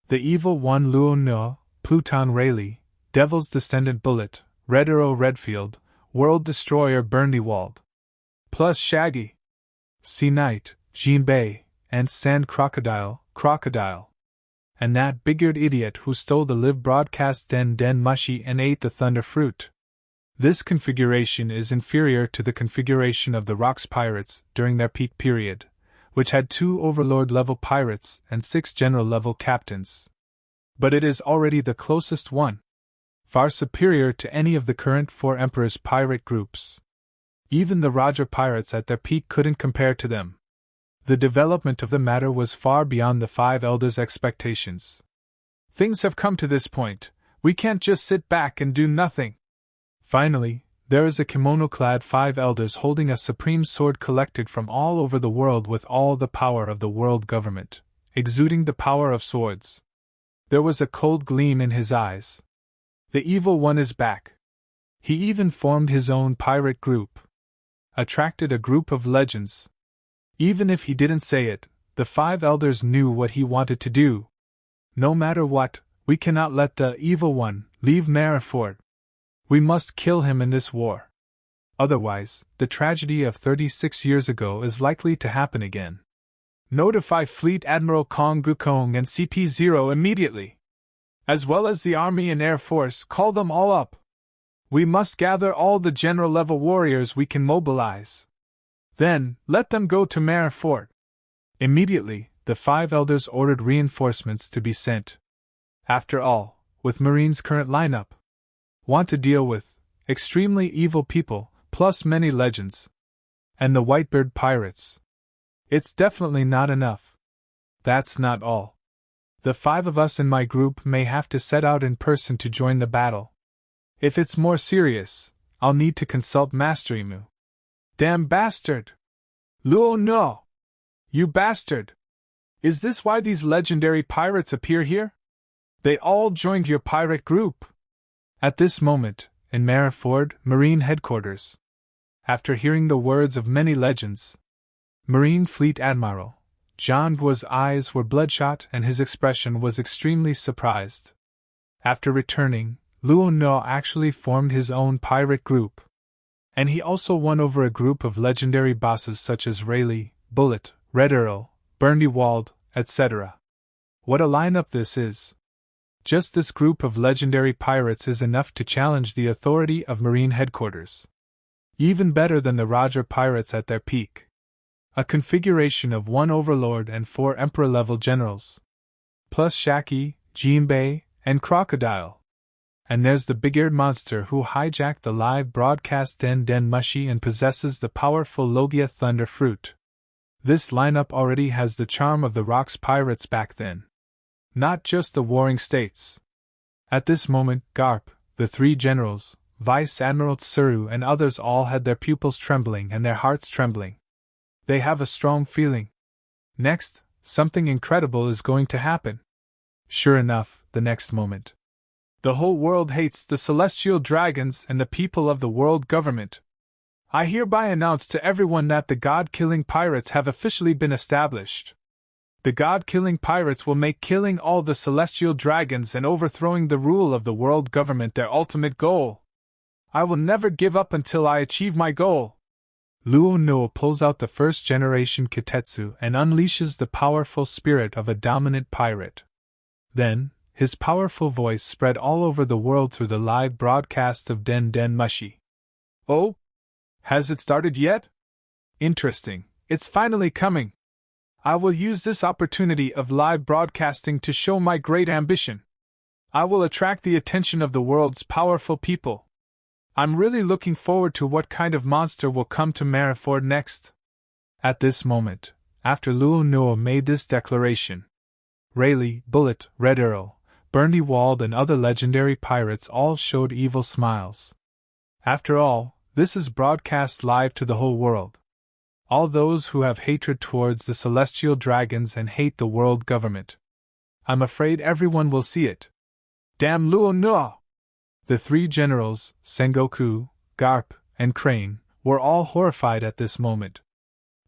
The evil one Luo No, Pluton Rayleigh, Devil's Descendant Bullet, Red Earl Redfield, World Destroyer Burnywald, plus Shaggy, Sea Knight, Jean Bay, and Sand Crocodile, and that big-eared idiot who stole the live broadcast Den Mushy and ate the thunder fruit. This configuration is inferior to the configuration of the Rocks pirates during their peak period, which had 2 overlord-level pirates and 6 general-level captains. But it is already the closest one, far superior to any of the current 4 Emperor's pirate groups. Even the Roger pirates at their peak couldn't compare to them. The development of the matter was far beyond the 5 elders' expectations. Things have come to this point, we can't just sit back and do nothing. Finally, there is a kimono-clad 5 elders holding a supreme sword collected from all over the world with all the power of the world government, exuding the power of swords. There was a cold gleam in his eyes. The evil one is back. He even formed his own pirate group. Attracted a group of legends. Even if he didn't say it, the 5 elders knew what he wanted to do. No matter what, we cannot let the evil one leave Mariford. We must kill him in this war. Otherwise, the tragedy of 36 years ago is likely to happen again. Notify Fleet Admiral Kong Gukong and CP0 immediately. As well as the Army and Air Force, call them all up. We must gather all the general-level warriors we can mobilize. Then, let them go to Mariford. Immediately, the 5 elders ordered reinforcements to be sent. After all, with Marine's current lineup, want to deal with extremely evil people, plus many legends. And the Whitebeard pirates. It's definitely not enough. That's not all. The 5 of us in my group may have to set out in person to join the battle. If it's more serious, I'll need to consult Master Emu. Damn bastard! Luo No! You bastard! Is this why these legendary pirates appear here? They all joined your pirate group. At this moment, in Mariford, Marine Headquarters. After hearing the words of many legends, Marine Fleet Admiral John Guo's eyes were bloodshot and his expression was extremely surprised. After returning, Luo No actually formed his own pirate group. And he also won over a group of legendary bosses such as Rayleigh, Bullet, Red Earl, Burnywald, etc. What a lineup this is! Just this group of legendary pirates is enough to challenge the authority of Marine Headquarters. Even better than the Roger pirates at their peak. A configuration of 1 Overlord and 4 Emperor-level generals. Plus Shaki, Jinbei, and Crocodile. And there's the big-eared monster who hijacked the live broadcast Den Mushy and possesses the powerful Logia Thunder Fruit. This lineup already has the charm of the Rocks pirates back then. Not just the warring states. At this moment, Garp, the 3 generals, Vice Admiral Tsuru and others all had their pupils trembling and their hearts trembling. They have a strong feeling. Next, something incredible is going to happen. Sure enough, the next moment. The whole world hates the celestial dragons and the people of the world government. I hereby announce to everyone that the god-killing pirates have officially been established. The god-killing pirates will make killing all the celestial dragons and overthrowing the rule of the world government their ultimate goal. I will never give up until I achieve my goal. Luo no pulls out the first-generation Kitetsu and unleashes the powerful spirit of a dominant pirate. Then, his powerful voice spread all over the world through the live broadcast of Den Den Mushi. Oh? Has it started yet? Interesting, it's finally coming. I will use this opportunity of live broadcasting to show my great ambition. I will attract the attention of the world's powerful people. I'm really looking forward to what kind of monster will come to Mariford next. At this moment, after Luo Nuo made this declaration, Rayleigh, Bullet, Red Earl, Bernie Wald and other legendary pirates all showed evil smiles. After all, this is broadcast live to the whole world. All those who have hatred towards the celestial dragons and hate the world government. I'm afraid everyone will see it. Damn Luo Nuo! The three generals, Sengoku, Garp, and Crane, were all horrified at this moment.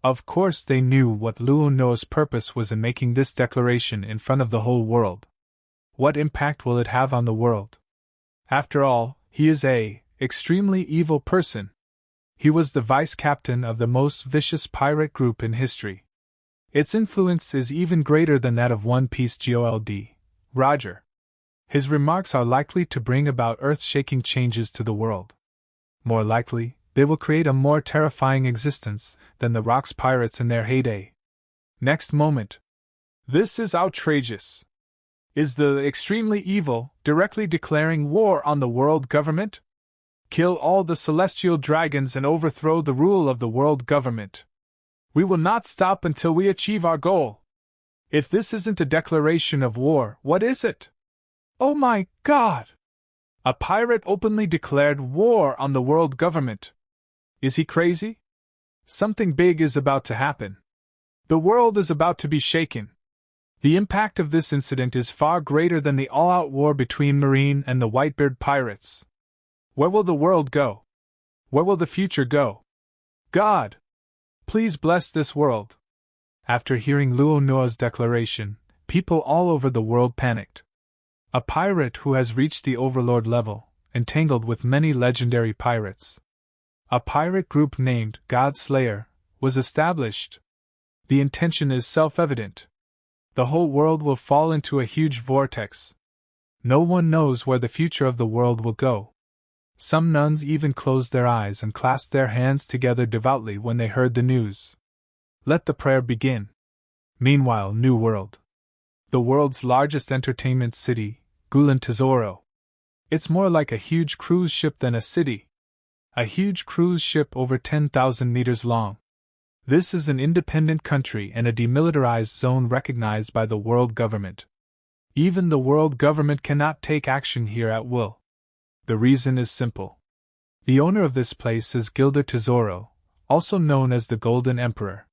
Of course they knew what Luo Nuo's purpose was in making this declaration in front of the whole world. What impact will it have on the world? After all, he is a extremely evil person. He was the vice-captain of the most vicious pirate group in history. Its influence is even greater than that of One Piece Gold. Roger. His remarks are likely to bring about earth-shaking changes to the world. More likely, they will create a more terrifying existence than the Rocks pirates in their heyday. Next moment. This is outrageous. Is the extremely evil directly declaring war on the world government? Kill all the celestial dragons and overthrow the rule of the world government. We will not stop until we achieve our goal. If this isn't a declaration of war, what is it? Oh my God! A pirate openly declared war on the world government. Is he crazy? Something big is about to happen. The world is about to be shaken. The impact of this incident is far greater than the all-out war between Marine and the Whitebeard pirates. Where will the world go? Where will the future go? God! Please bless this world. After hearing Luo Nuo's declaration, people all over the world panicked. A pirate who has reached the overlord level, entangled with many legendary pirates. A pirate group named God Slayer was established. The intention is self-evident. The whole world will fall into a huge vortex. No one knows where the future of the world will go. Some nuns even closed their eyes and clasped their hands together devoutly when they heard the news. Let the prayer begin. Meanwhile, New World. The world's largest entertainment city, Gulen Tesoro. It's more like a huge cruise ship than a city. A huge cruise ship over 10,000 meters long. This is an independent country and a demilitarized zone recognized by the world government. Even the world government cannot take action here at will. The reason is simple. The owner of this place is Gilder Tesoro, also known as the Golden Emperor.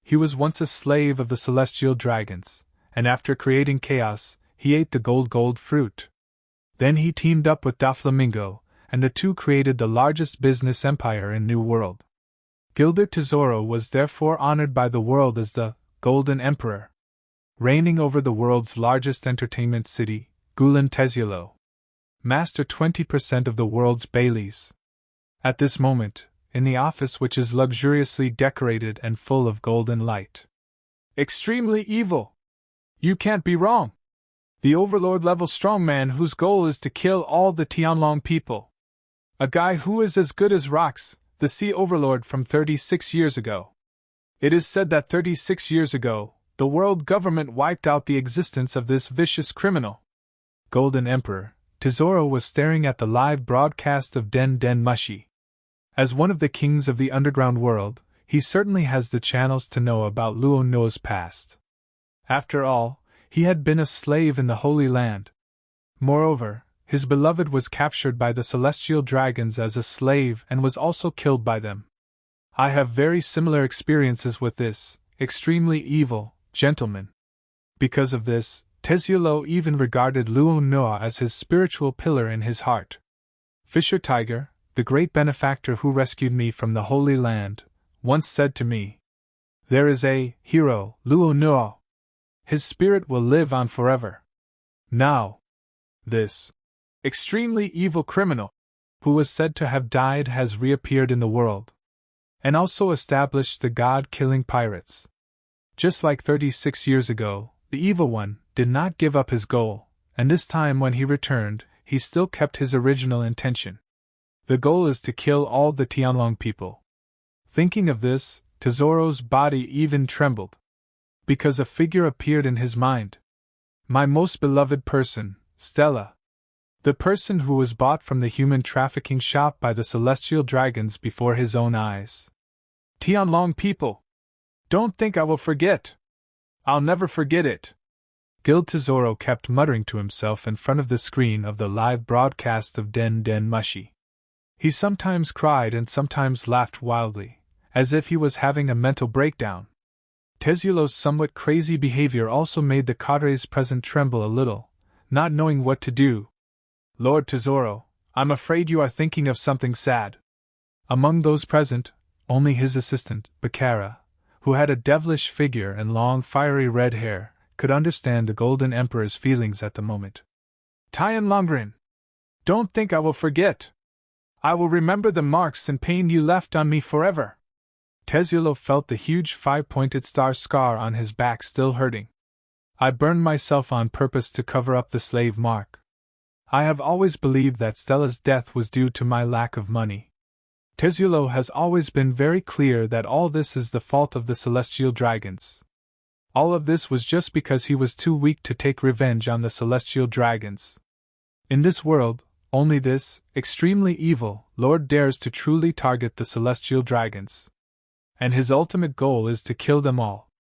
He was once a slave of the celestial dragons, and after creating chaos, he ate the gold fruit. Then he teamed up with Doflamingo, and the two created the largest business empire in New World. Gilder Tesoro was therefore honored by the world as the Golden Emperor, reigning over the world's largest entertainment city, Gulen Tesoro. Master 20% of the world's Baileys. At this moment, in the office which is luxuriously decorated and full of golden light. Extremely evil! You can't be wrong! The overlord-level strongman whose goal is to kill all the Tianlong people. A guy who is as good as Rox, the Sea Overlord from 36 years ago. It is said that 36 years ago, the world government wiped out the existence of this vicious criminal. Golden Emperor, Tesoro was staring at the live broadcast of Den Den Mushi. As one of the kings of the underground world, he certainly has the channels to know about Luo Nuo's past. After all, he had been a slave in the Holy Land. Moreover, his beloved was captured by the celestial dragons as a slave and was also killed by them. I have very similar experiences with this extremely evil gentleman. Because of this, Tesoro even regarded Luo Nuo as his spiritual pillar in his heart. Fisher Tiger, the great benefactor who rescued me from the Holy Land, once said to me, "There is a hero, Luo Nuo. His spirit will live on forever." Now, this extremely evil criminal, who was said to have died, has reappeared in the world. and also established the god-killing pirates. Just like 36 years ago, the Evil One did not give up his goal, and this time when he returned, he still kept his original intention. The goal is to kill all the Tianlong people. Thinking of this, Tesoro's body even trembled. Because a figure appeared in his mind. My most beloved person, Stella. The person who was bought from the human trafficking shop by the celestial dragons before his own eyes. Tianlong people! Don't think I will forget. I'll never forget it. Guild Tesoro kept muttering to himself in front of the screen of the live broadcast of Den Den Mushi. He sometimes cried and sometimes laughed wildly, as if he was having a mental breakdown. Tezulo's somewhat crazy behavior also made the cadres present tremble a little, not knowing what to do. Lord Tesoro, I'm afraid you are thinking of something sad. Among those present, only his assistant, Bakara, who had a devilish figure and long fiery red hair, could understand the Golden Emperor's feelings at the moment. Tianlongren! Don't think I will forget. I will remember the marks and pain you left on me forever. Tezulo felt the huge 5-pointed star scar on his back still hurting. I burned myself on purpose to cover up the slave mark. I have always believed that Stella's death was due to my lack of money. Tezulo has always been very clear that all this is the fault of the celestial dragons. All of this was just because he was too weak to take revenge on the celestial dragons. In this world, only this, extremely evil, Lord dares to truly target the celestial dragons. And his ultimate goal is to kill them all.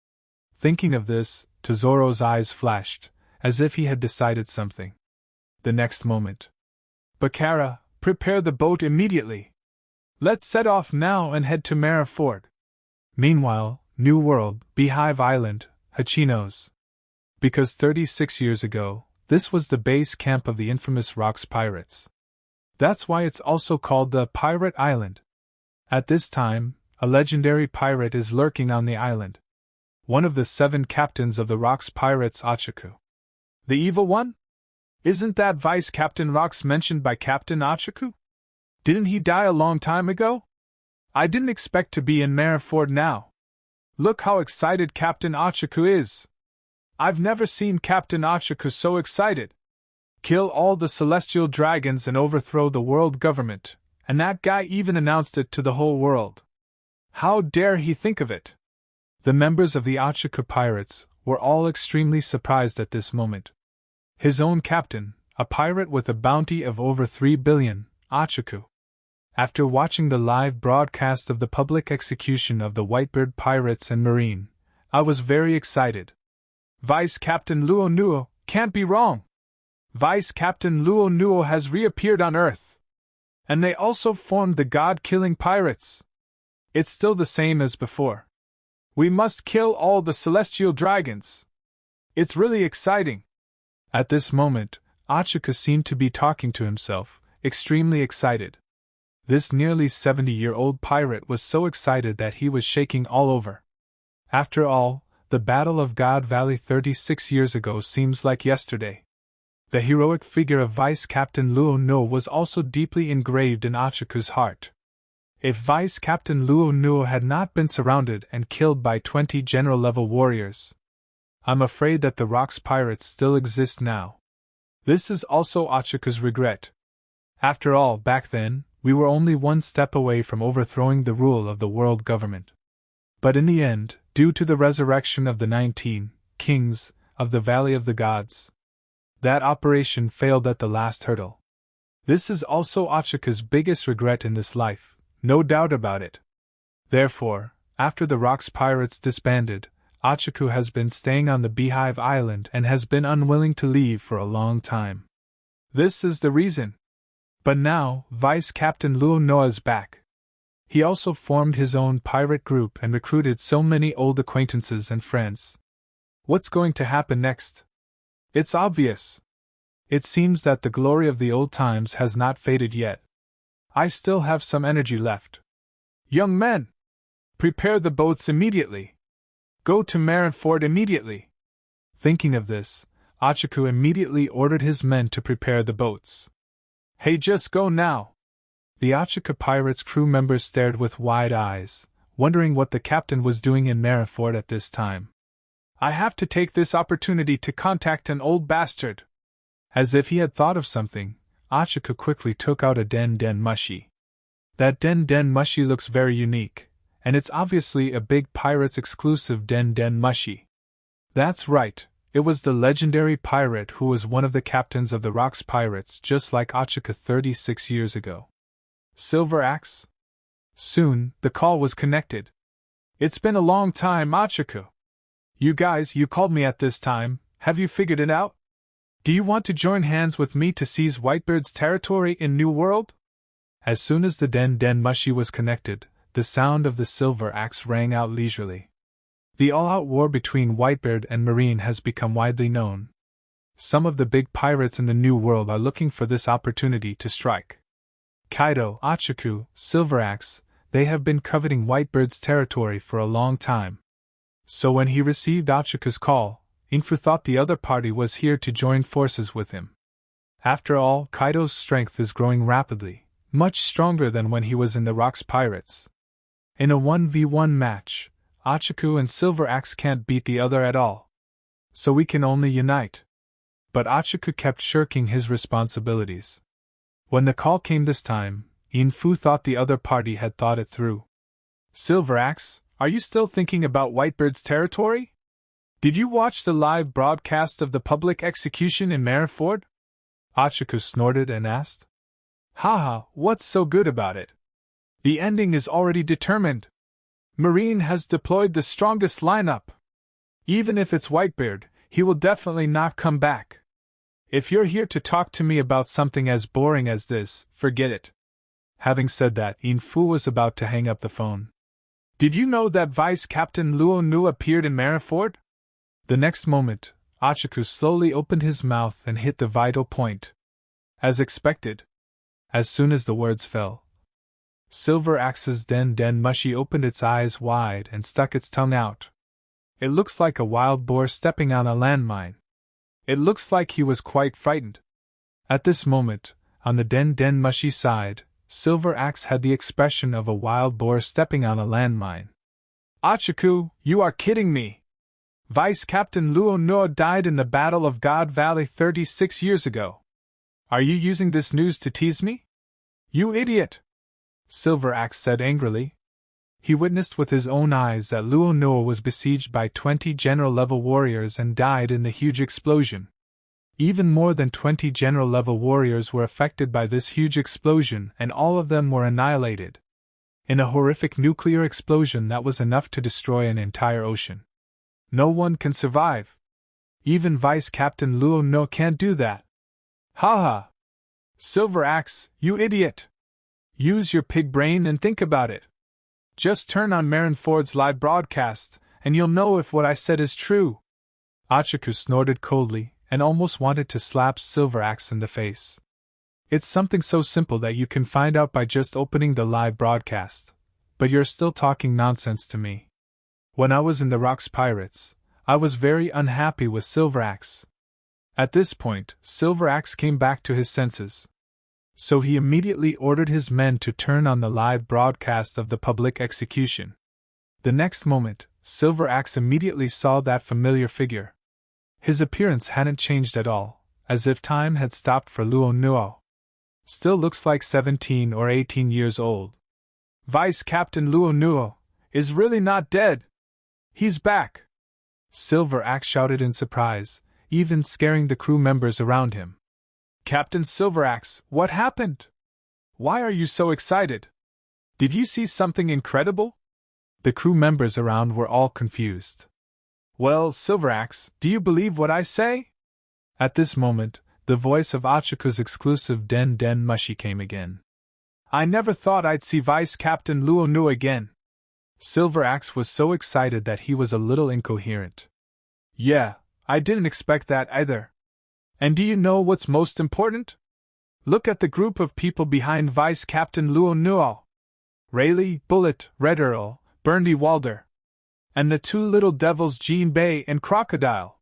Thinking of this, Tesoro's eyes flashed, as if he had decided something. The next moment. Bakara, prepare the boat immediately. Let's set off now and head to Mara Ford. Meanwhile, New World, Beehive Island, Hachinos. Because 36 years ago, this was the base camp of the infamous Rocks Pirates. That's why it's also called the Pirate Island. At this time, a legendary pirate is lurking on the island. One of the 7 captains of the Rocks Pirates, Achaku. The Evil One? Isn't that Vice Captain Rocks mentioned by Captain Achaku? Didn't he die a long time ago? I didn't expect to be in Mariford now. Look how excited Captain Achaku is. I've never seen Captain Achaku so excited. Kill all the celestial dragons and overthrow the world government, and that guy even announced it to the whole world. How dare he think of it? The members of the Achaku pirates were all extremely surprised at this moment. His own captain, a pirate with a bounty of over 3 billion, Achaku. After watching the live broadcast of the public execution of the Whitebird pirates and Marine, I was very excited. Vice Captain Luo Nuo can't be wrong. Vice Captain Luo Nuo has reappeared on Earth. And they also formed the god-killing pirates. It's still the same as before. We must kill all the celestial dragons. It's really exciting. At this moment, Achaku seemed to be talking to himself, extremely excited. This nearly 70-year-old pirate was so excited that he was shaking all over. After all, the Battle of God Valley 36 years ago seems like yesterday. The heroic figure of Vice Captain Luo Nuo was also deeply engraved in Achaku's heart. If Vice Captain Luo Nuo had not been surrounded and killed by 20 general-level warriors, I'm afraid that the Rocks Pirates still exist now. This is also Achaku's regret. After all, back then, we were only one step away from overthrowing the rule of the world government. But in the end, due to the resurrection of the 19 kings of the Valley of the Gods, that operation failed at the last hurdle. This is also Achaku's biggest regret in this life, no doubt about it. Therefore, after the Rocks Pirates disbanded, Achaku has been staying on the Beehive Island and has been unwilling to leave for a long time. This is the reason. But now, Vice Captain Luo Nuo is back. He also formed his own pirate group and recruited so many old acquaintances and friends. What's going to happen next? It's obvious. It seems that the glory of the old times has not faded yet. I still have some energy left. Young men! Prepare the boats immediately. Go to Marineford immediately. Thinking of this, Achaku immediately ordered his men to prepare the boats. Hey, just go now! The Achaku pirates' crew members stared with wide eyes, wondering what the captain was doing in Marineford at this time. I have to take this opportunity to contact an old bastard. As if he had thought of something, Ochako quickly took out a Den Den Mushi. That Den Den Mushi looks very unique, and it's obviously a big pirate's exclusive Den Den Mushi. That's right, it was the legendary pirate who was one of the captains of the Rocks Pirates just like Ochako 36 years ago. Silver Axe? Soon, the call was connected. It's been a long time, Ochako. You guys, you called me at this time, have you figured it out? Do you want to join hands with me to seize Whitebeard's territory in New World? As soon as the Den Den Mushi was connected, the sound of the silver axe rang out leisurely. The all-out war between Whitebeard and Marine has become widely known. Some of the big pirates in the New World are looking for this opportunity to strike. Kaido, Ochako, Silver Axe, they have been coveting Whitebeard's territory for a long time. So when he received Ochako's call, Infu thought the other party was here to join forces with him. After all, Kaido's strength is growing rapidly, much stronger than when he was in the Rocks Pirates. In a 1v1 match, Ochako and Silver Axe can't beat the other at all. So we can only unite. But Ochako kept shirking his responsibilities. When the call came this time, Infu thought the other party had thought it through. Silver Axe, are you still thinking about Whitebeard's territory? Did you watch the live broadcast of the public execution in Marineford? Ochako snorted and asked. Haha, what's so good about it? The ending is already determined. Marine has deployed the strongest lineup. Even if it's Whitebeard, he will definitely not come back. If you're here to talk to me about something as boring as this, forget it. Having said that, Infu was about to hang up the phone. Did you know that Vice Captain Luo Nu appeared in Marineford? The next moment, Ochako slowly opened his mouth and hit the vital point. As expected. As soon as the words fell, Silver Axe's Den Den Mushi opened its eyes wide and stuck its tongue out. It looks like a wild boar stepping on a landmine. It looks like he was quite frightened. At this moment, on the Den Den Mushi side, Silver Axe had the expression of a wild boar stepping on a landmine. Ochako, you are kidding me! Vice Captain Luo Nu died in the Battle of God Valley 36 years ago. Are you using this news to tease me? You idiot! Silver Axe said angrily. He witnessed with his own eyes that Luo Nu was besieged by 20 general-level warriors and died in the huge explosion. Even more than 20 general-level warriors were affected by this huge explosion, and all of them were annihilated. In a horrific nuclear explosion that was enough to destroy an entire ocean. No one can survive. Even Vice Captain Luo Nu can't do that. Haha! Silver Axe, you idiot! Use your pig brain and think about it. Just turn on Marineford's live broadcast, and you'll know if what I said is true. Ochako snorted coldly, and almost wanted to slap Silver Axe in the face. It's something so simple that you can find out by just opening the live broadcast, but you're still talking nonsense to me. When I was in the Rocks Pirates, I was very unhappy with Silver Axe. At this point, Silver Axe came back to his senses. So he immediately ordered his men to turn on the live broadcast of the public execution. The next moment, Silver Axe immediately saw that familiar figure. His appearance hadn't changed at all, as if time had stopped for Luo Nu. Still looks like 17 or 18 years old. Vice Captain Luo Nu is really not dead. He's back! Silver Axe shouted in surprise, even scaring the crew members around him. Captain Silver Axe, what happened? Why are you so excited? Did you see something incredible? The crew members around were all confused. Well, Silver Axe, do you believe what I say? At this moment, the voice of Ochako's exclusive Den Den Mushi came again. I never thought I'd see Vice Captain Luo Nu again. Silver Axe was so excited that he was a little incoherent. Yeah, I didn't expect that either. And do you know what's most important? Look at the group of people behind Vice Captain Luo Nu. Rayleigh, Bullet, Red Earl, Burndy Walder. And the two little devils Jean Bay and Crocodile.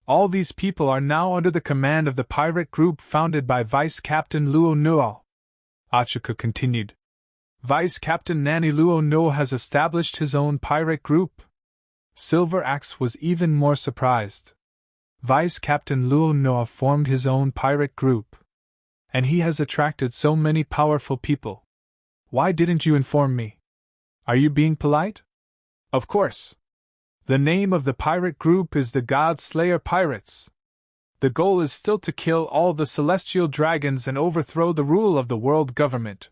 All these people are now under the command of the pirate group founded by Vice Captain Luo Nu. Ochako continued. Vice Captain Nani Luo No has established his own pirate group. Silver Axe was even more surprised. Vice Captain Luo No formed his own pirate group. And he has attracted so many powerful people. Why didn't you inform me? Are you being polite? Of course. The name of the pirate group is the God Slayer Pirates. The goal is still to kill all the celestial dragons and overthrow the rule of the world government.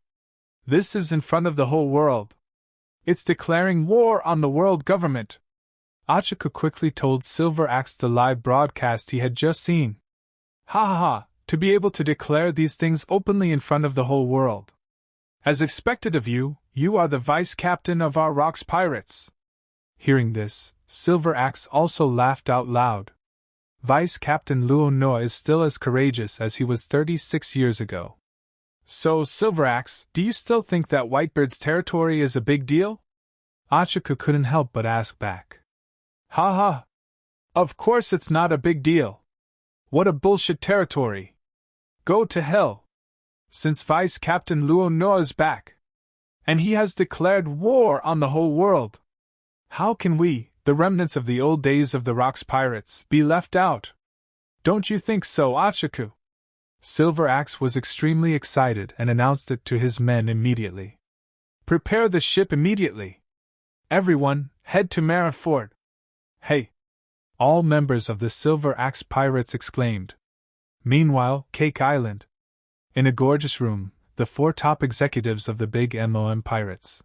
This is in front of the whole world. It's declaring war on the world government. Achaku quickly told Silver Axe the live broadcast he had just seen. Ha ha ha, to be able to declare these things openly in front of the whole world. As expected of you, you are the vice captain of our Rocks Pirates. Hearing this, Silver Axe also laughed out loud. Vice Captain Luo No is still as courageous as he was 36 years ago. So, Silver Axe, do you still think that Whitebeard's territory is a big deal? Achaku couldn't help but ask back. Ha ha! Of course it's not a big deal. What a bullshit territory. Go to hell. Since Vice Captain Luo No is back, and he has declared war on the whole world, how can we, the remnants of the old days of the Rocks Pirates, be left out? Don't you think so, Achaku? Silver Axe was extremely excited and announced it to his men immediately. Prepare the ship immediately. Everyone, head to Mara Fort. Hey! All members of the Silver Axe Pirates exclaimed. Meanwhile, Cake Island. In a gorgeous room, the 4 top executives of the big MOM Pirates.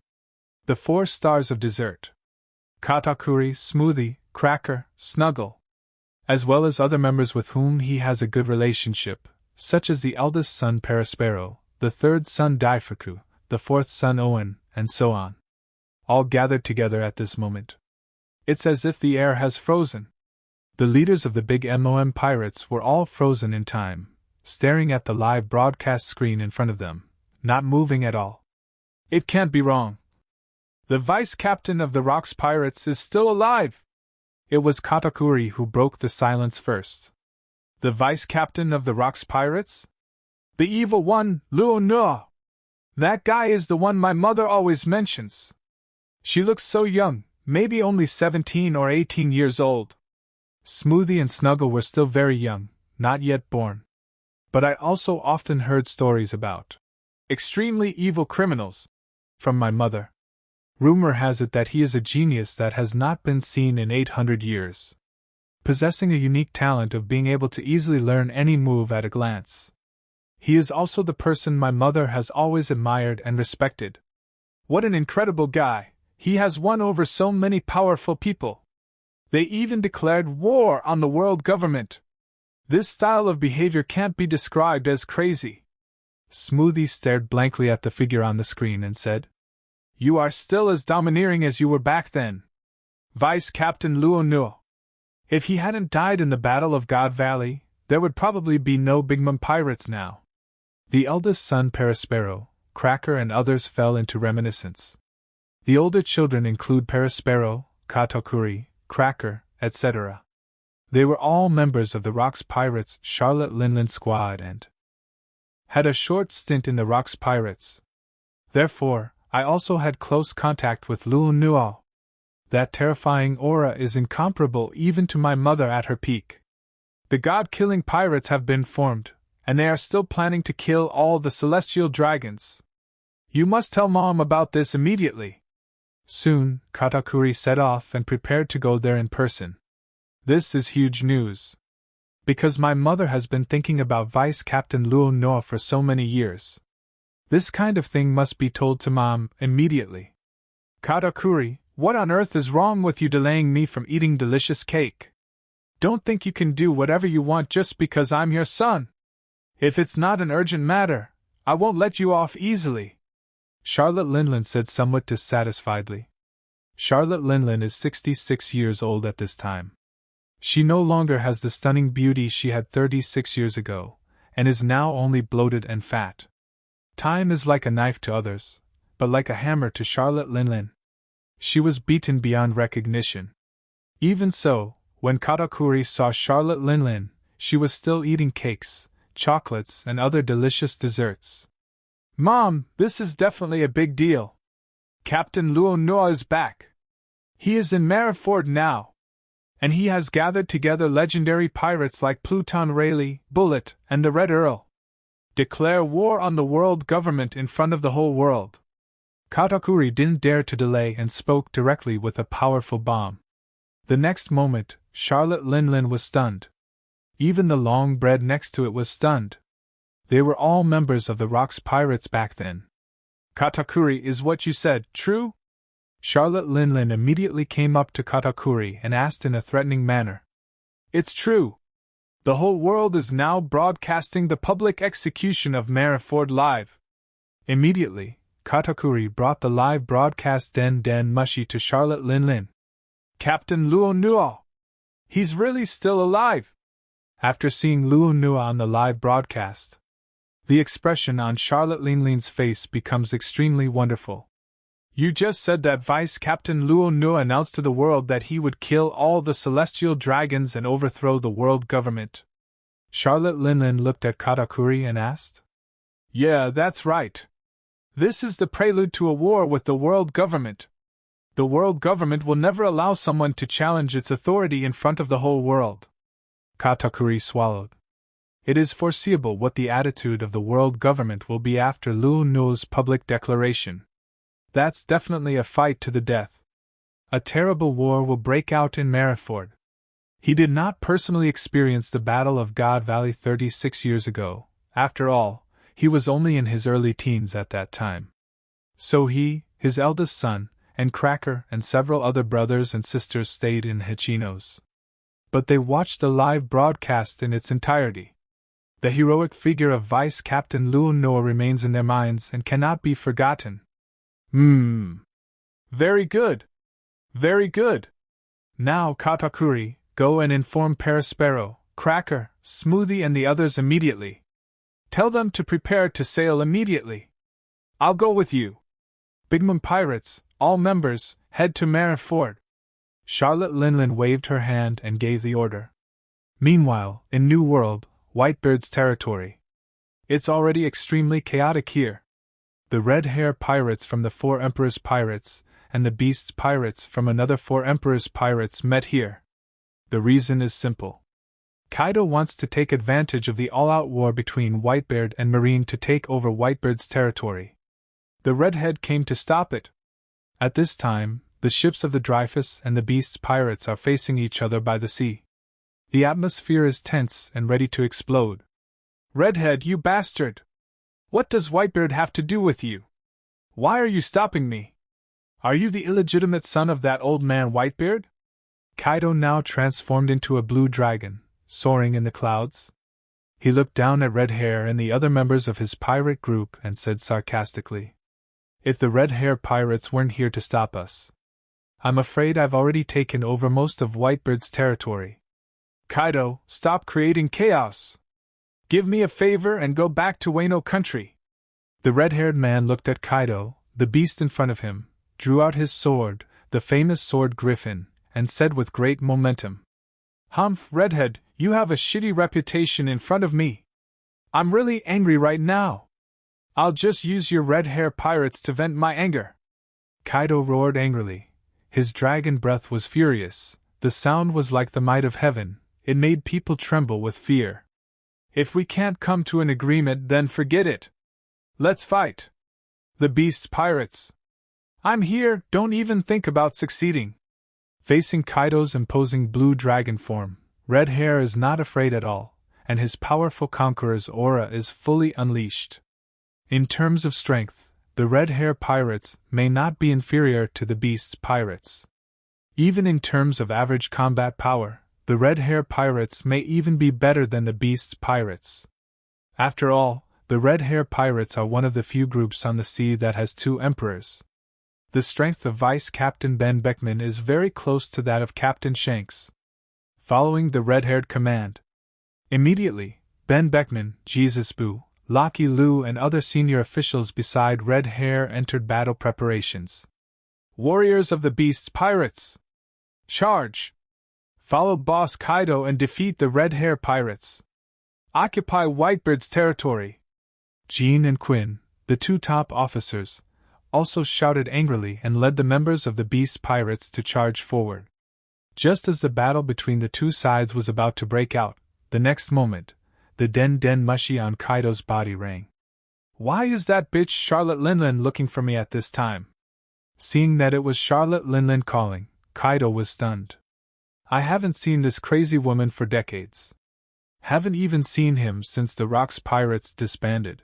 The 4 stars of dessert. Katakuri, Smoothie, Cracker, Snuggle. As well as other members with whom he has a good relationship, such as the eldest son Perispero, the 3rd son Daifuku, the 4th son Owen, and so on. All gathered together at this moment. It's as if the air has frozen. The leaders of the big MOM Pirates were all frozen in time, staring at the live broadcast screen in front of them, not moving at all. It can't be wrong. The vice captain of the Rocks Pirates is still alive! It was Katakuri who broke the silence first. The vice captain of the Rocks Pirates? The evil one, Luo No! That guy is the one my mother always mentions. She looks so young, maybe only 17 or 18 years old. Smoothie and Snuggle were still very young, not yet born. But I also often heard stories about extremely evil criminals from my mother. Rumor has it that he is a genius that has not been seen in 800 years. Possessing a unique talent of being able to easily learn any move at a glance. He is also the person my mother has always admired and respected. What an incredible guy! He has won over so many powerful people. They even declared war on the world government. This style of behavior can't be described as crazy. Smoothie stared blankly at the figure on the screen and said, You are still as domineering as you were back then. Vice Captain Luo No. If he hadn't died in the Battle of God Valley, there would probably be no Big Mom Pirates now. The eldest son Perispero, Cracker and others fell into reminiscence. The older children include Perispero, Katakuri, Cracker, etc. They were all members of the Rocks Pirates Charlotte Linland squad and had a short stint in the Rocks Pirates. Therefore, I also had close contact with Luo No. That terrifying aura is incomparable even to my mother at her peak. The god-killing pirates have been formed, and they are still planning to kill all the celestial dragons. You must tell Mom about this immediately. Soon, Katakuri set off and prepared to go there in person. This is huge news. Because my mother has been thinking about Vice Captain Luo No for so many years. This kind of thing must be told to Mom immediately. Katakuri, what on earth is wrong with you delaying me from eating delicious cake? Don't think you can do whatever you want just because I'm your son. If it's not an urgent matter, I won't let you off easily. Charlotte Linland said somewhat dissatisfiedly. Charlotte Linland is 66 years old at this time. She no longer has the stunning beauty she had 36 years ago, and is now only bloated and fat. Time is like a knife to others, but like a hammer to Charlotte Linland. She was beaten beyond recognition. Even so, when Katakuri saw Charlotte Linland, she was still eating cakes, chocolates, and other delicious desserts. Mom, this is definitely a big deal. Captain Luo Noa is back. He is in Marineford now. And he has gathered together legendary pirates like Pluton Rayleigh, Bullet, and the Red Earl. Declare war on the world government in front of the whole world. Katakuri didn't dare to delay and spoke directly with a powerful bomb. The next moment, Charlotte Linlin was stunned. Even the long bread next to it was stunned. They were all members of the Rocks Pirates back then. Katakuri, is what you said true? Charlotte Linlin immediately came up to Katakuri and asked in a threatening manner. It's true. The whole world is now broadcasting the public execution of Marineford live. Immediately, Katakuri brought the live broadcast Den Mushi to Charlotte Linlin. Captain Luo Nuo! He's really still alive! After seeing Luo Nuo on the live broadcast, the expression on Charlotte Linlin's face becomes extremely wonderful. You just said that Vice Captain Luo Nuo announced to the world that he would kill all the celestial dragons and overthrow the world government. Charlotte Linlin looked at Katakuri and asked. Yeah, that's right. This is the prelude to a war with the world government. The world government will never allow someone to challenge its authority in front of the whole world. Katakuri swallowed. It is foreseeable what the attitude of the world government will be after Luo Nuo's public declaration. That's definitely a fight to the death. A terrible war will break out in Marineford. He did not personally experience the Battle of God Valley 36 years ago. After all, he was only in his early teens at that time. So he, his eldest son, and Cracker and several other brothers and sisters stayed in Hachinos. But they watched the live broadcast in its entirety. The heroic figure of Vice Captain Luo Nuo remains in their minds and cannot be forgotten. Very good. Very good. Now, Katakuri, go and inform Perispero, Cracker, Smoothie and the others immediately. Tell them to prepare to sail immediately. I'll go with you. Big Mom Pirates, all members, head to Marineford. Charlotte Linlin waved her hand and gave the order. Meanwhile, in New World, Whitebeard's territory. It's already extremely chaotic here. The Red Hair Pirates from the Four Emperors Pirates, and the Beasts Pirates from another Four Emperors Pirates met here. The reason is simple. Kaido wants to take advantage of the all-out war between Whitebeard and Marine to take over Whitebeard's territory. The Redhead came to stop it. At this time, the ships of the Dreyfus and the Beasts Pirates are facing each other by the sea. The atmosphere is tense and ready to explode. Redhead, you bastard! What does Whitebeard have to do with you? Why are you stopping me? Are you the illegitimate son of that old man Whitebeard? Kaido now transformed into a blue dragon, soaring in the clouds. He looked down at Red Hair and the other members of his pirate group and said sarcastically, If the Red Hair Pirates weren't here to stop us, I'm afraid I've already taken over most of Whitebeard's territory. Kaido, stop creating chaos! Give me a favor and go back to Wano country. The red-haired man looked at Kaido, the beast in front of him, drew out his sword, the famous sword Griffin, and said with great momentum, Humph, Redhead, you have a shitty reputation in front of me. I'm really angry right now. I'll just use your red hair pirates to vent my anger. Kaido roared angrily. His dragon breath was furious. The sound was like the might of heaven. It made people tremble with fear. If we can't come to an agreement, then forget it. Let's fight. The Beast's Pirates. I'm here, don't even think about succeeding. Facing Kaido's imposing blue dragon form, Red Hair is not afraid at all, and his powerful conqueror's aura is fully unleashed. In terms of strength, the Red Hair Pirates may not be inferior to the Beast's Pirates. Even in terms of average combat power, the Red Hair Pirates may even be better than the Beast's Pirates. After all, the Red Hair Pirates are one of the few groups on the sea that has two emperors. The strength of Vice Captain Ben Beckman is very close to that of Captain Shanks. Following the red-haired command, immediately, Ben Beckman, Jesus Boo, Lucky Lu and other senior officials beside Red Hair entered battle preparations. Warriors of the Beast's Pirates! Charge! Follow Boss Kaido and defeat the Red Hair Pirates. Occupy Whitebeard's territory. Jean and Quinn, The two top officers, also shouted angrily and led the members of the Beast Pirates to charge forward. Just as the battle between the two sides was about to break out, the next moment, the den den mushy on Kaido's body rang. Why is that bitch Charlotte Linlin looking for me at this time? Seeing that it was Charlotte Linlin calling, Kaido was stunned. I haven't seen this crazy woman for decades. Haven't even seen him since the Rocks Pirates disbanded.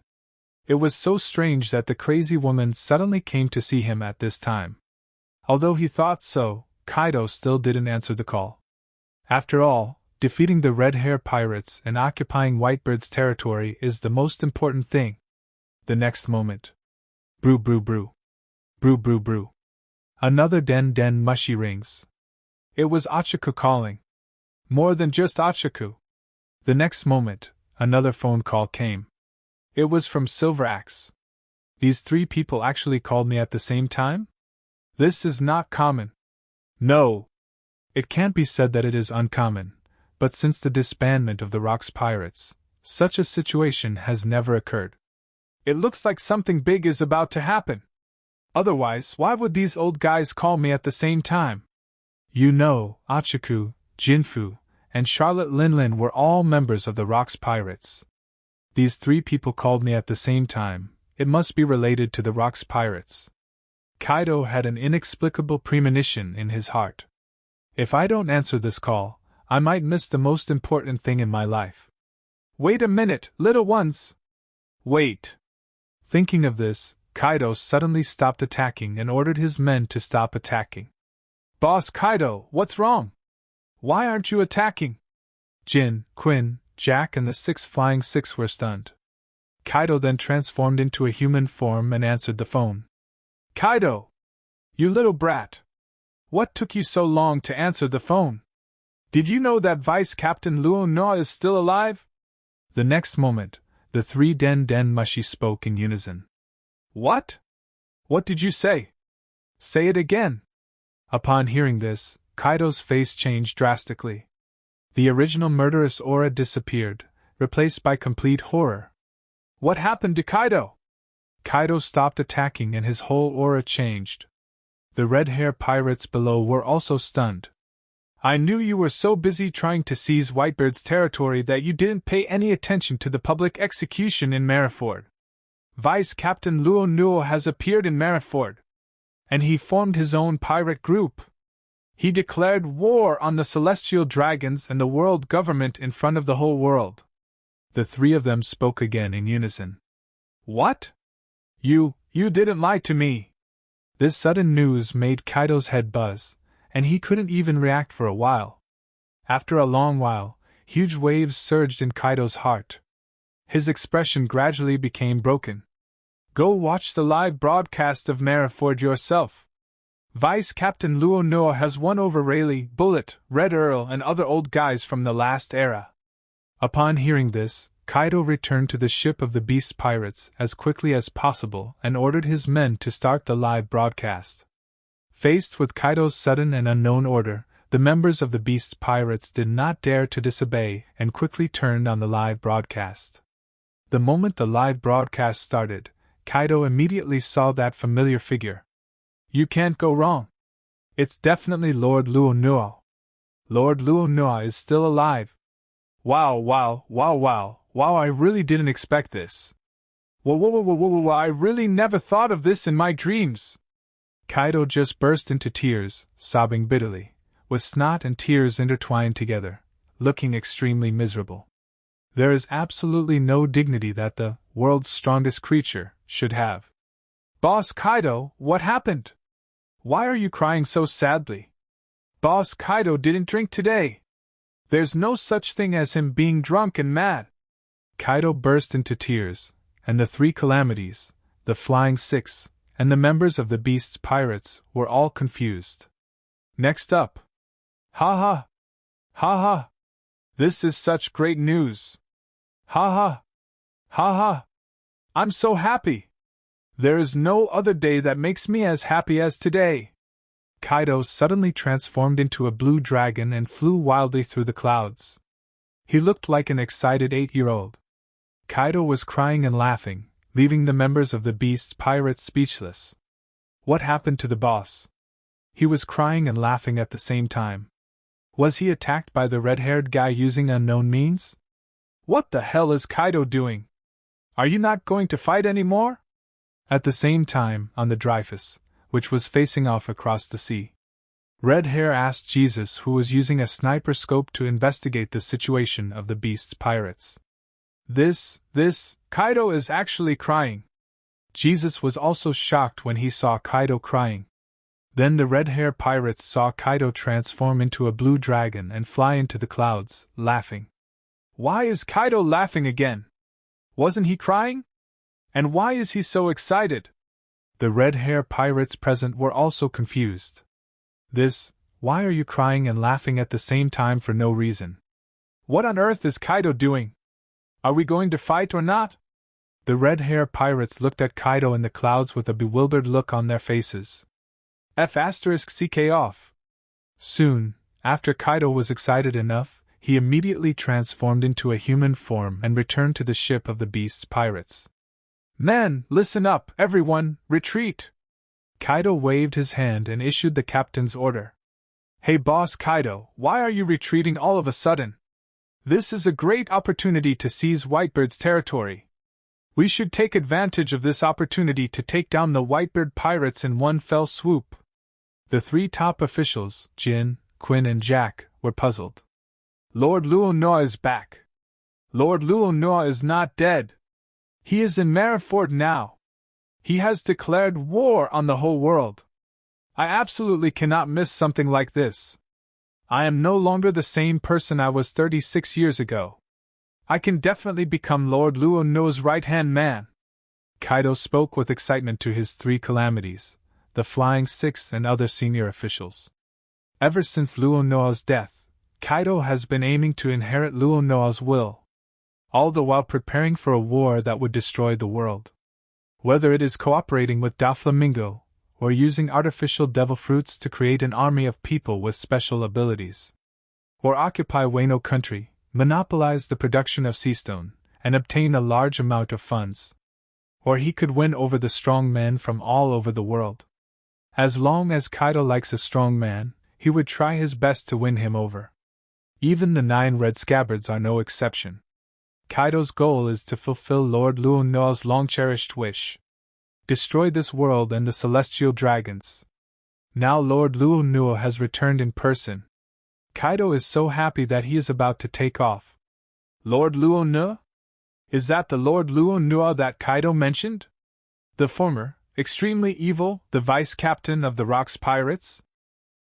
It was so strange that the crazy woman suddenly came to see him at this time. Although he thought so, Kaido still didn't answer the call. After all, defeating the Red Hair Pirates and occupying Whitebeard's territory is the most important thing. The next moment. Brew brew brew. Brew brew brew. Another den den mushy rings. It was Achaku calling. More than just Achaku. The next moment, another phone call came. It was from Silver Axe. These three people actually called me at the same time? This is not common. No. It can't be said that it is uncommon, but since the disbandment of the Rocks Pirates, such a situation has never occurred. It looks like something big is about to happen. Otherwise, why would these old guys call me at the same time? You know, Achaku, Jinfu, and Charlotte Linlin were all members of the Rocks Pirates. These three people called me at the same time. It must be related to the Rocks Pirates. Kaido had an inexplicable premonition in his heart. If I don't answer this call, I might miss the most important thing in my life. Wait a minute, little ones! Wait! Thinking of this, Kaido suddenly stopped attacking and ordered his men to stop attacking. Boss Kaido, what's wrong? Why aren't you attacking? Jin, Quinn, Jack and the 6 Flying Six were stunned. Kaido then transformed into a human form and answered the phone. Kaido! You little brat! What took you so long to answer the phone? Did you know that Vice Captain Luo Noa is still alive? The next moment, the three den den mushy spoke in unison. What? What did you say? Say it again. Upon hearing this, Kaido's face changed drastically. The original murderous aura disappeared, replaced by complete horror. What happened to Kaido? Kaido stopped attacking and his whole aura changed. The Red Hair Pirates below were also stunned. I knew you were so busy trying to seize Whitebeard's territory that you didn't pay any attention to the public execution in Marineford. Vice Captain Luo Nuo has appeared in Marineford, and he formed his own pirate group. He declared war on the Celestial Dragons and the world government in front of the whole world. The three of them spoke again in unison. What? You didn't lie to me. This sudden news made Kaido's head buzz, and he couldn't even react for a while. After a long while, huge waves surged in Kaido's heart. His expression gradually became broken. Go watch the live broadcast of Marineford yourself. Vice Captain Luo Noa has won over Rayleigh, Bullet, Red Earl, and other old guys from the last era. Upon hearing this, Kaido returned to the ship of the Beast Pirates as quickly as possible and ordered his men to start the live broadcast. Faced with Kaido's sudden and unknown order, the members of the Beast Pirates did not dare to disobey and quickly turned on the live broadcast. The moment the live broadcast started, Kaido immediately saw that familiar figure. You can't go wrong. It's definitely Lord Luo Noa. Lord Luo Noa is still alive. Wow, I really didn't expect this. Whoa, I really never thought of this in my dreams. Kaido just burst into tears, sobbing bitterly, with snot and tears intertwined together, looking extremely miserable. There is absolutely no dignity that the world's strongest creature should have. Boss Kaido, what happened? Why are you crying so sadly? Boss Kaido didn't drink today. There's no such thing as him being drunk and mad. Kaido burst into tears, and the three calamities, the Flying Six, and the members of the Beast's Pirates were all confused. Next up. Ha ha. This is such great news. Ha ha. I'm so happy. There is no other day that makes me as happy as today. Kaido suddenly transformed into a blue dragon and flew wildly through the clouds. He looked like an excited 8-year-old. Kaido was crying and laughing, leaving the members of the Beast's pirates speechless. What happened to the boss? He was crying and laughing at the same time. Was he attacked by the red-haired guy using unknown means? What the hell is Kaido doing? Are you not going to fight anymore? At the same time, on the Dreyfus, which was facing off across the sea, Red Hair asked Jesus, who was using a sniper scope to investigate the situation of the Beast's pirates. Kaido is actually crying. Jesus was also shocked when he saw Kaido crying. Then the red-hair pirates saw Kaido transform into a blue dragon and fly into the clouds, laughing. Why is Kaido laughing again? Wasn't he crying? And why is he so excited? The red-hair pirates present were also confused. Why are you crying and laughing at the same time for no reason? What on earth is Kaido doing? Are we going to fight or not? The red-hair pirates looked at Kaido in the clouds with a bewildered look on their faces. *CK off. Soon, after Kaido was excited enough, he immediately transformed into a human form and returned to the ship of the Beast's pirates. Men, listen up, everyone, retreat! Kaido waved his hand and issued the captain's order. Hey boss Kaido, why are you retreating all of a sudden? This is a great opportunity to seize Whitebeard's territory. We should take advantage of this opportunity to take down the Whitebeard pirates in one fell swoop. The three top officials, Jin, Quinn and Jack, were puzzled. Lord Luo Noa is back. Lord Luo Noa is not dead. He is in Marineford now. He has declared war on the whole world. I absolutely cannot miss something like this. I am no longer the same person I was 36 years ago. I can definitely become Lord Luo Noa's right-hand man. Kaido spoke with excitement to his three calamities, the Flying Six and other senior officials. Ever since Luo Noa's death, Kaido has been aiming to inherit Luo Noa's will, all the while preparing for a war that would destroy the world. Whether it is cooperating with Doflamingo, or using artificial devil fruits to create an army of people with special abilities, or occupy Wano country, monopolize the production of seastone, and obtain a large amount of funds. Or he could win over the strong men from all over the world. As long as Kaido likes a strong man, he would try his best to win him over. Even the 9 red scabbards are no exception. Kaido's goal is to fulfill Lord Luo Noa's long-cherished wish. Destroy this world and the celestial dragons. Now Lord Luo Noa has returned in person. Kaido is so happy that he is about to take off. Lord Luo Noa? Is that the Lord Luo Noa that Kaido mentioned? The former, extremely evil, the vice-captain of the Rocks Pirates?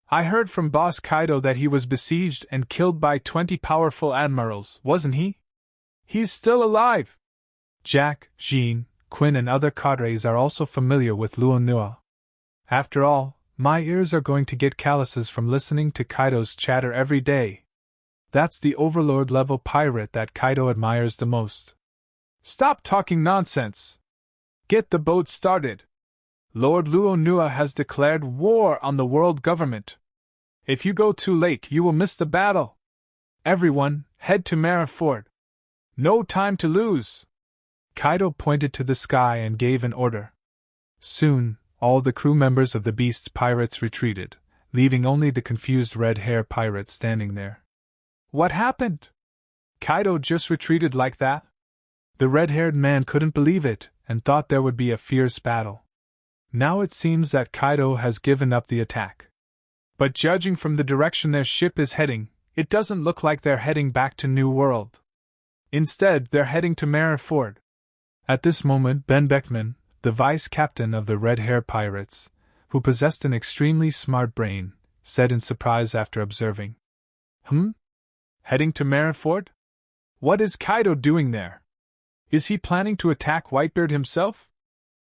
I heard from Boss Kaido that he was besieged and killed by 20 powerful admirals, wasn't he? He's still alive! Jack, Jean, Quinn and other cadres are also familiar with Luo Noa. After all, my ears are going to get calluses from listening to Kaido's chatter every day. That's the overlord-level pirate that Kaido admires the most. Stop talking nonsense! Get the boat started! Lord Luo Noa has declared war on the world government. If you go too late, you will miss the battle. Everyone, head to Marineford. No time to lose! Kaido pointed to the sky and gave an order. Soon, all the crew members of the Beast's pirates retreated, leaving only the confused red-hair pirates standing there. What happened? Kaido just retreated like that? The red-haired man couldn't believe it, and thought there would be a fierce battle. Now it seems that Kaido has given up the attack. But judging from the direction their ship is heading, it doesn't look like they're heading back to New World. Instead, they're heading to Marineford. At this moment, Ben Beckman, the vice-captain of the red-hair pirates, who possessed an extremely smart brain, said in surprise after observing. Heading to Marineford? What is Kaido doing there? Is he planning to attack Whitebeard himself?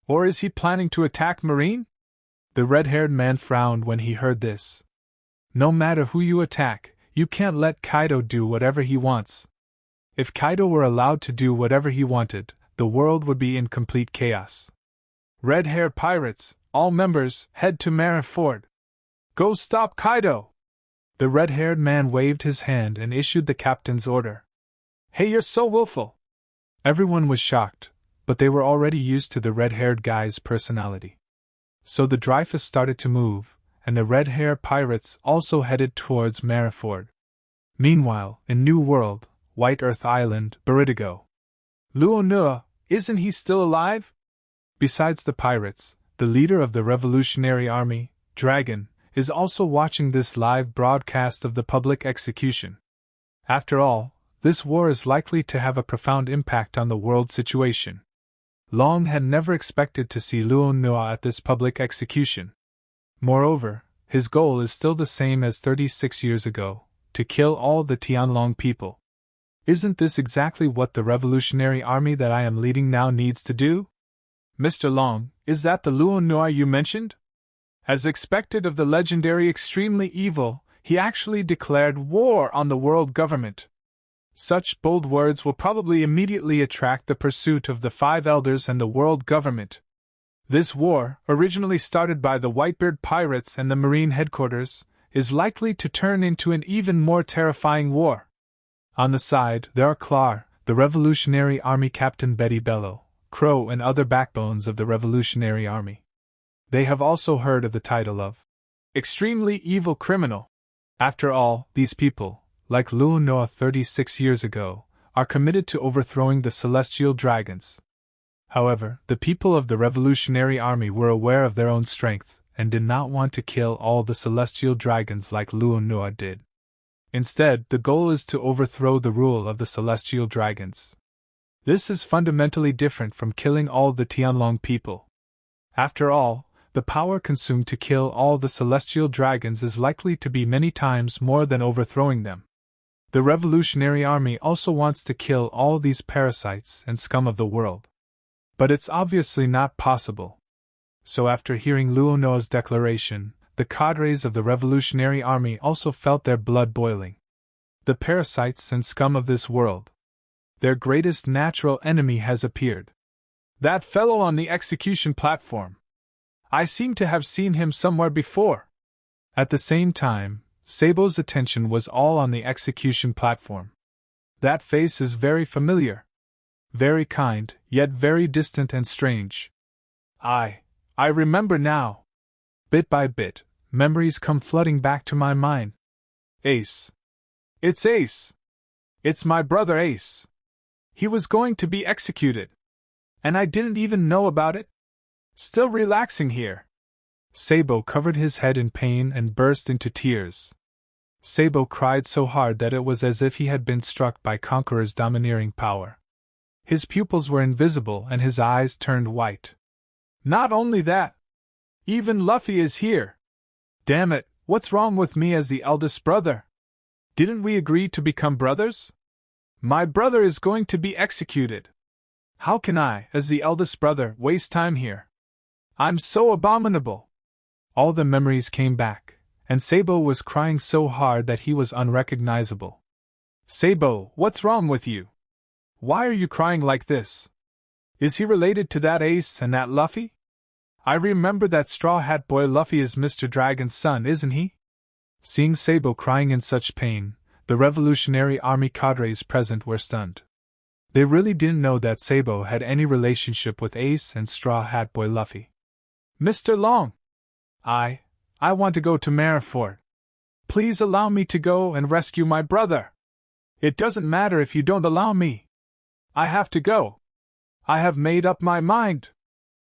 Or is he planning to attack Marine? The red-haired man frowned when he heard this. No matter who you attack, you can't let Kaido do whatever he wants. If Kaido were allowed to do whatever he wanted, the world would be in complete chaos. Red-hair pirates, all members, head to Marineford. Go stop Kaido! The red-haired man waved his hand and issued the captain's order. Hey, you're so willful! Everyone was shocked, but they were already used to the red-haired guy's personality. So the Dreyfus started to move, and the red-haired pirates also headed towards Mariford. Meanwhile, in New World, White Earth Island, Beridigo. Luonua, isn't he still alive? Besides the pirates, the leader of the Revolutionary Army, Dragon, is also watching this live broadcast of the public execution. After all, this war is likely to have a profound impact on the world situation. Long had never expected to see Luonua at this public execution. Moreover, his goal is still the same as 36 years ago, to kill all the Tianlong people. Isn't this exactly what the Revolutionary Army that I am leading now needs to do? Mr. Long, is that the Luonua you mentioned? As expected of the legendary extremely evil, he actually declared war on the world government. Such bold words will probably immediately attract the pursuit of the Five Elders and the world government. This war, originally started by the Whitebeard pirates and the Marine headquarters, is likely to turn into an even more terrifying war. On the side, there are Clar, the Revolutionary Army Captain Betty Bello, Crow, and other backbones of the Revolutionary Army. They have also heard of the title of extremely evil criminal. After all, these people, like Luonua 36 years ago, are committed to overthrowing the celestial dragons. However, the people of the Revolutionary Army were aware of their own strength, and did not want to kill all the celestial dragons like Luonua did. Instead, the goal is to overthrow the rule of the celestial dragons. This is fundamentally different from killing all the Tianlong people. After all, the power consumed to kill all the celestial dragons is likely to be many times more than overthrowing them. The Revolutionary Army also wants to kill all these parasites and scum of the world. But it's obviously not possible. So after hearing Luonua's declaration, the cadres of the Revolutionary Army also felt their blood boiling. The parasites and scum of this world. Their greatest natural enemy has appeared. That fellow on the execution platform. I seem to have seen him somewhere before. At the same time, Sabo's attention was all on the execution platform. That face is very familiar. Very kind, yet very distant and strange. I remember now. Bit by bit, memories come flooding back to my mind. Ace. It's Ace. It's my brother Ace. He was going to be executed. And I didn't even know about it. Still relaxing here. Sabo covered his head in pain and burst into tears. Sabo cried so hard that it was as if he had been struck by Conqueror's domineering power. His pupils were invisible and his eyes turned white. Not only that, even Luffy is here. Damn it, what's wrong with me as the eldest brother? Didn't we agree to become brothers? My brother is going to be executed. How can I, as the eldest brother, waste time here? I'm so abominable. All the memories came back, and Sabo was crying so hard that he was unrecognizable. Sabo, what's wrong with you? Why are you crying like this? Is he related to that Ace and that Luffy? I remember that Straw Hat Boy Luffy is Mr. Dragon's son, isn't he? Seeing Sabo crying in such pain, the Revolutionary Army cadres present were stunned. They really didn't know that Sabo had any relationship with Ace and Straw Hat Boy Luffy. Mr. Long! I want to go to Mariford. Please allow me to go and rescue my brother. It doesn't matter if you don't allow me. I have to go. I have made up my mind.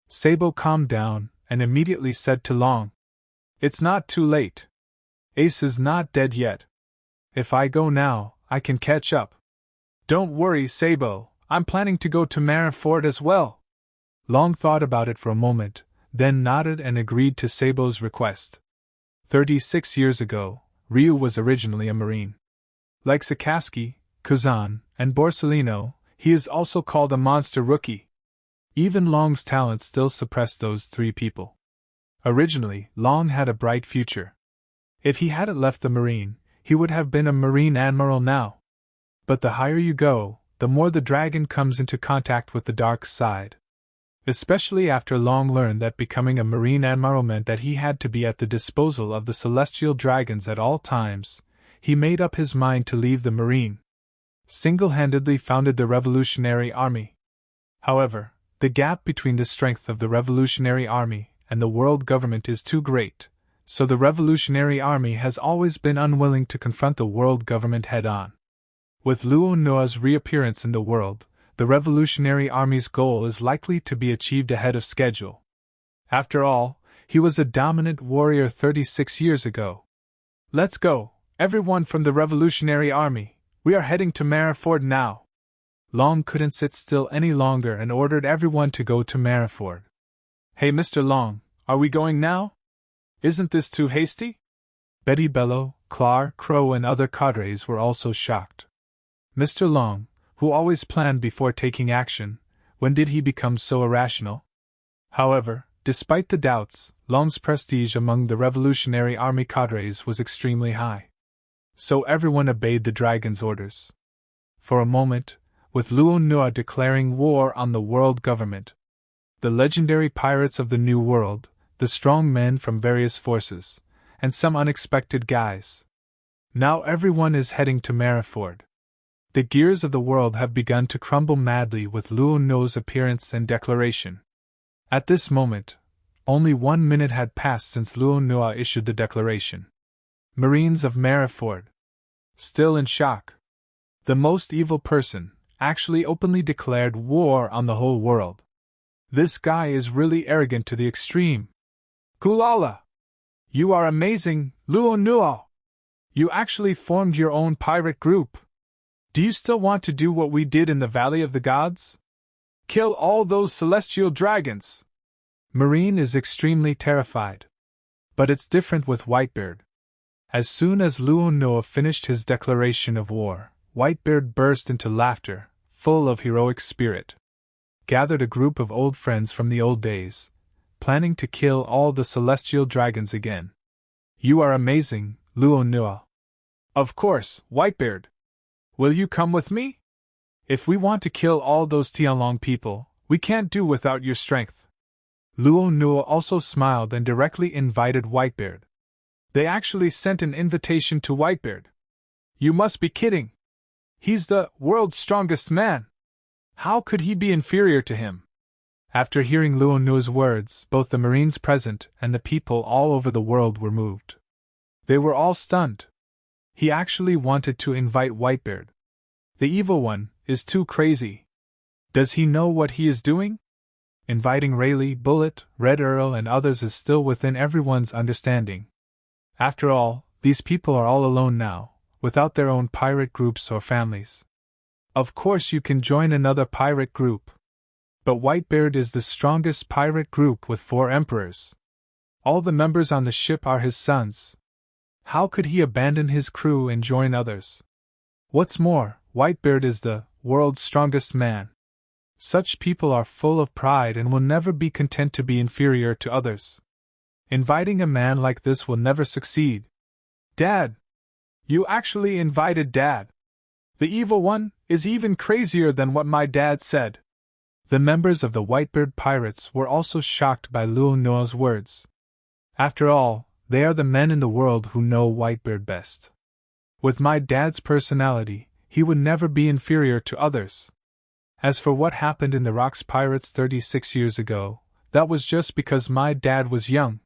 Sabo calmed down and immediately said to Long, It's not too late. Ace is not dead yet. If I go now, I can catch up. Don't worry, Sabo, I'm planning to go to Mariford as well. Long thought about it for a moment, then nodded and agreed to Sabo's request. 36 years ago, Ryu was originally a Marine. Like Sakazuki, Kuzan, and Borsellino, he is also called a monster rookie. Even Long's talent still suppressed those three people. Originally, Long had a bright future. If he hadn't left the Marine, he would have been a Marine Admiral now. But the higher you go, the more the dragon comes into contact with the dark side. Especially after Long learned that becoming a Marine Admiral meant that he had to be at the disposal of the celestial dragons at all times, he made up his mind to leave the Marine. Single-handedly founded the Revolutionary Army. However, The gap between the strength of the Revolutionary Army and the world government is too great, so the Revolutionary Army has always been unwilling to confront the world government head-on. With Luo Nua's reappearance in the world, the Revolutionary Army's goal is likely to be achieved ahead of schedule. After all, he was a dominant warrior 36 years ago. Let's go, everyone from the Revolutionary Army, we are heading to Mariford now. Long couldn't sit still any longer and ordered everyone to go to Mariford. Hey Mr. Long, are we going now? Isn't this too hasty? Betty Bello, Clar, Crow and other cadres were also shocked. Mr. Long, who always planned before taking action, when did he become so irrational? However, despite the doubts, Long's prestige among the Revolutionary Army cadres was extremely high. So everyone obeyed the dragon's orders. For a moment, with Luo Nua declaring war on the world government, the legendary pirates of the New World, the strong men from various forces, and some unexpected guys. Now everyone is heading to Mariford. The gears of the world have begun to crumble madly with Luo Nua's appearance and declaration. At this moment, only 1 minute had passed since Luo Nua issued the declaration. Marines of Mariford. Still in shock. The most evil person actually openly declared war on the whole world. This guy is really arrogant to the extreme. Kulala! You are amazing, Luo Nua! You actually formed your own pirate group. Do you still want to do what we did in the Valley of the Gods? Kill all those celestial dragons! Marine is extremely terrified. But it's different with Whitebeard. As soon as Luo Nua finished his declaration of war, Whitebeard burst into laughter, full of heroic spirit. Gathered a group of old friends from the old days, planning to kill all the celestial dragons again. You are amazing, Luo Nua. Of course, Whitebeard. Will you come with me? If we want to kill all those Tianlong people, we can't do without your strength. Luo Nua also smiled and directly invited Whitebeard. They actually sent an invitation to Whitebeard. You must be kidding. He's the world's strongest man. How could he be inferior to him? After hearing Luo Nua's words, both the Marines present and the people all over the world were moved. They were all stunned. He actually wanted to invite Whitebeard. The evil one is too crazy. Does he know what he is doing? Inviting Rayleigh, Bullet, Red Earl and others is still within everyone's understanding. After all, these people are all alone now, without their own pirate groups or families. Of course you can join another pirate group. But Whitebeard is the strongest pirate group with 4 emperors. All the members on the ship are his sons. How could he abandon his crew and join others? What's more, Whitebeard is the world's strongest man. Such people are full of pride and will never be content to be inferior to others. Inviting a man like this will never succeed. Dad! You actually invited Dad! The evil one is even crazier than what my dad said. The members of the Whitebeard pirates were also shocked by Luo Nua's words. After all, they are the men in the world who know Whitebeard best. With my dad's personality, he would never be inferior to others. As for what happened in the Rocks Pirates 36 years ago, that was just because my dad was young.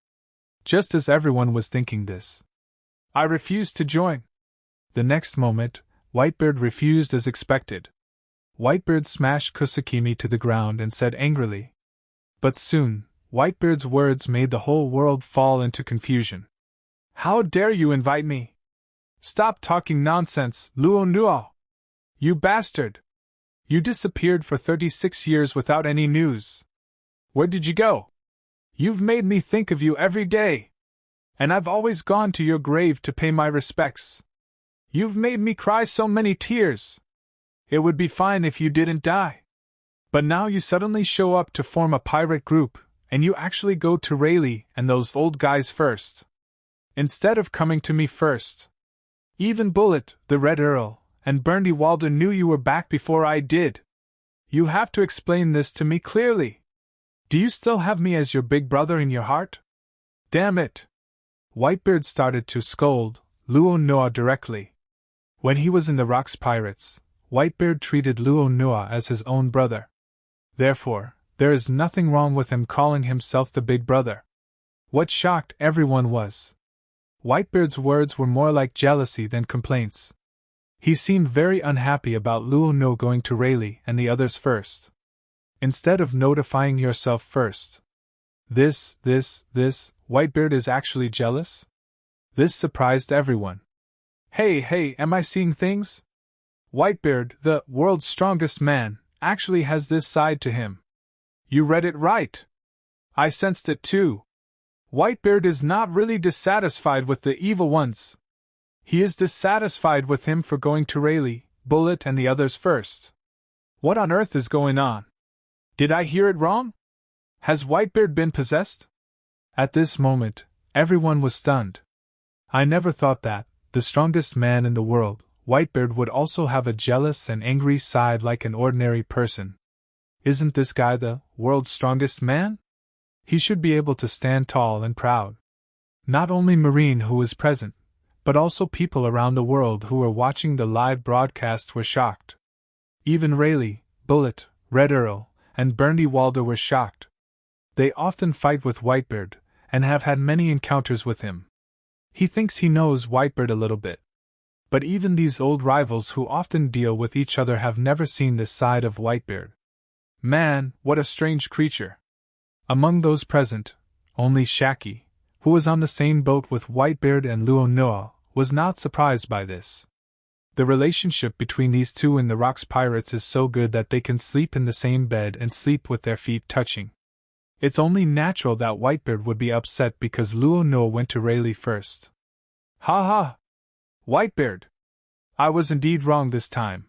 Just as everyone was thinking this. I refused to join. The next moment, Whitebeard refused as expected. Whitebeard smashed Kusakimi to the ground and said angrily. But soon, Whitebeard's words made the whole world fall into confusion. How dare you invite me? Stop talking nonsense, Luo Nua! You bastard! You disappeared for 36 years without any news. Where did you go? You've made me think of you every day. And I've always gone to your grave to pay my respects. You've made me cry so many tears. It would be fine if you didn't die. But now you suddenly show up to form a pirate group, and you actually go to Rayleigh and those old guys first. Instead of coming to me first. Even Bullet, the Red Earl, and Burndy Walden knew you were back before I did. You have to explain this to me clearly. Do you still have me as your big brother in your heart? Damn it! Whitebeard started to scold Luo Nua directly. When he was in the Rocks Pirates, Whitebeard treated Luo Nua as his own brother. Therefore, There is nothing wrong with him calling himself the big brother. What shocked everyone was Whitebeard's words were more like jealousy than complaints. He seemed very unhappy about Luo No going to Rayleigh and the others first, instead of notifying yourself first. This, Whitebeard is actually jealous? This surprised everyone. Hey, am I seeing things? Whitebeard, the world's strongest man, actually has this side to him. You read it right. I sensed it too. Whitebeard is not really dissatisfied with the evil ones. He is dissatisfied with him for going to Rayleigh, Bullet, and the others first. What on earth is going on? Did I hear it wrong? Has Whitebeard been possessed? At this moment, everyone was stunned. I never thought that, the strongest man in the world, Whitebeard would also have a jealous and angry side like an ordinary person. Isn't this guy the world's strongest man? He should be able to stand tall and proud. Not only Marine, who was present, but also people around the world who were watching the live broadcast were shocked. Even Rayleigh, Bullet, Red Earl, and Bernie Walder were shocked. They often fight with Whitebeard, and have had many encounters with him. He thinks he knows Whitebeard a little bit. But even these old rivals who often deal with each other have never seen this side of Whitebeard. Man, what a strange creature. Among those present, only Shaki, who was on the same boat with Whitebeard and Luo Noa, was not surprised by this. The relationship between these two in the Rocks Pirates is so good that they can sleep in the same bed and sleep with their feet touching. It's only natural that Whitebeard would be upset because Luo Noa went to Rayleigh first. Ha! Whitebeard! I was indeed wrong this time.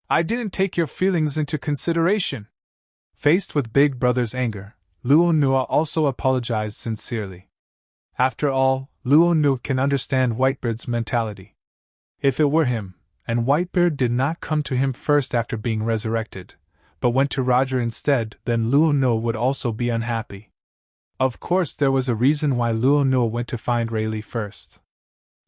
I didn't take your feelings into consideration. Faced with Big Brother's anger, Luo Noa also apologized sincerely. After all, Luo Noa can understand Whitebeard's mentality. If it were him, and Whitebeard did not come to him first after being resurrected, but went to Roger instead, then Luo Noa would also be unhappy. Of course there was a reason why Luo Noa went to find Rayleigh first.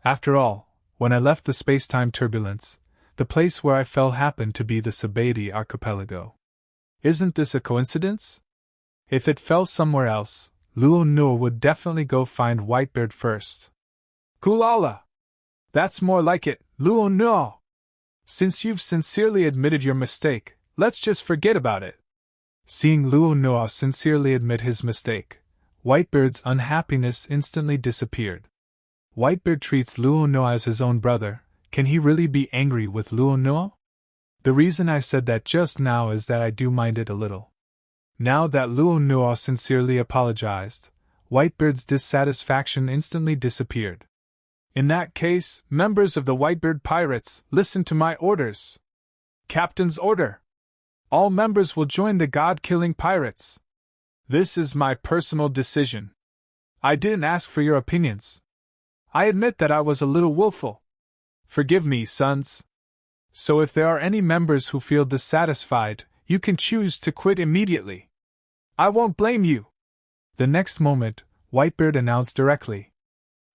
After all, when I left the space-time turbulence, the place where I fell happened to be the Sabati archipelago. Isn't this a coincidence? If it fell somewhere else, Luo Noa would definitely go find Whitebeard first. Kulala! That's more like it, Luo Noa! Since you've sincerely admitted your mistake, let's just forget about it. Seeing Luo Noa sincerely admit his mistake, Whitebeard's unhappiness instantly disappeared. Whitebeard treats Luo Noa as his own brother. Can he really be angry with Luo Noa? The reason I said that just now is that I do mind it a little. Now that Luo Noa sincerely apologized, Whitebeard's dissatisfaction instantly disappeared. In that case, members of the Whitebeard Pirates, listen to my orders. Captain's order. All members will join the God-killing pirates. This is my personal decision. I didn't ask for your opinions. I admit that I was a little willful. Forgive me, sons. So if there are any members who feel dissatisfied, you can choose to quit immediately. I won't blame you. The next moment, Whitebeard announced directly.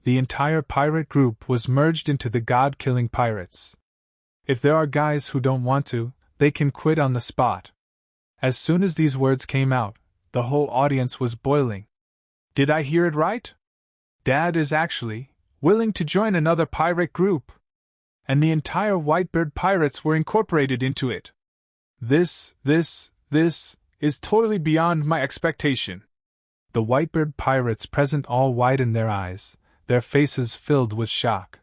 The entire pirate group was merged into the God-killing pirates. If there are guys who don't want to, they can quit on the spot. As soon as these words came out, the whole audience was boiling. Did I hear it right? Dad is actually willing to join another pirate group. And the entire Whitebeard Pirates were incorporated into it. This is totally beyond my expectation. The Whitebeard Pirates present all widened their eyes, their faces filled with shock.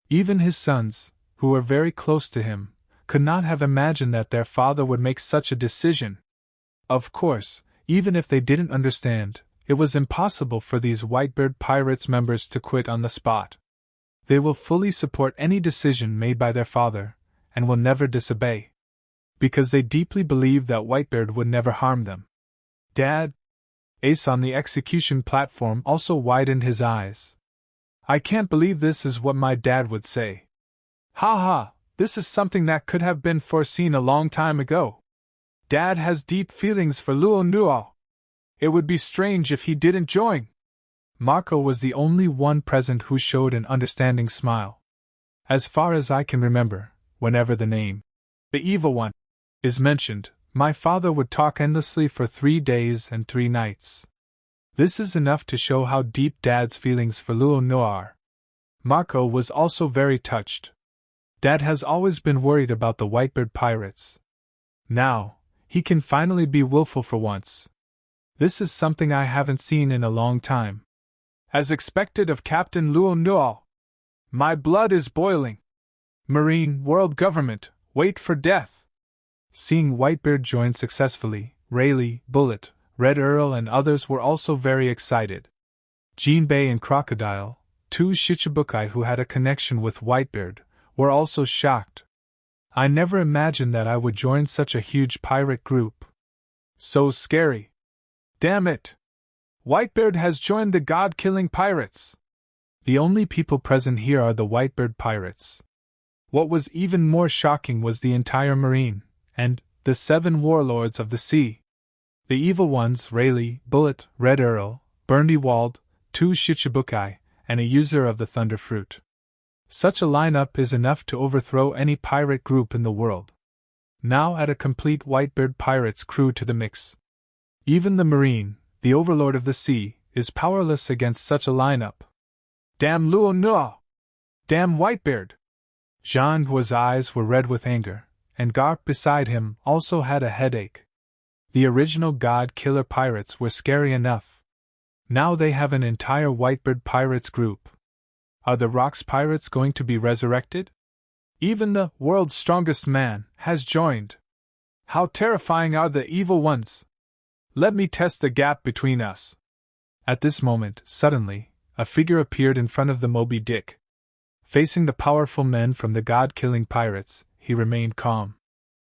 Even his sons, who were very close to him, could not have imagined that their father would make such a decision. Of course, even if they didn't understand, it was impossible for these Whitebeard Pirates members to quit on the spot. They will fully support any decision made by their father, and will never disobey. Because they deeply believe that Whitebeard would never harm them. Dad? Ace on the execution platform also widened his eyes. I can't believe this is what my dad would say. Ha! This is something that could have been foreseen a long time ago. Dad has deep feelings for Luo Noa. It would be strange if he didn't join. Marco was the only one present who showed an understanding smile. As far as I can remember, whenever the name, the Evil One, is mentioned, My father would talk endlessly for 3 days and 3 nights. This is enough to show how deep Dad's feelings for Luo Noa are. Marco was also very touched. Dad has always been worried about the Whitebeard pirates. Now, he can finally be willful for once. This is something I haven't seen in a long time. As expected of Captain Luo Noa. My blood is boiling. Marine World Government, wait for death. Seeing Whitebeard join successfully, Rayleigh, Bullet, Red Earl and others were also very excited. Jinbei and Crocodile, 2 Shichibukai who had a connection with Whitebeard, were also shocked. I never imagined that I would join such a huge pirate group. So scary. Damn it! Whitebeard has joined the god-killing pirates! The only people present here are the Whitebeard pirates. What was even more shocking was the entire marine, and the 7 warlords of the sea. The evil ones, Rayleigh, Bullet, Red Earl, Burndy-Walled, 2 Shichibukai, and a user of the Thunder Fruit. Such a lineup is enough to overthrow any pirate group in the world. Now add a complete Whitebeard pirates crew to the mix. Even the Marine, the overlord of the sea, is powerless against such a lineup. Damn Luo Noa! Damn Whitebeard! Zhang Hua's eyes were red with anger, and Garp beside him also had a headache. The original god-killer pirates were scary enough. Now they have an entire Whitebeard pirates group. Are the Rocks pirates going to be resurrected? Even the world's strongest man has joined. How terrifying are the evil ones! Let me test the gap between us. At this moment, suddenly, a figure appeared in front of the Moby Dick. Facing the powerful men from the god-killing pirates, he remained calm.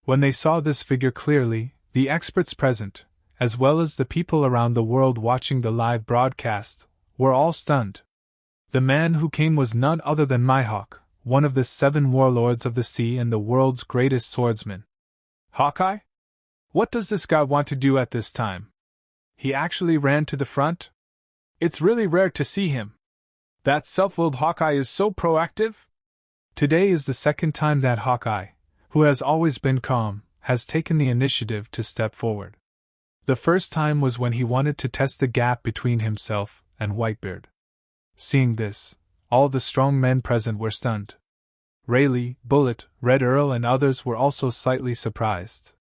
When they saw this figure clearly, the experts present, as well as the people around the world watching the live broadcast, were all stunned. The man who came was none other than Mihawk, one of the 7 warlords of the sea and the world's greatest swordsman. Hawkeye? What does this guy want to do at this time? He actually ran to the front? It's really rare to see him. That self-willed Hawkeye is so proactive? Today is the second time that Hawkeye, who has always been calm, has taken the initiative to step forward. The first time was when he wanted to test the gap between himself and Whitebeard. Seeing this, all the strong men present were stunned. Rayleigh, Bullet, Red Earl and others were also slightly surprised.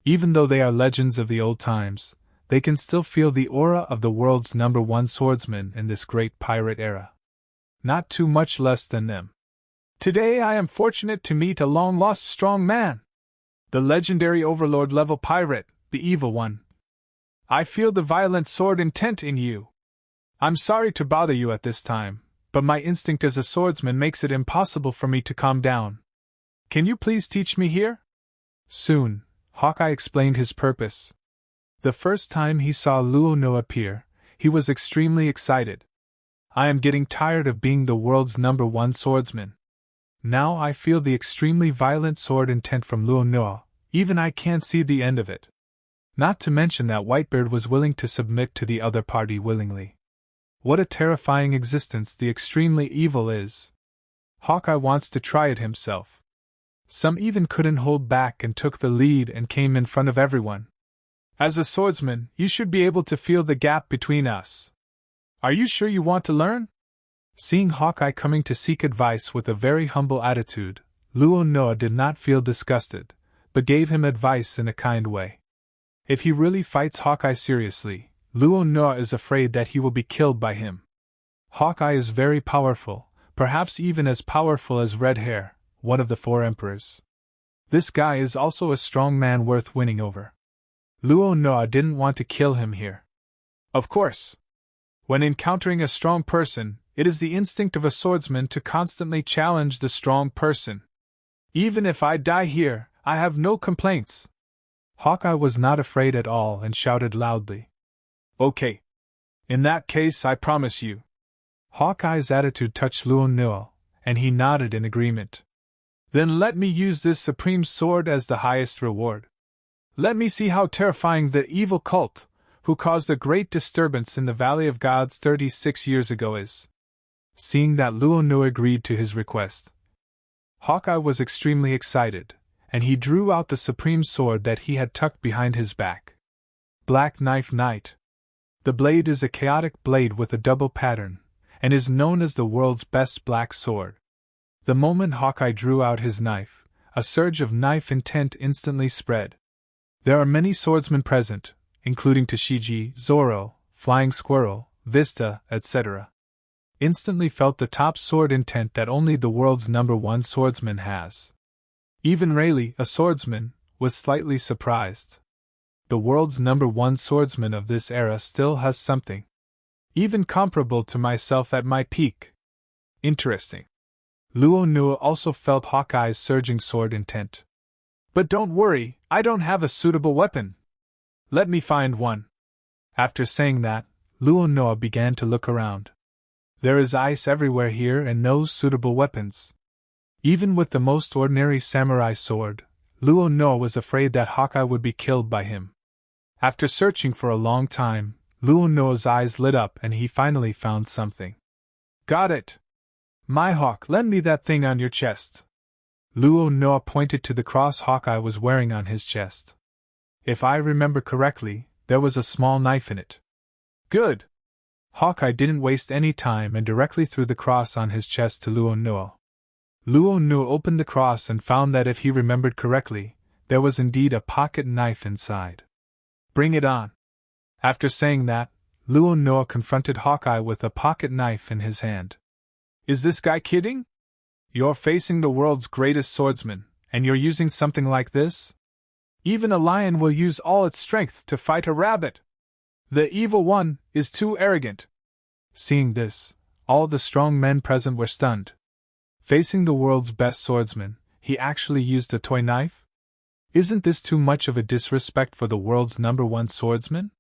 Even though they are legends of the old times, they can still feel the aura of the world's #1 swordsman in this great pirate era. Not too much less than them. Today I am fortunate to meet a long-lost strong man. The legendary overlord-level pirate, the evil one. I feel the violent sword intent in you. I'm sorry to bother you at this time, but my instinct as a swordsman makes it impossible for me to calm down. Can you please teach me here? Soon, Hawkeye explained his purpose. The first time he saw Luo Noa appear, he was extremely excited. I am getting tired of being the world's #1 swordsman. Now I feel the extremely violent sword intent from Luo Noa, even I can't see the end of it. Not to mention that Whitebeard was willing to submit to the other party willingly. What a terrifying existence the extremely evil is. Hawkeye wants to try it himself. Some even couldn't hold back and took the lead and came in front of everyone. As a swordsman, you should be able to feel the gap between us. Are you sure you want to learn? Seeing Hawkeye coming to seek advice with a very humble attitude, Luo Noa did not feel disgusted, but gave him advice in a kind way. If he really fights Hawkeye seriously, Luo Noa is afraid that he will be killed by him. Hawkeye is very powerful, perhaps even as powerful as Red Hair, one of the 4 emperors. This guy is also a strong man worth winning over. Luo Noa didn't want to kill him here. Of course. When encountering a strong person, it is the instinct of a swordsman to constantly challenge the strong person. Even if I die here, I have no complaints. Hawkeye was not afraid at all and shouted loudly. Okay. In that case, I promise you. Hawkeye's attitude touched Luo Noa, and he nodded in agreement. Then let me use this supreme sword as the highest reward. Let me see how terrifying the evil cult, who caused a great disturbance in the Valley of Gods 36 years ago is. Seeing that Luo Noa agreed to his request, Hawkeye was extremely excited, and he drew out the supreme sword that he had tucked behind his back. Black Knife Knight. The blade is a chaotic blade with a double pattern, and is known as the world's best black sword. The moment Hawkeye drew out his knife, a surge of knife intent instantly spread. There are many swordsmen present, including Tashigi, Zoro, Flying Squirrel, Vista, etc. Instantly felt the top sword intent that only the world's #1 swordsman has. Even Rayleigh, a swordsman, was slightly surprised. The world's #1 swordsman of this era still has something even comparable to myself at my peak. Interesting. Luo Nua also felt Hawkeye's surging sword intent. But don't worry, I don't have a suitable weapon. Let me find one. After saying that, Luo Nua began to look around. There is ice everywhere here and no suitable weapons. Even with the most ordinary samurai sword, Luo Nua was afraid that Hawkeye would be killed by him. After searching for a long time, Luo Nua's eyes lit up and he finally found something. Got it! My hawk, lend me that thing on your chest. Luo Nua pointed to the cross Hawkeye was wearing on his chest. If I remember correctly, there was a small knife in it. Good! Hawkeye didn't waste any time and directly threw the cross on his chest to Luo Nua. Luo Nua opened the cross and found that if he remembered correctly, there was indeed a pocket knife inside. Bring it on. After saying that, Luo Nua confronted Hawkeye with a pocket knife in his hand. Is this guy kidding? You're facing the world's greatest swordsman, and you're using something like this? Even a lion will use all its strength to fight a rabbit. The evil one is too arrogant. Seeing this, all the strong men present were stunned. Facing the world's best swordsman, he actually used a toy knife? Isn't this too much of a disrespect for the world's #1 swordsman?